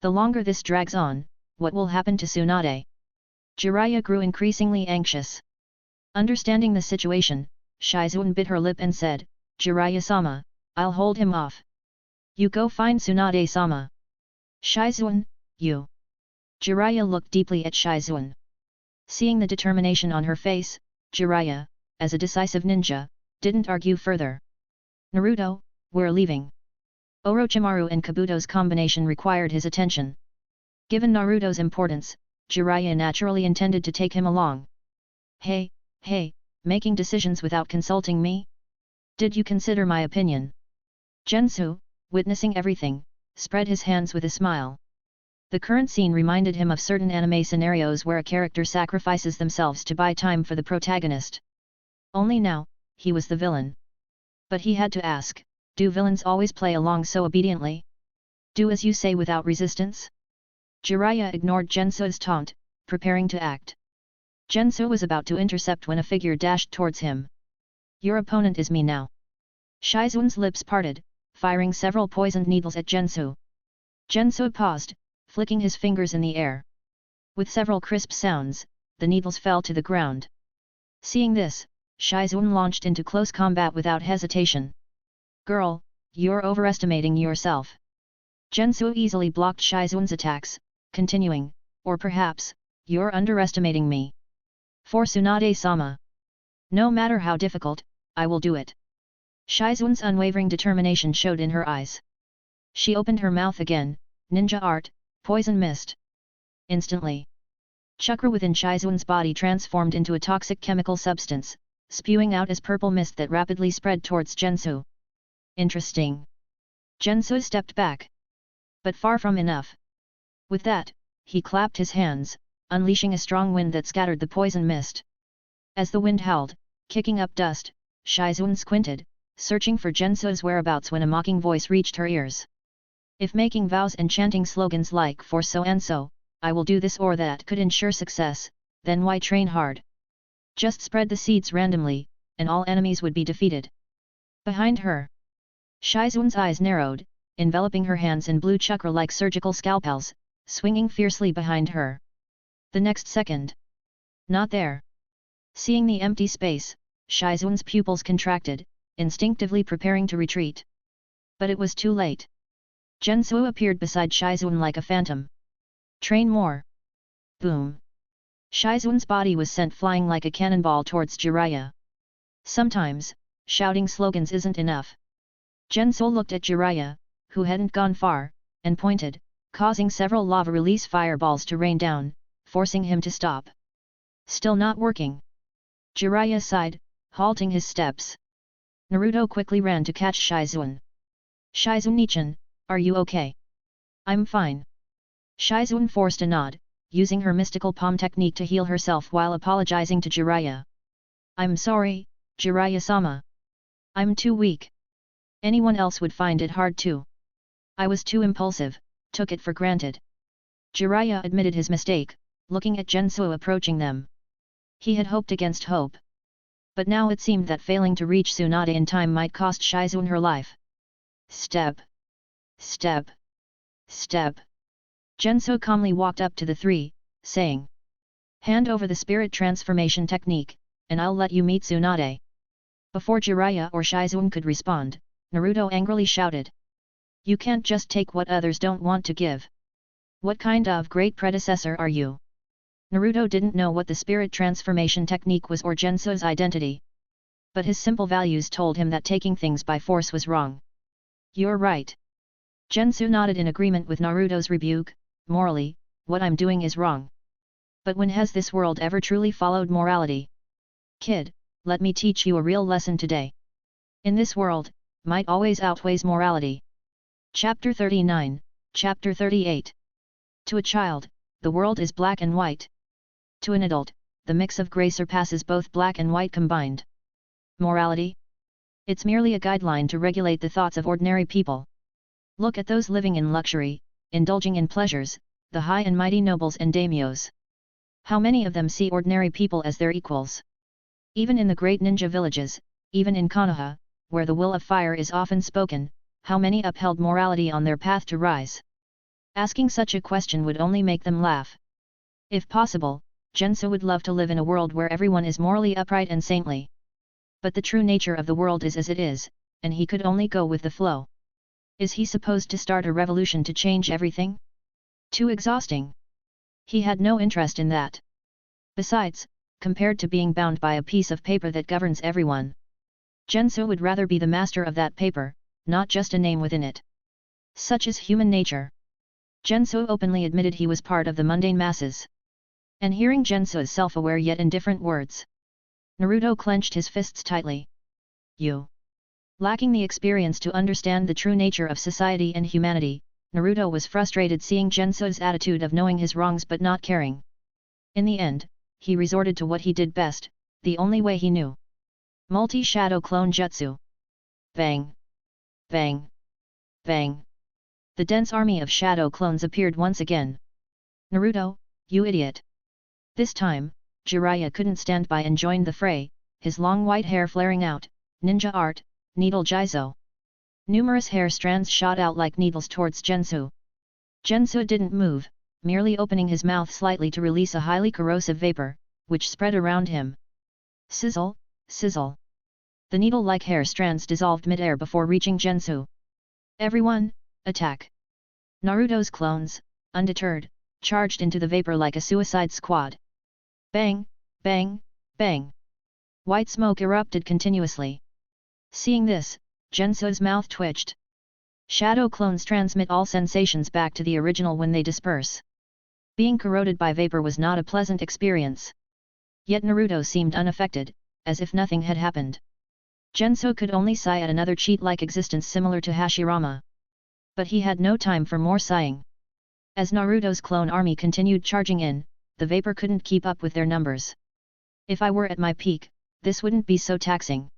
The longer this drags on, what will happen to Tsunade? Jiraiya grew increasingly anxious. Understanding the situation, Shizune bit her lip and said, Jiraiya-sama, I'll hold him off. You go find Tsunade-sama. Shizune, you. Jiraiya looked deeply at Shizune. Seeing the determination on her face, Jiraiya, as a decisive ninja, didn't argue further. Naruto, we're leaving. Orochimaru and Kabuto's combination required his attention. Given Naruto's importance, Jiraiya naturally intended to take him along. Hey, making decisions without consulting me? Did you consider my opinion? Jenso, witnessing everything, spread his hands with a smile. The current scene reminded him of certain anime scenarios where a character sacrifices themselves to buy time for the protagonist. Only now, he was the villain. But he had to ask, do villains always play along so obediently? Do as you say without resistance? Jiraiya ignored Jenso's taunt, preparing to act. Jenso was about to intercept when a figure dashed towards him. Your opponent is me now. Shizune's lips parted, firing several poisoned needles at Jenso. Jenso paused, flicking his fingers in the air. With several crisp sounds, the needles fell to the ground. Seeing this, Shizune launched into close combat without hesitation. Girl, you're overestimating yourself. Jenso easily blocked Shizune's attacks, continuing, or perhaps, you're underestimating me. For Tsunade-sama. No matter how difficult, I will do it. Shizune's unwavering determination showed in her eyes. She opened her mouth again, ninja art, poison mist. Instantly, chakra within Shizune's body transformed into a toxic chemical substance, spewing out as purple mist that rapidly spread towards Jenso. Interesting. Jenso stepped back. But far from enough. With that, he clapped his hands, unleashing a strong wind that scattered the poison mist. As the wind howled, kicking up dust, Shizune squinted, searching for Jenso's whereabouts when a mocking voice reached her ears. If making vows and chanting slogans like for so and so, I will do this or that could ensure success, then why train hard? Just spread the seeds randomly, and all enemies would be defeated. Behind her, Shizune's eyes narrowed, enveloping her hands in blue chakra like surgical scalpels, swinging fiercely behind her. The next second, not there. Seeing the empty space, Shizune's pupils contracted, instinctively preparing to retreat. But it was too late. Jenso appeared beside Shizune like a phantom. Train more. Boom. Shizune's body was sent flying like a cannonball towards Jiraiya. Sometimes, shouting slogans isn't enough. Jenso looked at Jiraiya, who hadn't gone far, and pointed, causing several lava release fireballs to rain down, forcing him to stop. Still not working. Jiraiya sighed, halting his steps. Naruto quickly ran to catch Shizune. Shizune-chan, are you okay? I'm fine. Shizune forced a nod, using her mystical palm technique to heal herself while apologizing to Jiraiya. I'm sorry, Jiraiya-sama. I'm too weak. Anyone else would find it hard too. I was too impulsive, took it for granted. Jiraiya admitted his mistake, looking at Jenso approaching them. He had hoped against hope. But now it seemed that failing to reach Tsunade in time might cost Shizune her life. Step. Step. Step. Jenso calmly walked up to the three, saying, "Hand over the spirit transformation technique, and I'll let you meet Tsunade." Before Jiraiya or Shizune could respond, Naruto angrily shouted, "You can't just take what others don't want to give. What kind of great predecessor are you?" Naruto didn't know what the spirit transformation technique was or Jenso's identity. But his simple values told him that taking things by force was wrong. "You're right." Jenso nodded in agreement with Naruto's rebuke. "Morally, what I'm doing is wrong. But when has this world ever truly followed morality? Kid, let me teach you a real lesson today. In this world, might always outweighs morality." Chapter 39, Chapter 38. To a child, the world is black and white. To an adult, the mix of grey surpasses both black and white combined. Morality? It's merely a guideline to regulate the thoughts of ordinary people. Look at those living in luxury, indulging in pleasures, the high and mighty nobles and daimyos. How many of them see ordinary people as their equals? Even in the great ninja villages, even in Kanoha, where the will of fire is often spoken, how many upheld morality on their path to rise? Asking such a question would only make them laugh. If possible, Jenso would love to live in a world where everyone is morally upright and saintly. But the true nature of the world is as it is, and he could only go with the flow. Is he supposed to start a revolution to change everything? Too exhausting. He had no interest in that. Besides, compared to being bound by a piece of paper that governs everyone, Jenso would rather be the master of that paper, not just a name within it. Such is human nature. Jenso openly admitted he was part of the mundane masses. And hearing Jenso's self-aware yet indifferent words, Naruto clenched his fists tightly. You. Lacking the experience to understand the true nature of society and humanity, Naruto was frustrated seeing Jenso's attitude of knowing his wrongs but not caring. In the end, he resorted to what he did best, the only way he knew. Multi-shadow clone jutsu. Bang! Bang! Bang! The dense army of shadow clones appeared once again. "Naruto, you idiot!" This time, Jiraiya couldn't stand by and joined the fray, his long white hair flaring out. Ninja art, needle jizo. Numerous hair strands shot out like needles towards Jenso. Jenso didn't move, merely opening his mouth slightly to release a highly corrosive vapor, which spread around him. Sizzle, sizzle. The needle-like hair strands dissolved mid-air before reaching Jenso. "Everyone, attack!" Naruto's clones, undeterred, charged into the vapor like a suicide squad. Bang, bang, bang. White smoke erupted continuously. Seeing this, Jenso's mouth twitched. Shadow clones transmit all sensations back to the original when they disperse. Being corroded by vapor was not a pleasant experience. Yet Naruto seemed unaffected, as if nothing had happened. Jenso could only sigh at another cheat-like existence similar to Hashirama. But he had no time for more sighing. As Naruto's clone army continued charging in, the vapor couldn't keep up with their numbers. "If I were at my peak, this wouldn't be so taxing."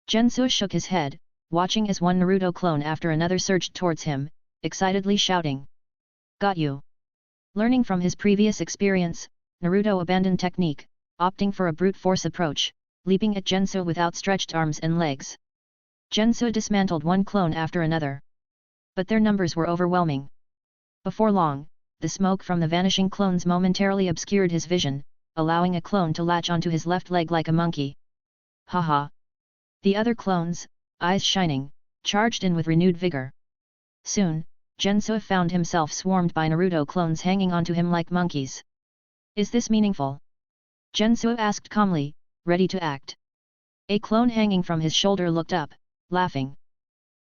Jenso shook his head, watching as one Naruto clone after another surged towards him, excitedly shouting, "Got you!" Learning from his previous experience, Naruto abandoned technique, opting for a brute force approach, leaping at Jenso with outstretched arms and legs. Jenso dismantled one clone after another. But their numbers were overwhelming. Before long, the smoke from the vanishing clones momentarily obscured his vision, allowing a clone to latch onto his left leg like a monkey. Haha! The other clones, eyes shining, charged in with renewed vigor. Soon, Jenso found himself swarmed by Naruto clones hanging onto him like monkeys. "Is this meaningful?" Jenso asked calmly, ready to act. A clone hanging from his shoulder looked up, laughing.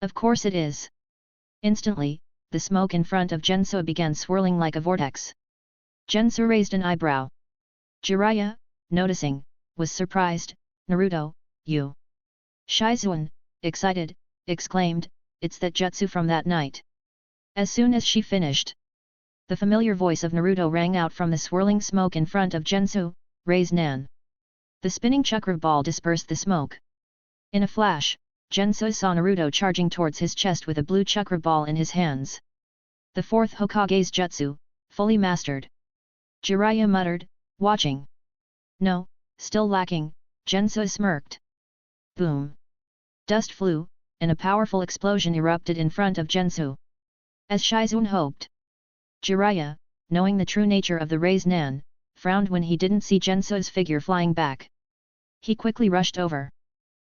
"Of course it is." Instantly, the smoke in front of Jenso began swirling like a vortex. Jenso raised an eyebrow. Jiraiya, noticing, was surprised. "Naruto, you..." Shizune, excited, exclaimed, "It's that jutsu from that night." As soon as she finished, the familiar voice of Naruto rang out from the swirling smoke in front of Jenso, "Raise Nan." The spinning chakra ball dispersed the smoke. In a flash, Jenso saw Naruto charging towards his chest with a blue chakra ball in his hands. The fourth Hokage's jutsu, fully mastered. Jiraiya muttered, watching. "No, still lacking, Jenso smirked. Boom! Dust flew, and a powerful explosion erupted in front of Jenso. As Shizune hoped. Jiraiya, knowing the true nature of the Rasengan, frowned when he didn't see Jenso's figure flying back. He quickly rushed over.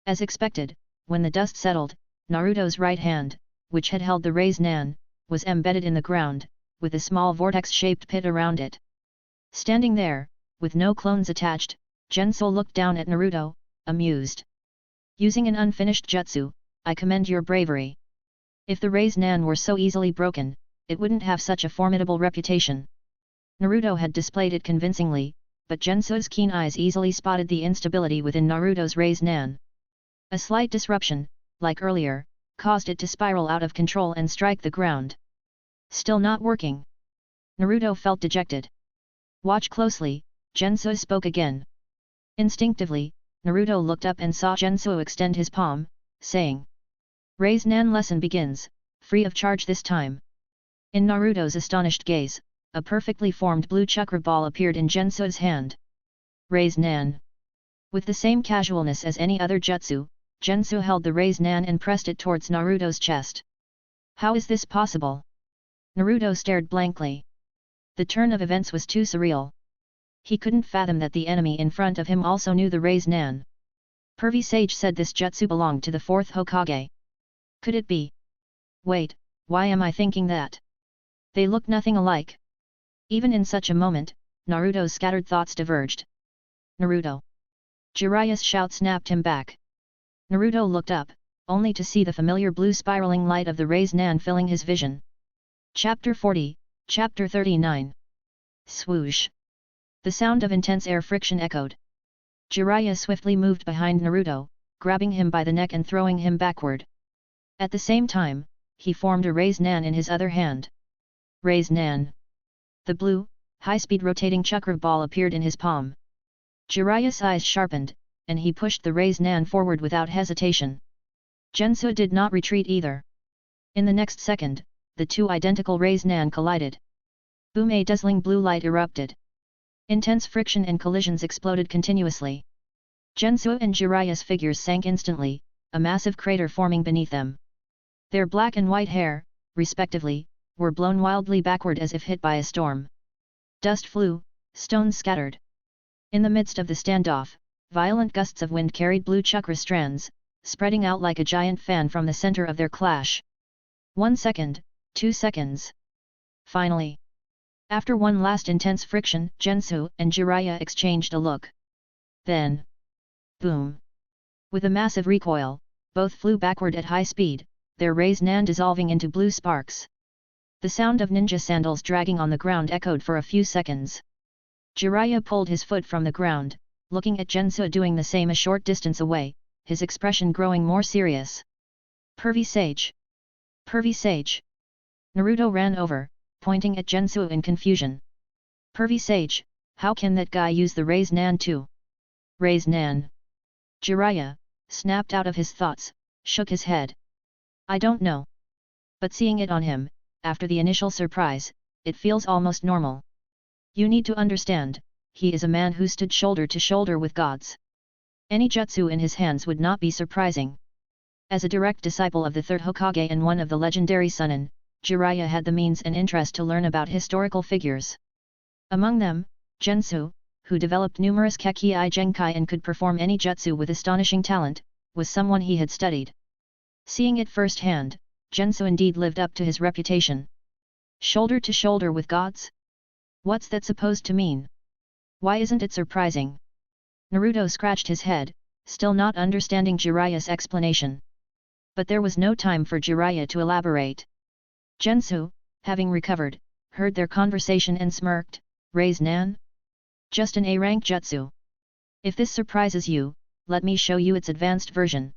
As expected, when the dust settled, Naruto's right hand, which had held the Rasengan, was embedded in the ground, with a small vortex-shaped pit around it. Standing there, with no clones attached, Jenso looked down at Naruto, amused. Using an unfinished jutsu, I commend your bravery. If the Rasengan were so easily broken, it wouldn't have such a formidable reputation. Naruto had displayed it convincingly, but Jenso's keen eyes easily spotted the instability within Naruto's Rasengan. A slight disruption, like earlier, caused it to spiral out of control and strike the ground. Still not working. Naruto felt dejected. Watch closely, Jenso spoke again. Instinctively, Naruto looked up and saw Jenso extend his palm, saying, Rasengan lesson begins, free of charge this time. In Naruto's astonished gaze, a perfectly formed blue chakra ball appeared in Jenso's hand. Rasengan. With the same casualness as any other jutsu, Jenso held the Rasengan and pressed it towards Naruto's chest. How is this possible? Naruto stared blankly. The turn of events was too surreal. He couldn't fathom that the enemy in front of him also knew the Rasengan. Pervy Sage said this jutsu belonged to the fourth Hokage. Could it be? Wait, why am I thinking that? They look nothing alike. Even in such a moment, Naruto's scattered thoughts diverged. Naruto! Jiraiya's shout snapped him back. Naruto looked up, only to see the familiar blue spiraling light of the Rasengan filling his vision. Chapter 40, Chapter 39. Swoosh! The sound of intense air friction echoed. Jiraiya swiftly moved behind Naruto, grabbing him by the neck and throwing him backward. At the same time, he formed a Rasengan in his other hand. Rasengan! The blue, high-speed rotating chakra ball appeared in his palm. Jiraiya's eyes sharpened, and he pushed the Rasengan forward without hesitation. Jenso did not retreat either. In the next second, the two identical Rasengan collided. Boom! A dazzling blue light erupted. Intense friction and collisions exploded continuously. Jenso and Jiraiya's figures sank instantly, a massive crater forming beneath them. Their black and white hair, respectively, were blown wildly backward as if hit by a storm. Dust flew, stones scattered. In the midst of the standoff, violent gusts of wind carried blue chakra strands, spreading out like a giant fan from the center of their clash. 1 second, 2 seconds. Finally. After one last intense friction, Jenso and Jiraiya exchanged a look. Then. Boom! With a massive recoil, both flew backward at high speed, their Rasengan dissolving into blue sparks. The sound of ninja sandals dragging on the ground echoed for a few seconds. Jiraiya pulled his foot from the ground, looking at Jenso doing the same a short distance away, his expression growing more serious. Pervy Sage! Pervy Sage! Naruto ran over, pointing at Jenso in confusion. Pervy Sage, how can that guy use the Rasengan too? Rasengan! Jiraiya, snapped out of his thoughts, shook his head. I don't know. But seeing it on him, after the initial surprise, it feels almost normal. You need to understand, he is a man who stood shoulder to shoulder with gods. Any jutsu in his hands would not be surprising. As a direct disciple of the third Hokage and one of the legendary Sunin, Jiraiya had the means and interest to learn about historical figures. Among them, Jenso, who developed numerous Kekii Genkai and could perform any jutsu with astonishing talent, was someone he had studied. Seeing it firsthand, Jenso indeed lived up to his reputation. Shoulder to shoulder with gods? What's that supposed to mean? Why isn't it surprising? Naruto scratched his head, still not understanding Jiraiya's explanation. But there was no time for Jiraiya to elaborate. Jenso, having recovered, heard their conversation and smirked. Rasengan? Just an A-rank jutsu. If this surprises you, let me show you its advanced version.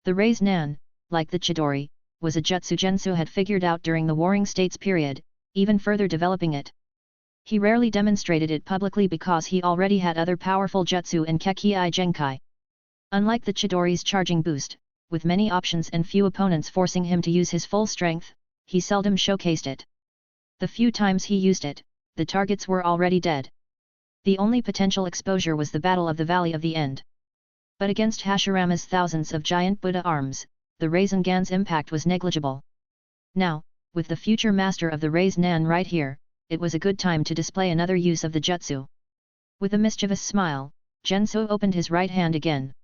The Rasengan, like the Chidori, was a jutsu Jenso had figured out during the Warring States period, even further developing it. He rarely demonstrated it publicly because he already had other powerful jutsu and Kekii Genkai. Unlike the Chidori's charging boost, with many options and few opponents forcing him to use his full strength, he seldom showcased it. The few times he used it, the targets were already dead. The only potential exposure was the Battle of the Valley of the End. But against Hashirama's thousands of giant Buddha arms, the Rasengan's impact was negligible. Now, with the future master of the Rasengan right here, it was a good time to display another use of the jutsu. With a mischievous smile, Jenso opened his right hand again.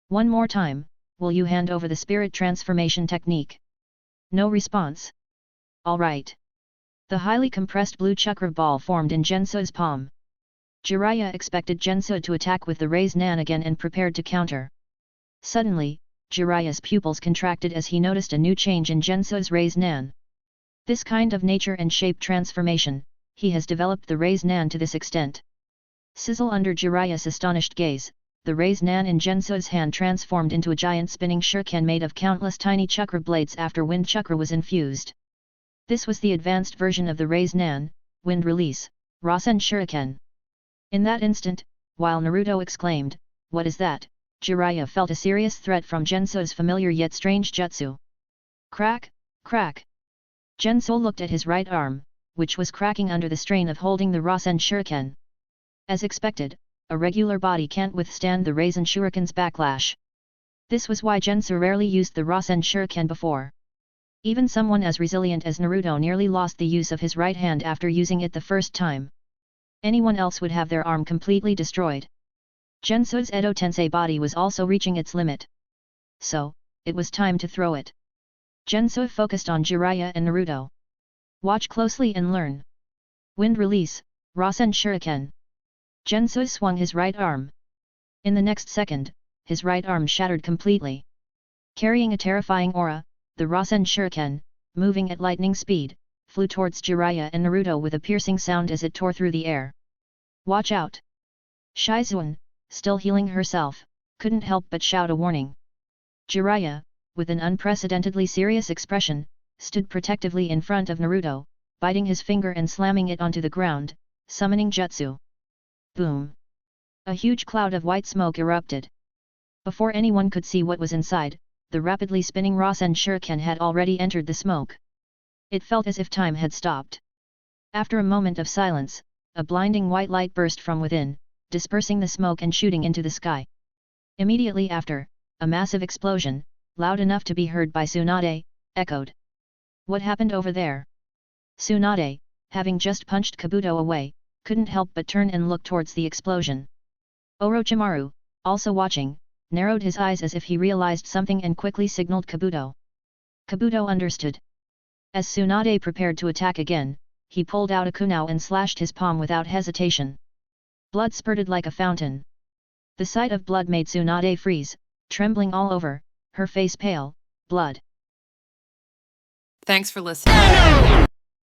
One more time, will you hand over the spirit transformation technique? No response. All right. The highly compressed blue chakra ball formed in Jenso's palm. Jiraiya expected Jenso to attack with the Rasengan again and prepared to counter. Suddenly, Jiraiya's pupils contracted as he noticed a new change in Jenso's Rasengan. This kind of nature and shape transformation, he has developed the Rasengan to this extent. Sizzle under Jiraiya's astonished gaze, the Rasengan in Jenso's hand transformed into a giant spinning shuriken made of countless tiny chakra blades after wind chakra was infused. This was the advanced version of the Rasengan, wind release, Rasenshuriken. In that instant, while Naruto exclaimed, "What is that?" Jiraiya felt a serious threat from Jenso's familiar yet strange jutsu. Crack, crack. Jenso looked at his right arm, which was cracking under the strain of holding the Rasenshuriken. As expected, a regular body can't withstand the Rasenshuriken's backlash. This was why Jenso rarely used the Rasenshuriken before. Even someone as resilient as Naruto nearly lost the use of his right hand after using it the first time. Anyone else would have their arm completely destroyed. Jenso's Edo Tensei body was also reaching its limit. So, it was time to throw it. Jenso focused on Jiraiya and Naruto. Watch closely and learn. Wind release, Rasenshuriken. Jenso swung his right arm. In the next second, his right arm shattered completely. Carrying a terrifying aura, the Rasenshuriken, moving at lightning speed, flew towards Jiraiya and Naruto with a piercing sound as it tore through the air. Watch out! Shizune, still healing herself, couldn't help but shout a warning. Jiraiya, with an unprecedentedly serious expression, stood protectively in front of Naruto, biting his finger and slamming it onto the ground, summoning jutsu. Boom! A huge cloud of white smoke erupted. Before anyone could see what was inside, the rapidly spinning Rasenshuriken had already entered the smoke. It felt as if time had stopped. After a moment of silence, a blinding white light burst from within, dispersing the smoke and shooting into the sky. Immediately after, a massive explosion, loud enough to be heard by Tsunade, echoed. What happened over there? Tsunade, having just punched Kabuto away, couldn't help but turn and look towards the explosion. Orochimaru, also watching, narrowed his eyes as if he realized something and quickly signaled Kabuto. Kabuto understood. As Tsunade prepared to attack again, he pulled out a kunai and slashed his palm without hesitation. Blood spurted like a fountain. The sight of blood made Tsunade freeze, trembling all over, her face pale, blood. Thanks for listening.